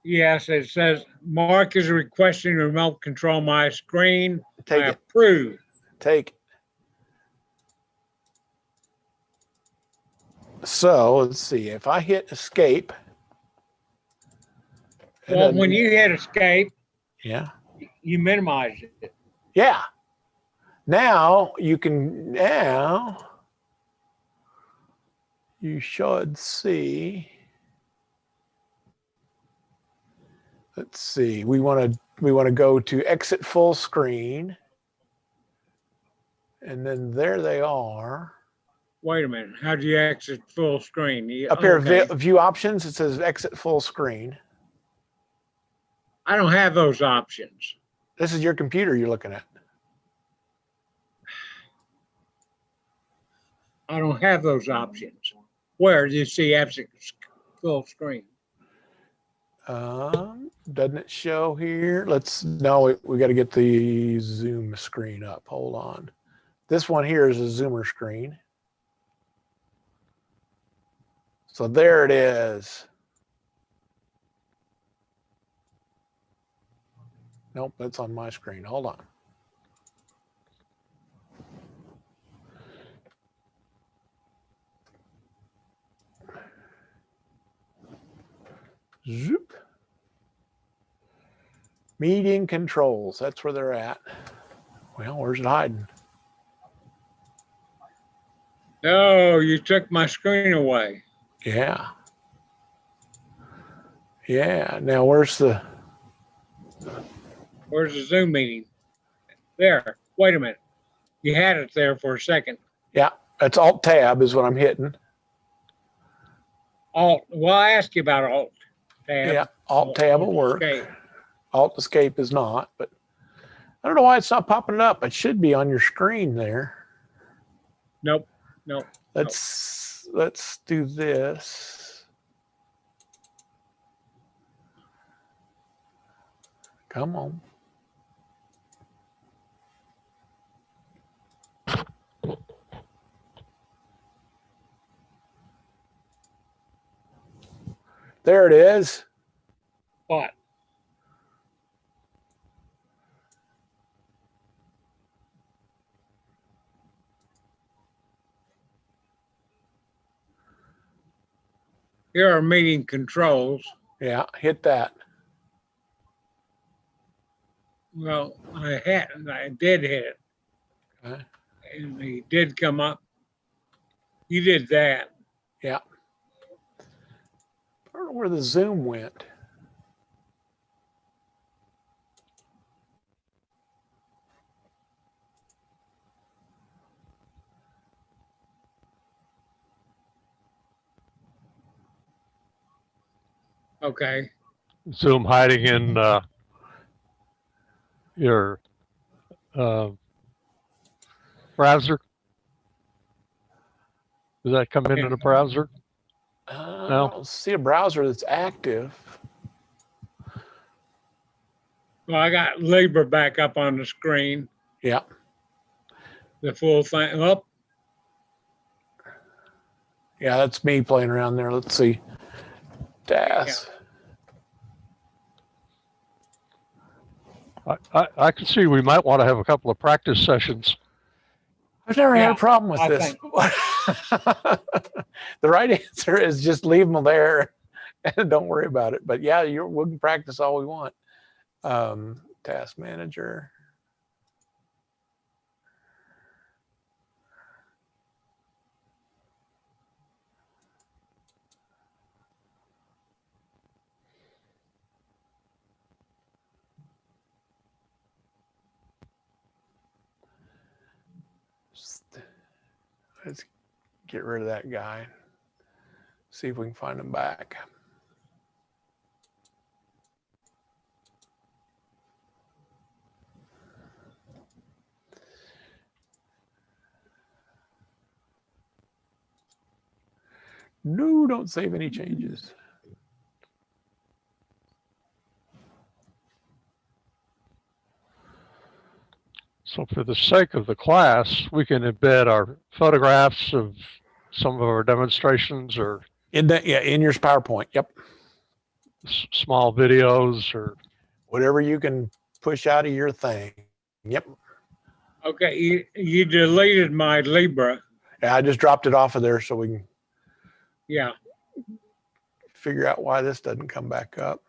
Yes, it says Mark is requesting remote control my screen. Take I it. approve. Take it. So let's see. If I hit escape. Well, when you hit escape, yeah, you minimize it. Yeah. Now you can, you should see. Let's see. We want to go to exit full screen. And then there they are. Wait a minute. How do you exit full screen? Up here, view options, it says exit full screen. I don't have those options. This is your computer you're looking at. I don't have those options. Where do you see exit full screen? Doesn't it show here? No, we got to get the Zoom screen up. Hold on. This one here is a Zoomer screen. So there it is. Nope, that's on my screen. Hold on. Zoop. Meeting controls. That's where they're at. Well, where's it hiding? Oh, you took my screen away. Yeah. Yeah. Now where's the Zoom meeting? There. Wait a minute. You had it there for a second. Yeah, that's Alt Tab is what I'm hitting. Alt. Well, I asked you about Alt Tab. Yeah, Alt Tab will work. Escape. Alt Escape is not, but I don't know why it's not popping up. It should be on your screen there. Nope. Nope. Let's let's do this. Come on. There it is. What? Here are meeting controls. Yeah, hit that. Well, I did hit it. Okay. And he did come up. You did that. Yeah. I don't know where the Zoom went. Okay. Zoom hiding in your browser. Does that come into the browser? I No. don't see a browser that's active. Well, I got Libra back up on the screen. Yeah. The full thing up. Yeah, that's me playing around there. Let's see. DAS. I can see we might want to have a couple of practice sessions. I've never had a problem with this. The right answer is just leave them there and don't worry about it. But yeah, we can practice all we want. Task manager. Let's get rid of that guy. See if we can find him back. No, don't save any changes. So for the sake of the class, we can embed our photographs of some of our demonstrations or in your PowerPoint. Yep. Small videos or whatever you can push out of your thing. Yep. Okay, you deleted my Libra. Yeah, I just dropped it off of there so we can figure out why this doesn't come back up.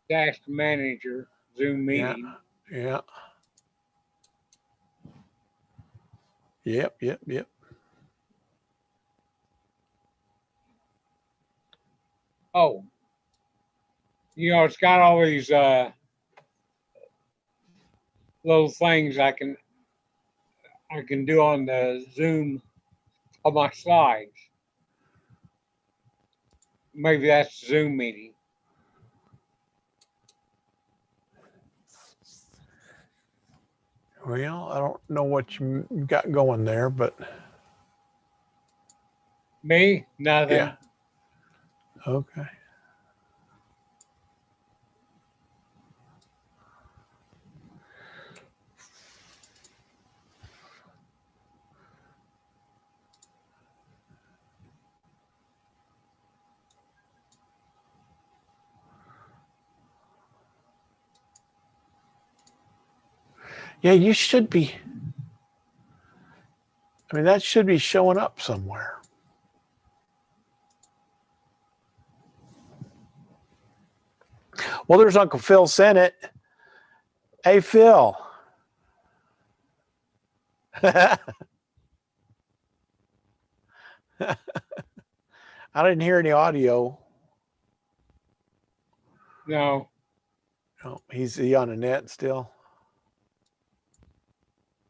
Task manager, Zoom meeting. Yeah. Yep. Oh, it's got all these little things I can do on the Zoom of my slides. Maybe that's Zoom meeting. Well, I don't know what you got going there, but me, nothing. Yeah. Okay. Yeah, you should be. I mean, that should be showing up somewhere. Well, there's Uncle Phil sent it. Hey, Phil. I didn't hear any audio. No. No, is he on the net still?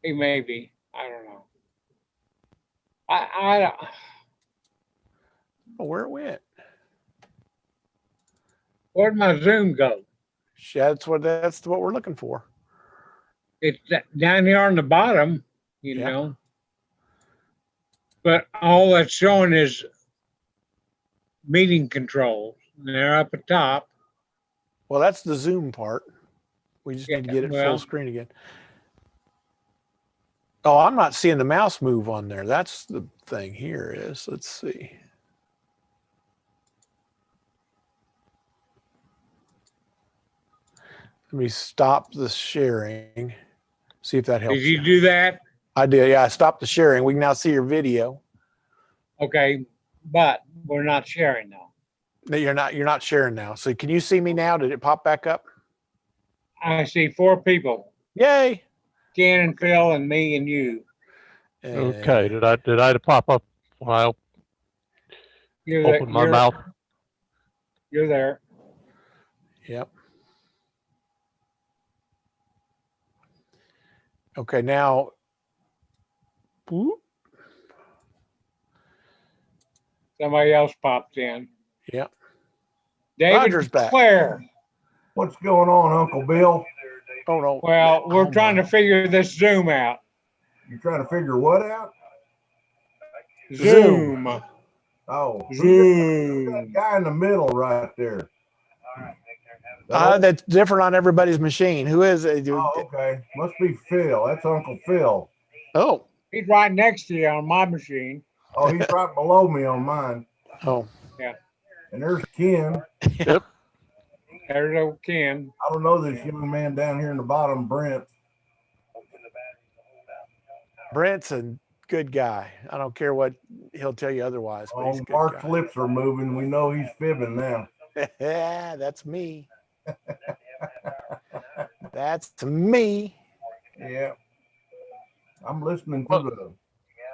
He may be. I don't know. I don't. Oh, where it went? Where'd my Zoom go? That's what we're looking for. It's down here on the bottom, you know. But all that's showing is meeting controls. And they're up at top. Well, that's the Zoom part. We just Yeah, need to get it well- full screen again. Oh, I'm not seeing the mouse move on there. That's the thing here is, let's see. Let me stop the sharing. See if that helps. Did you do that? I did. Yeah, I stopped the sharing. We can now see your video. Okay, but we're not sharing now. No, you're not sharing now. So can you see me now? Did it pop back up? I see 4 people. Yay. Ken and Phil and me and you. Okay, did I pop up while I opened my mouth? You're there. Yep. Okay, now. Whoop. Somebody else popped in. Yep. David Roger's back. Claire. What's going on, Uncle Bill? Oh no. Well, we're trying to figure this Zoom out. You're trying to figure what out? Zoom. Oh, Zoom. that guy in the middle right there. That's different on everybody's machine. Who is it? Oh, okay. Must be Phil. That's Uncle Phil. Oh. He's right next to you on my machine. Oh, he's right below me on mine. Oh. Yeah. And there's Ken. Yep. There's old Ken. I don't know this young man down here in the bottom, Brent. Brent's a good guy. I don't care what he'll tell you otherwise. But he's a good Mark's guy. lips are moving. We know he's fibbing now. That's me. That's me. Yeah. I'm listening to the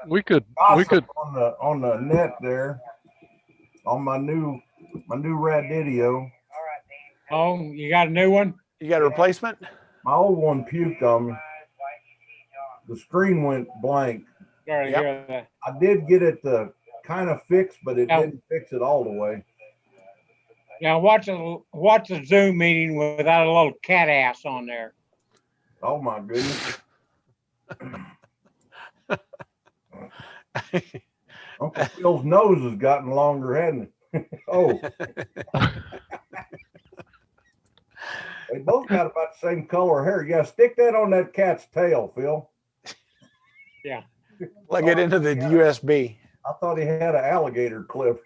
We could on the net there on my new Radidio. Oh, you got a new one? You got a replacement? My old one puked on me. The screen went blank. Sorry to hear that. I did get it kind of fixed, but it didn't fix it all the way. Now watch a Zoom meeting without a little cat ass on there. Oh my goodness. Uncle Phil's nose has gotten longer, hasn't it? Oh. They both got about the same color hair. Yeah, stick that on that cat's tail, Phil. Yeah. Plug it into the USB. I thought he had an alligator clip.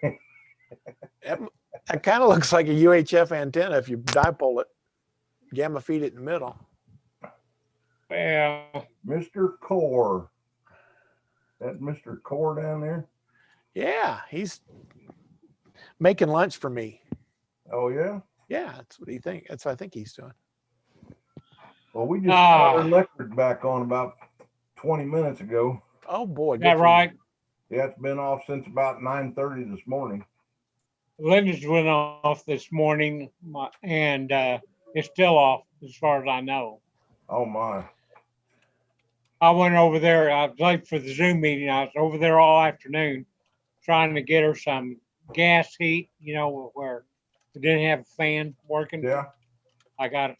That kind of looks like a UHF antenna if you dipole it. Gamma feed it in the middle. Well, Mr. Core. That Mr. Core down there? Yeah, he's making lunch for me. Oh, yeah? Yeah, that's what he think. That's what I think he's doing. Well, we just got our electric back on about 20 minutes ago. Oh, boy. Is that right? Yeah, it's been off since about 9:30 this morning. Linda's went off this morning, and it's still off as far as I know. Oh, my. I went over there. I was late for the Zoom meeting. I was over there all afternoon trying to get her some gas heat, where we didn't have a fan working. Yeah. I got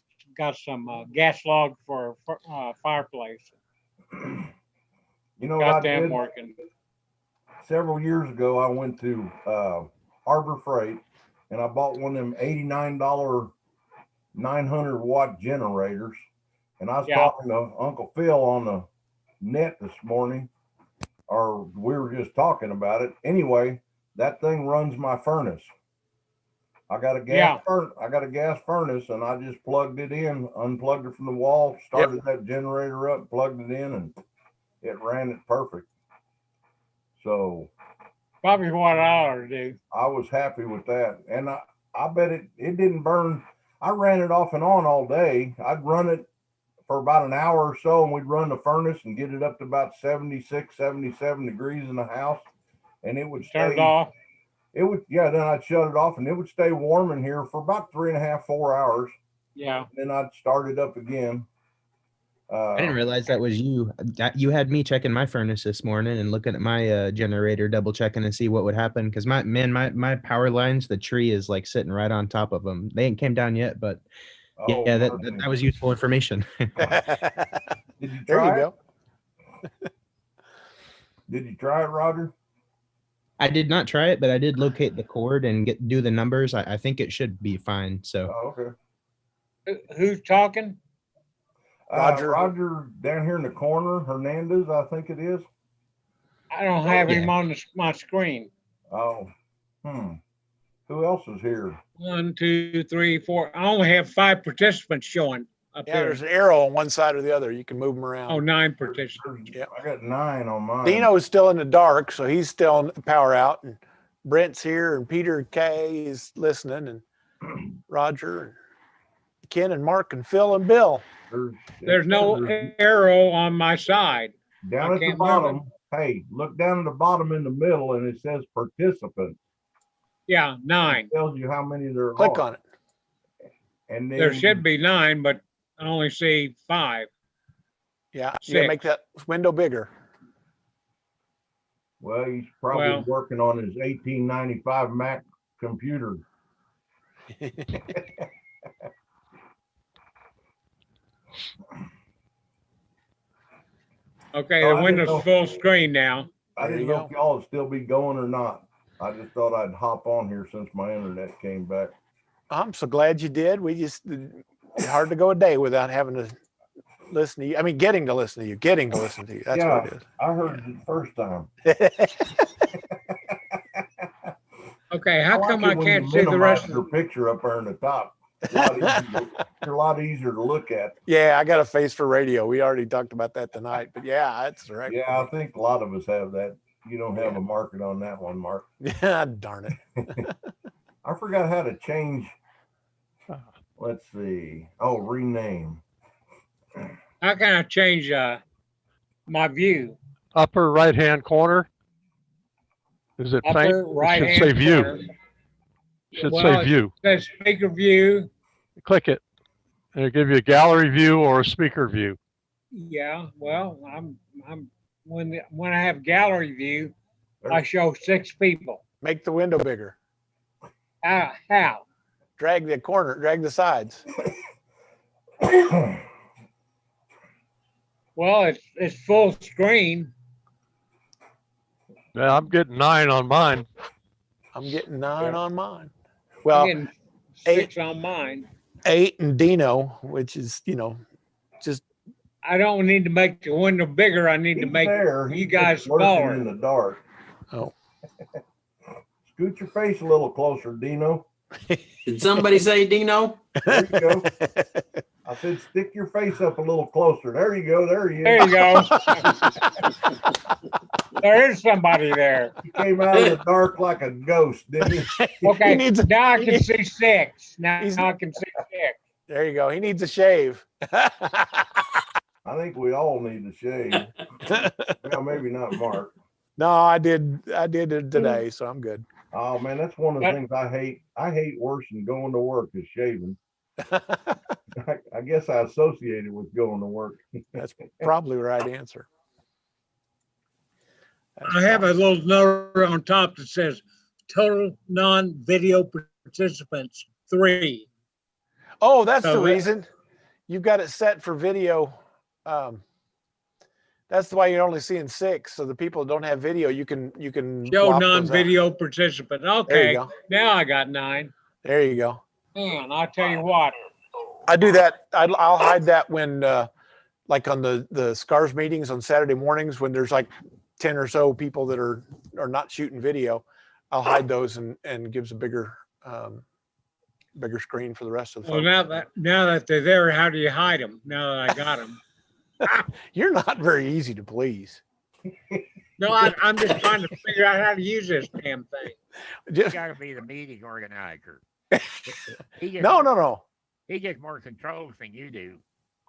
some gas log for fireplace. You know Got what I them did? working. Several years ago, I went to Harbor Freight, and I bought one of them $89 900-watt generators. And I was talking to Uncle Phil on the net this morning, or we were just talking about it. Anyway, that thing runs my furnace. I got a gas furnace, and I just plugged it in, unplugged it from the wall, started that generator up, plugged it in, and it ran it perfect. So probably what I ought to do. I was happy with that, and I bet it didn't burn. I ran it off and on all day. I'd run it for about an hour or so, and we'd run the furnace and get it up to about 76, 77 degrees in the house, and it would Turn it off. It would, then I'd shut it off, and it would stay warm in here for about 3.5, 4 hours. Yeah. And then I'd start it up again. I didn't realize that was you. You had me checking my furnace this morning and looking at my generator, double checking to see what would happen. Because my power lines, the tree is like sitting right on top of them. They ain't came down yet, but that was useful information. Did you try there you go. Did you try it, Roger? I did not try it, but I did locate the cord and do the numbers. I think it should be fine. So. Oh, okay. Who's talking? Roger down here in the corner, Hernandez, I think it is. I don't have him on my screen. Oh, who else is here? 1, 2, 3, 4. I only have 5 participants showing up Yeah, here. there's an arrow on one side or the other. You can move them around. Oh, 9 participants. Yep. I got 9 on mine. Dino's still in the dark, so he's still on power out. And Brent's here, and Peter K is listening, and Roger, and Ken, and Mark, and Phil, and Bill. There's no arrow on my side. Down at the bottom. Hey, look down at the bottom in the middle, and it says participants. Yeah, 9. It tells you how many there are. Click on it. And then, There should be 9, but I only see 5. Yeah, you gotta make that window bigger. Well, he's probably working on his 1895 Mac computer. Okay, Oh, the I window's didn't know- full screen now. I didn't know if y'all would still be going or not. I just thought I'd hop on here since my internet came back. I'm so glad you did. It's hard to go a day without having to listen to you. I mean, getting to listen to you. That's what it is. I heard it the first time. Okay, how like come it I when can't you see the minimize rest of your picture up there in the top? They're a lot easier to look at. Yeah, I got a face for radio. We already talked about that tonight, but yeah, that's right. Yeah, I think a lot of us have that. You don't have a market on that one, Mark. Yeah, darn it. I forgot how to change. Let's see. Oh, rename. How can I change my view? Upper right-hand corner. Is it faint? Upper It should right-hand say view. corner. Should Well, say view. It says speaker view. Click it. And it'll give you a gallery view or a speaker view. Yeah, well, I'm when I have gallery view, I show 6 people. Make the window bigger. How? Drag the sides. Well, it's full screen. Yeah, I'm getting 9 on mine. I'm getting 9 on mine. Well, I'm getting 6 on mine. 8 and Deano, which is, just. I don't need to make the window bigger. I need to make you guys smaller. In the dark. Oh. Scoot your face a little closer, Deano. Did somebody say Deano? There you go. I said, stick your face up a little closer. There you go. There he is. There you go. There is somebody there. He came out of the dark like a ghost, didn't he? Okay, now I can see 6. Now I can see 6. There you go. He needs a shave. I think we all need to shave. Well, maybe not Mark. No, I did it today, so I'm good. Oh man, that's one of the things I hate. I hate worse than going to work is shaving. I guess I associate it with going to work. That's probably the right answer. I have a little note on top that says total non-video participants 3. Oh, that's So the that- reason. You've got it set for video. That's why you're only seeing 6. So the people who don't have video, you can Show block those out. non-video participant. There you Okay, go. now I got 9. There you go. Man, I'll tell you what. I do that. I'll hide that when, like on the SCARS meetings on Saturday mornings, when there's like 10 or so people that are not shooting video, I'll hide those and gives a bigger screen for the rest of the Well, folks. now that they're there, how do you hide them? Now that I got them. You're not very easy to please. No, I'm just trying to figure out how to use this damn thing. You got to be the meeting organizer. No. He gets more controls than you do.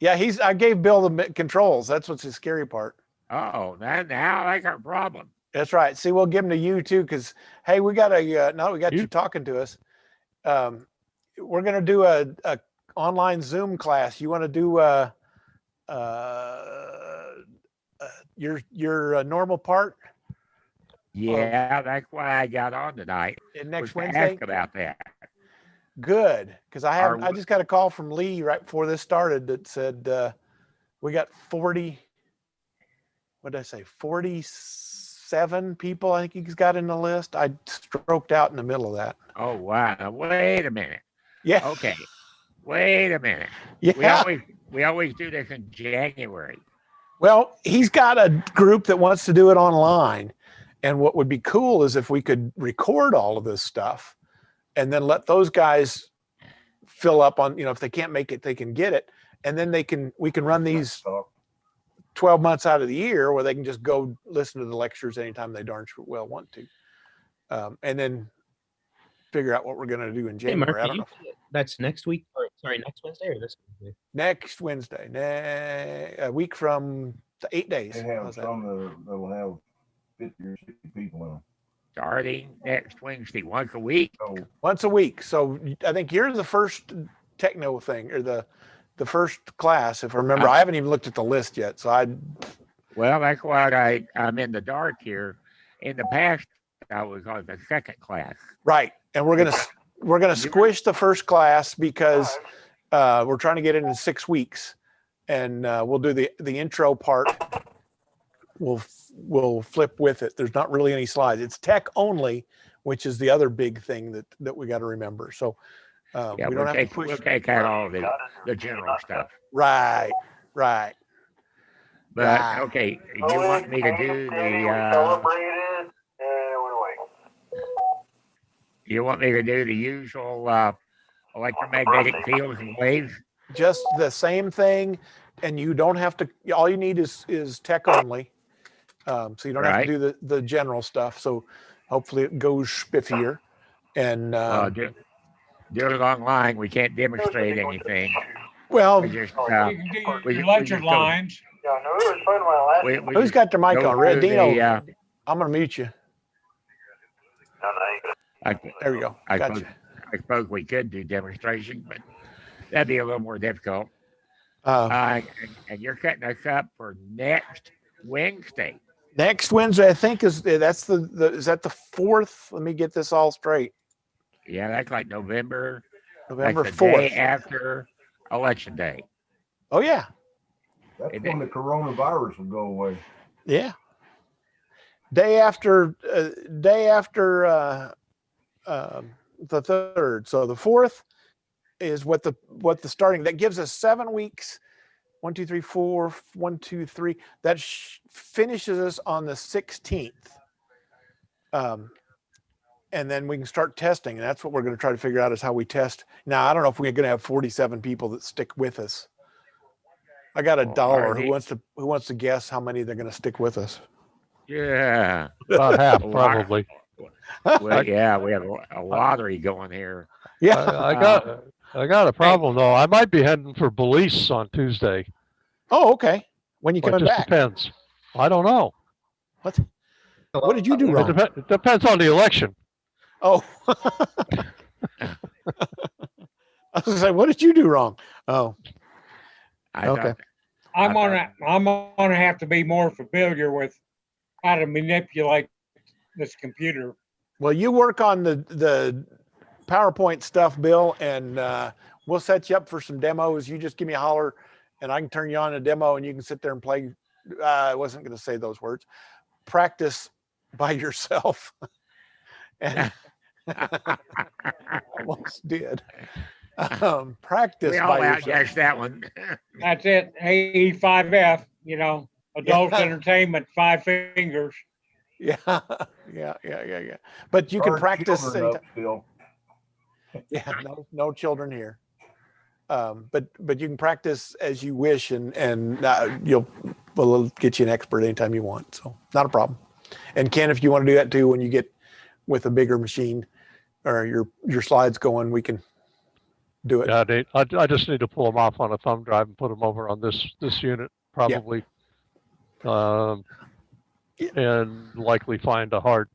Yeah, I gave Bill the controls. That's what's the scary part. Oh, now that's our problem. That's right. See, we'll give them to you too, because hey, we got now we got you talking to us. We're gonna do a online Zoom class. You want to do your normal part? Yeah, that's why I got on tonight. And next was to Wednesday? ask about that. Good, because I just got a call from Lee right before this started that said we got 40. What did I say? 46 7 people I think he's got in the list. I stroked out in the middle of that. Oh wow! Wait a minute. Yeah. Okay. Wait a minute. Yeah. We always do this in January. Well, he's got a group that wants to do it online. And what would be cool is if we could record all of this stuff and then let those guys fill up on, if they can't make it, they can get it. And then we can run these 12 months out of the year where they can just go listen to the lectures anytime they darn sure well want to. And then figure out what we're going to do in January. Mark, I don't know. That's next week, or sorry, next Wednesday or this Wednesday? Next Wednesday, a week from 8 days. They have some that'll have 50 or 60 people in them. Starting next Wednesday, once a week. Once a week. So I think you're the first techno thing, or the first class, if I remember. I haven't even looked at the list yet, so Well, that's why I'm in the dark here. In the past, I was on the second class. Right, and we're gonna squish the first class because we're trying to get it in 6 weeks, and we'll do the intro part. We'll flip with it. There's not really any slides. It's tech only, which is the other big thing that we got to remember. So we don't have to push. We'll take out all the general stuff. Right. But okay, you want me to do you want me to do the usual electromagnetic fields and waves? Just the same thing, and you don't have to. All you need is tech only. So you don't have to do the general stuff. So hopefully it goes spiffier. And do it online. We can't demonstrate anything. Well, we just you can do your lecture lines. Who's got their mic on? Red Deano. I'm gonna mute you. There we go. I suppose we could do demonstration, but that'd be a little more difficult. And you're cutting us up for next Wednesday. Next Wednesday, I think is that the 4th? Let me get this all straight. Yeah, that's like November like the 4th. Day 4th. after Election Day. Oh yeah. That's when the coronavirus will go away. Yeah. Day after the 3rd. So the 4th is what the starting. That gives us 7 weeks. 1, 2, 3, 4, 1, 2, 3. That finishes us on the 16th. And then we can start testing. And that's what we're going to try to figure out is how we test. Now, I don't know if we're going to have 47 people that stick with us. I got a dollar. Who wants to guess how many they're going to stick with us? Yeah. About half, probably. Well, yeah, we have a lottery going here. Yeah. I got a problem though. I might be heading for Belize on Tuesday. Oh, okay. When you coming back? Depends. I don't know. What did you do wrong? It depends on the election. Oh. I was gonna say, what did you do wrong? Oh. Okay. I'm gonna have to be more familiar with how to manipulate this computer. Well, you work on the PowerPoint stuff, Bill, and we'll set you up for some demos. You just give me a holler, and I can turn you on a demo, and you can sit there and play. I wasn't going to say those words. Practice by yourself. And almost did. Practice we by all yourself. outguessed that one. That's it. AE5F, adult entertainment, 5 fingers. Yeah. But you can practice. Yeah, no children here. But you can practice as you wish, and we'll get you an expert anytime you want. So not a problem. And Ken, if you want to do that too, when you get with a bigger machine or your slides going, we can do it. Yeah, I just need to pull them off on a thumb drive and put them over on this unit probably, and likely find a hard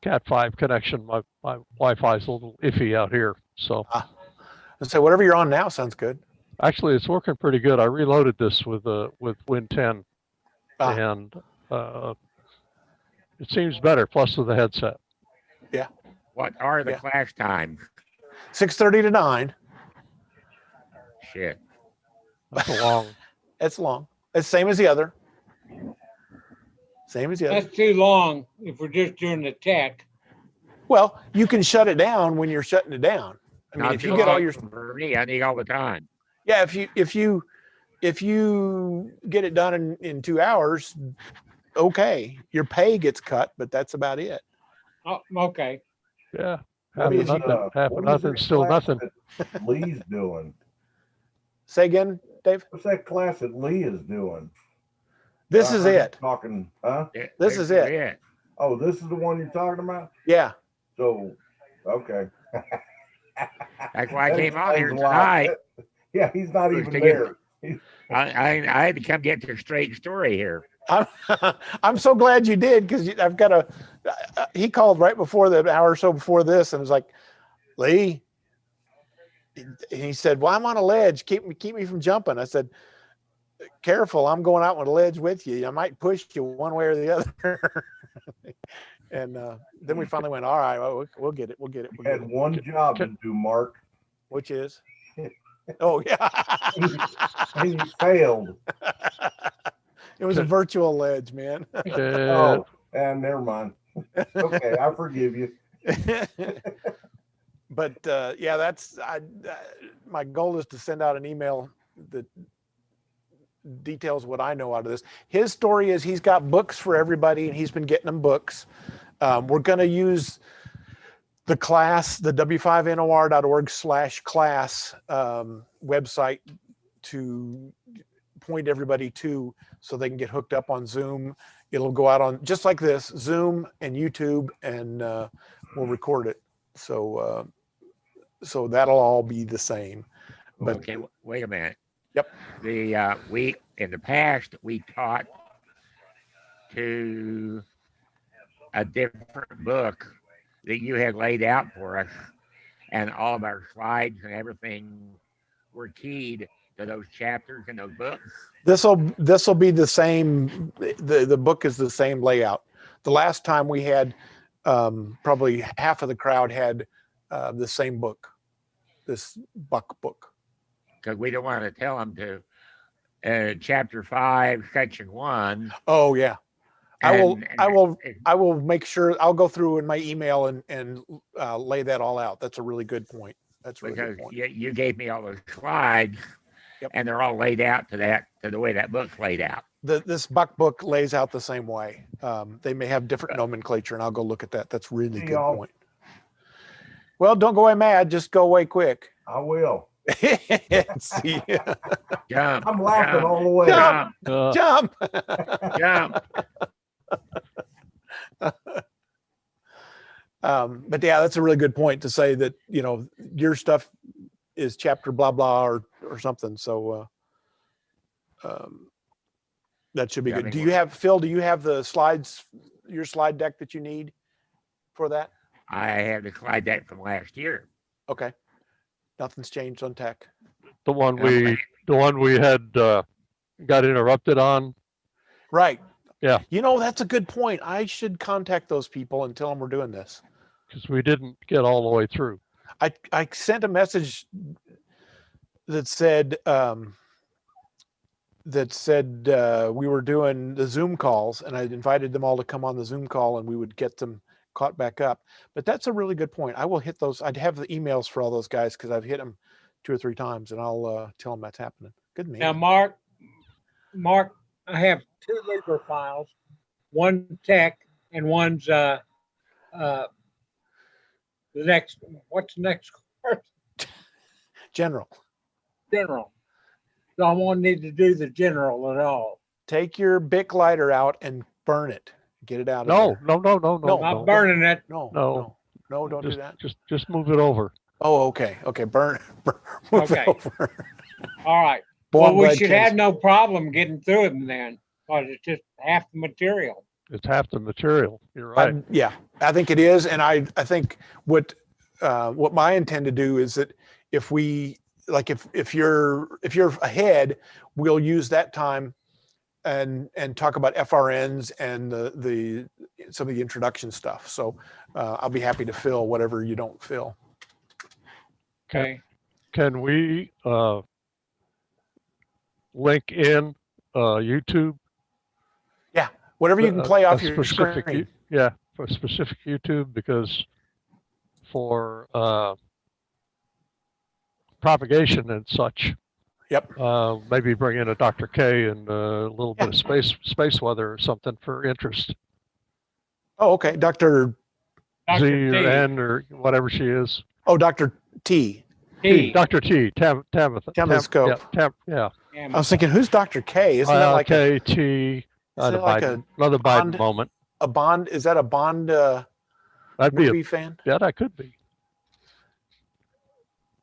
Cat5 connection. My Wi-Fi is a little iffy out here, so. So whatever you're on now sounds good. Actually, it's working pretty good. I reloaded this with Win 10, and it seems better. Plus with the headset. Yeah. What are the class times? 6:30 to 9. Shit. That's long. It's long. It's same as the other. Same as the other. That's too long if we're just doing the tech. Well, you can shut it down when you're shutting it down. I mean, Not if you too get all long your for me, I need all the time. yeah, if you get it done in 2 hours, okay, your pay gets cut, but that's about it. Oh, okay. Yeah. I Half mean, of if you- nothing. Half of What is nothing. that Still class nothing. that Lee's doing? Say again, Dave. What's that class that Lee is doing? This I is heard him it. Talking, huh? This is it. Oh, this is the one you're talking about? Yeah. So, okay. That's why I That came on here explains a lot. tonight. Yeah, he's not was even to get- there. I had to come get the straight story here. I'm so glad you did, because I've got a. He called right before the hour or so before this, and was like, Lee. And he said, "Well, I'm on a ledge. Keep me from jumping." I said, "Careful, I'm going out on a ledge with you. I might push you one way or the other." And then we finally went, "All right, well, we'll get it. We'll get it." You had one job to do, Mark. Which is? Oh yeah. And you failed. It was a virtual ledge, man. Oh, and never mind. Okay, I forgive you. But yeah, that's my goal is to send out an email that details what I know out of this. His story is he's got books for everybody, and he's been getting them books. We're going to use the class, the w5nor.org/class website to point everybody to, so they can get hooked up on Zoom. It'll go out on just like this, Zoom and YouTube, and we'll record it. So so that'll all be the same. But Okay, wait a minute. Yep. We in the past we taught to a different book that you had laid out for us, and all of our slides and everything were keyed to those chapters in those books. This will be the same. The book is the same layout. The last time we had probably half of the crowd had the same book, this Buck book. Because we don't want to tell them to chapter 5, section 1. Oh yeah, I will make sure. I'll go through in my email and lay that all out. That's a really good point. That's a really good point. You gave me all those slides, and they're all laid out to the way that book's laid out. This Buck book lays out the same way. They may have different nomenclature, and I'll go look at that. That's really good point. Well, don't go away mad. Just go away quick. I will. See, jump. I'm laughing all the way. Jump. Jump. Jump. But yeah, that's a really good point to say that, you know, your stuff is chapter blah blah or something. So that should be good. Do you have, Phil? Do you have the slides, your slide deck that you need for that? I have the slide deck from last year. Okay, nothing's changed on tech. The one we had got interrupted on. Right. Yeah. You know, that's a good point. I should contact those people and tell them we're doing this. Because we didn't get all the way through. I sent a message that said we were doing the Zoom calls, and I invited them all to come on the Zoom call, and we would get them caught back up. But that's a really good point. I will hit those. I'd have the emails for all those guys because I've hit them 2 or 3 times, and I'll tell them that's happening. Good man. Now, Mark, I have 2 Libre files, one tech and one's the next. What's the next course? General. General. So I won't need to do the general at all. Take your Bic lighter out and burn it. Get it out of there. No. Not burning it. No, don't just, do that. Just move it over. Oh, okay. Move Okay. it over. All right. Boy, Well, I'm we glad should Ken's- have no problem getting through them then, because it's just half the material. It's half the material. You're right. Yeah, I think it is, and I think what my intent to do is that if we like if you're ahead, we'll use that time and talk about FRNs and the some of the introduction stuff. So I'll be happy to fill whatever you don't fill. Okay. Can we link in YouTube? Yeah, Whatever you can play off a your specific, screen. yeah, for specific YouTube, because for propagation and such. Yep. Maybe bring in a Dr. K and a little bit of space weather or something for interest. Oh, okay. Dr. Z or N or whatever she is. Oh, Dr. T. Dr. T. Tabitha. Scope. Yeah. I was thinking, who's Dr. K? Isn't that like K T? Isn't it like Another Biden moment. A Bond? Is that a Bond movie fan? Yeah, that could be.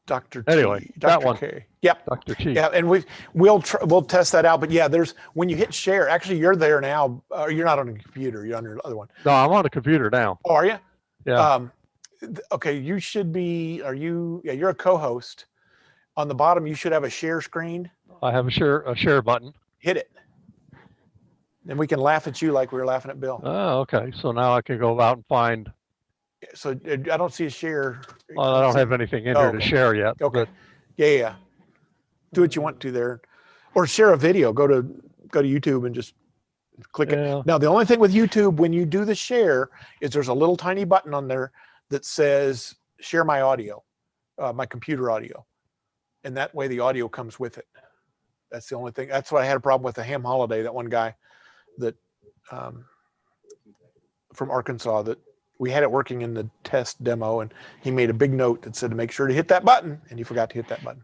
Dr. T. Anyway, Dr. that one. K. Yep. Dr. T. Yeah, and we'll test that out. But yeah, there's when you hit share. Actually, you're there now. You're not on a computer. You're on your other one. No, I'm on a computer now. Oh, are you? Yeah. Okay, you should be. Are you? Yeah, you're a co-host. On the bottom, you should have a share screen. I have a share button. Hit it. Then we can laugh at you like we were laughing at Bill. Oh, okay. So now I can go out and find. So I don't see a share. Well, I don't have anything in there to share yet. Okay. But Yeah. Do what you want to there, or share a video. Go to YouTube and just click it. Now, the only thing with YouTube when you do the share is there's a little tiny button on there that says share my audio, my computer audio, and that way the audio comes with it. That's the only thing. That's why I had a problem with the Ham Holiday. That one guy that from Arkansas that. We had it working in the test demo, and he made a big note that said to make sure to hit that button, and he forgot to hit that button.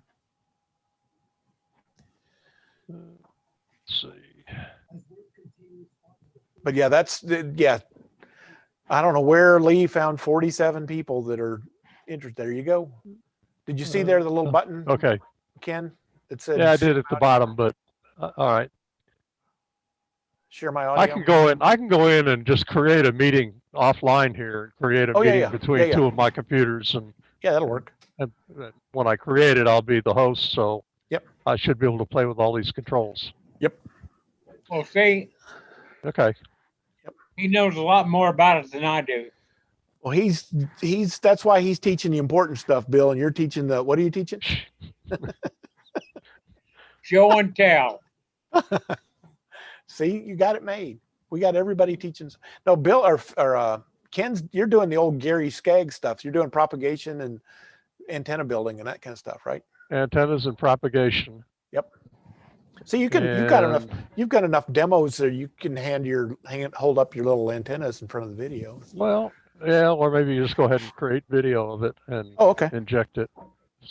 Let's see. But yeah, I don't know where Lee found 47 people that are interested. There you go. Did you see there the little button? Okay. Ken, it said. Yeah, I did at the bottom, but all right. Share my audio. I can go in and just create a meeting offline here. Create a meeting between two of my computers, and yeah, that'll work. And when I create it, I'll be the host, so yep, I should be able to play with all these controls. Yep. Well, see. Okay. Yep. He knows a lot more about it than I do. Well, he's that's why he's teaching the important stuff, Bill, and you're teaching the what are you teaching? Show and tell. See, you got it made. We got everybody teaching. No, Bill or Ken's, you're doing the old Gary Skaggs stuff. You're doing propagation and antenna building and that kind of stuff, right? Antennas and propagation. Yep. So you've got enough demos that you can hold up your little antennas in front of the video. Well, yeah, or maybe you just go ahead and create video of it and inject it.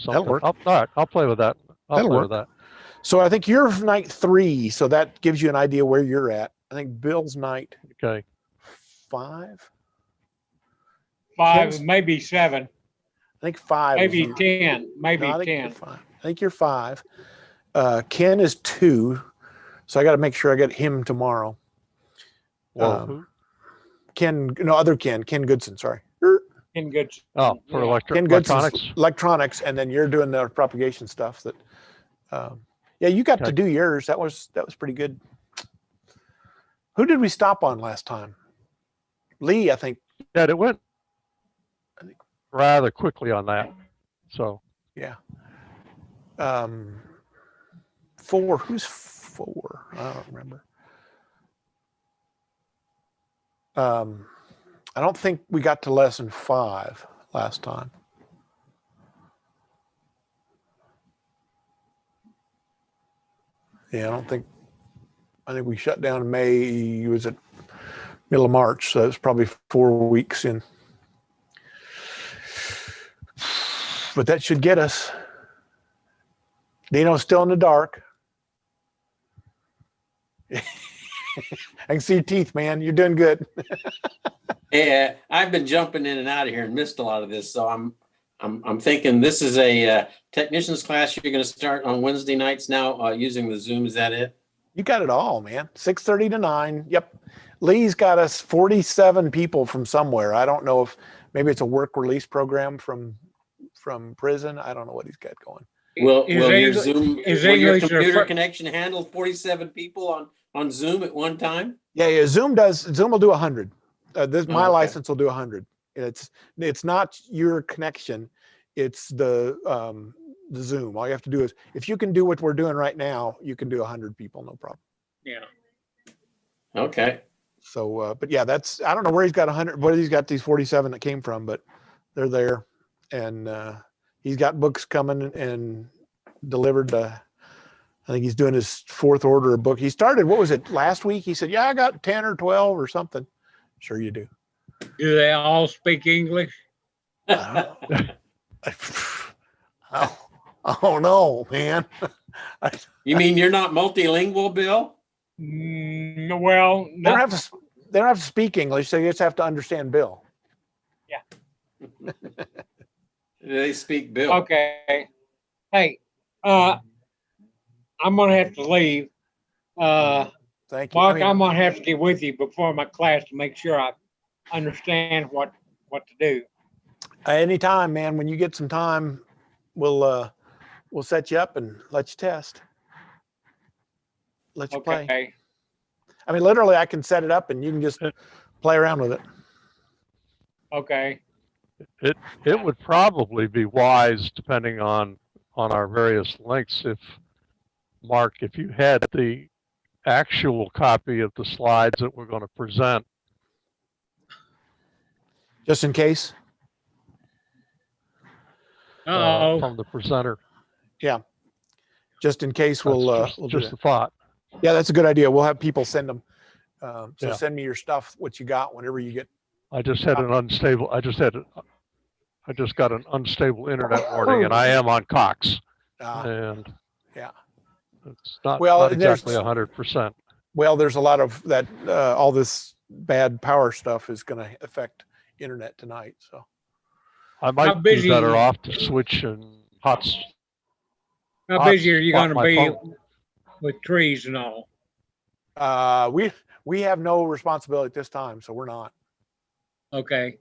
That'll work. All right, I'll play with that. I'll play with that. So I think you're night 3, so that gives you an idea where you're at. I think Bill's night 5. 5, maybe 7. I think 5. Maybe 10. Maybe no, I think 10. You're 5. I think you're 5. Ken is 2, so I got to make sure I get him tomorrow. Ken Goodson. Sorry. Ken Goodson. Oh, for Ken electronics. Electronics, and then you're doing the propagation stuff. That. Yeah, you got to do yours. That was pretty good. Who did we stop on last time? Lee, I think. Yeah, it went rather quickly on that. So yeah. 4. Who's 4? I don't remember. I don't think we got to lesson 5 last time. Yeah, I think we shut down in May. It was at middle of March, so it's probably 4 weeks in. But that should get us. Deano's still in the dark. I can see your teeth, man. You're doing good. Yeah, I've been jumping in and out of here and missed a lot of this, so I'm thinking this is a technician's class you're going to start on Wednesday nights now using the Zoom. Is that it? You got it all, man. 6:30 to 9. Yep. Lee's got us 47 people from somewhere. I don't know if maybe it's a work release program from prison. I don't know what he's got going. Will your computer connection handle 47 people on Zoom at one time? Yeah. Zoom will do 100. My license will do 100. It's not your connection, it's the Zoom. All you have to do is, if you can do what we're doing right now, you can do 100 people, no problem. Yeah. Okay. So, but yeah, I don't know where he's got 100, where he's got these 47 that came from, but they're there. And he's got books coming and delivered. I think he's doing his 4th order of book. He started, what was it, last week? He said, yeah, I got 10 or 12 or something. Sure you do. Do they all speak English? Oh no, man. You mean you're not multilingual, Bill? Well, they don't have to speak English. They just have to understand Bill. Yeah. They speak Bill. Okay. Hey, I'm gonna have to leave. Thank you. Mark, I'm gonna have to get with you before my class to make sure I understand what to do. Anytime, man. When you get some time, we'll set you up and let you test. Let you play. I mean, literally, I can set it up and you can just play around with it. Okay. It would probably be wise, depending on our various links, if Mark, if you had the actual copy of the slides that we're going to present, just in case. From the presenter. Yeah. Just in case, we'll just a thought. Yeah, that's a good idea. We'll have people send them. So Yeah. send me your stuff, what you got, whenever you get. I just got an unstable internet warning, and I am on Cox. And yeah, it's not well, exactly 100%. Well, there's a lot of that. All this bad power stuff is going to affect internet tonight. So I might be better off to switch and hots. How busy are you going to be phone. with trees and all? We have no responsibility at this time, so we're not. Okay.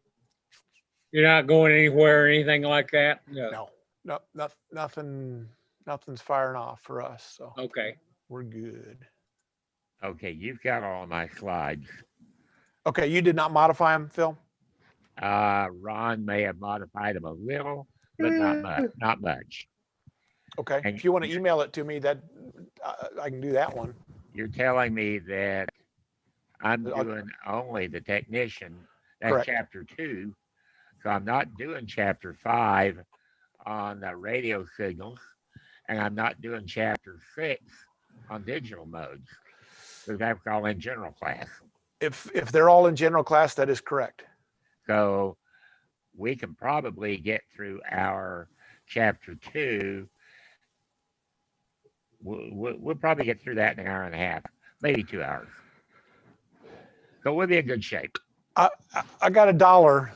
You're not going anywhere or anything like that? No, nothing's firing off for us. So okay, we're good. Okay, you've got all my slides. Okay, you did not modify them, Phil? Ron may have modified them a little, but not much. Okay, And if you want to email it to me, that I can do that one. You're telling me that I'm doing only the technician. That's Correct. chapter 2. So I'm not doing chapter 5 on the radio signals, and I'm not doing chapter 6 on digital modes. Because that's all in general class. If they're all in general class, that is correct. So we can probably get through our chapter 2. We'll probably get through that in an hour and a half, maybe 2 hours. So we'll be in good shape. I got $1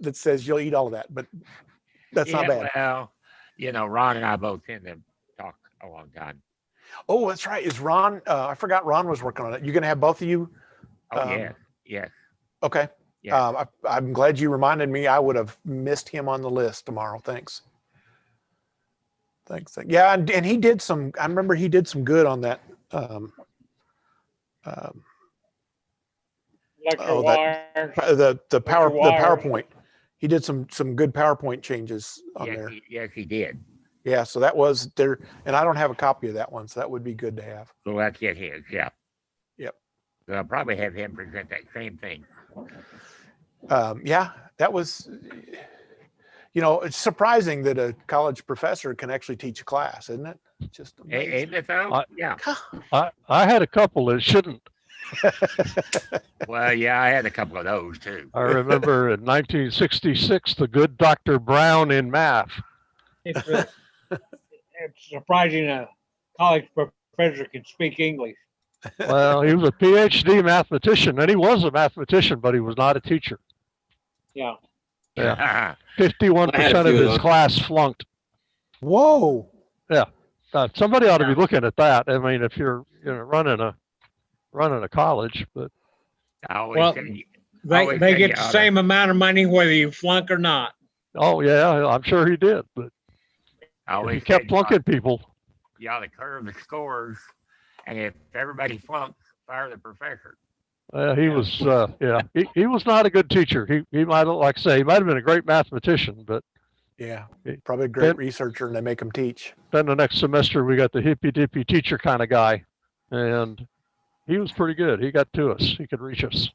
that says you'll eat all of that, but that's not bad. Well, Ron and I both tend to talk a long time. Oh, that's right. Is Ron? I forgot Ron was working on it. You're going to have both of you? Yes. Okay. Yeah. I'm glad you reminded me. I would have missed him on the list tomorrow. Thanks. Yeah, and he did some. I remember he did some good on that. The PowerPoint. He did some good PowerPoint changes on there. Yes, he did. Yeah, so that was there, and I don't have a copy of that one, so that would be good to have. So let's get his. Yeah. Yep. So I'll probably have him present that same thing. Yeah, that was. It's surprising that a college professor can actually teach a class, isn't it? Just amazing. Ain't it though? Yeah. I had a couple that shouldn't. Well, yeah, I had a couple of those too. I remember in 1966, the good Dr. Brown in math. It's surprising a college professor can speak English. Well, he was a PhD mathematician, and he was a mathematician, but he was not a teacher. Yeah. Yeah. 51% of his class flunked. Whoa. Yeah. Somebody ought to be looking at that. I mean, if you're running a college, but they get the same amount of money whether you flunk or not. Oh yeah, I'm sure he did, but he kept flunking people. You ought to curve the scores, and if everybody flunks, fire the professor. He was he was not a good teacher. He might, like I say, he might have been a great mathematician, but yeah, probably a great researcher, and they make him teach. Then the next semester we got the hippy dippy teacher kind of guy, and he was pretty good. He got to us. He could reach us.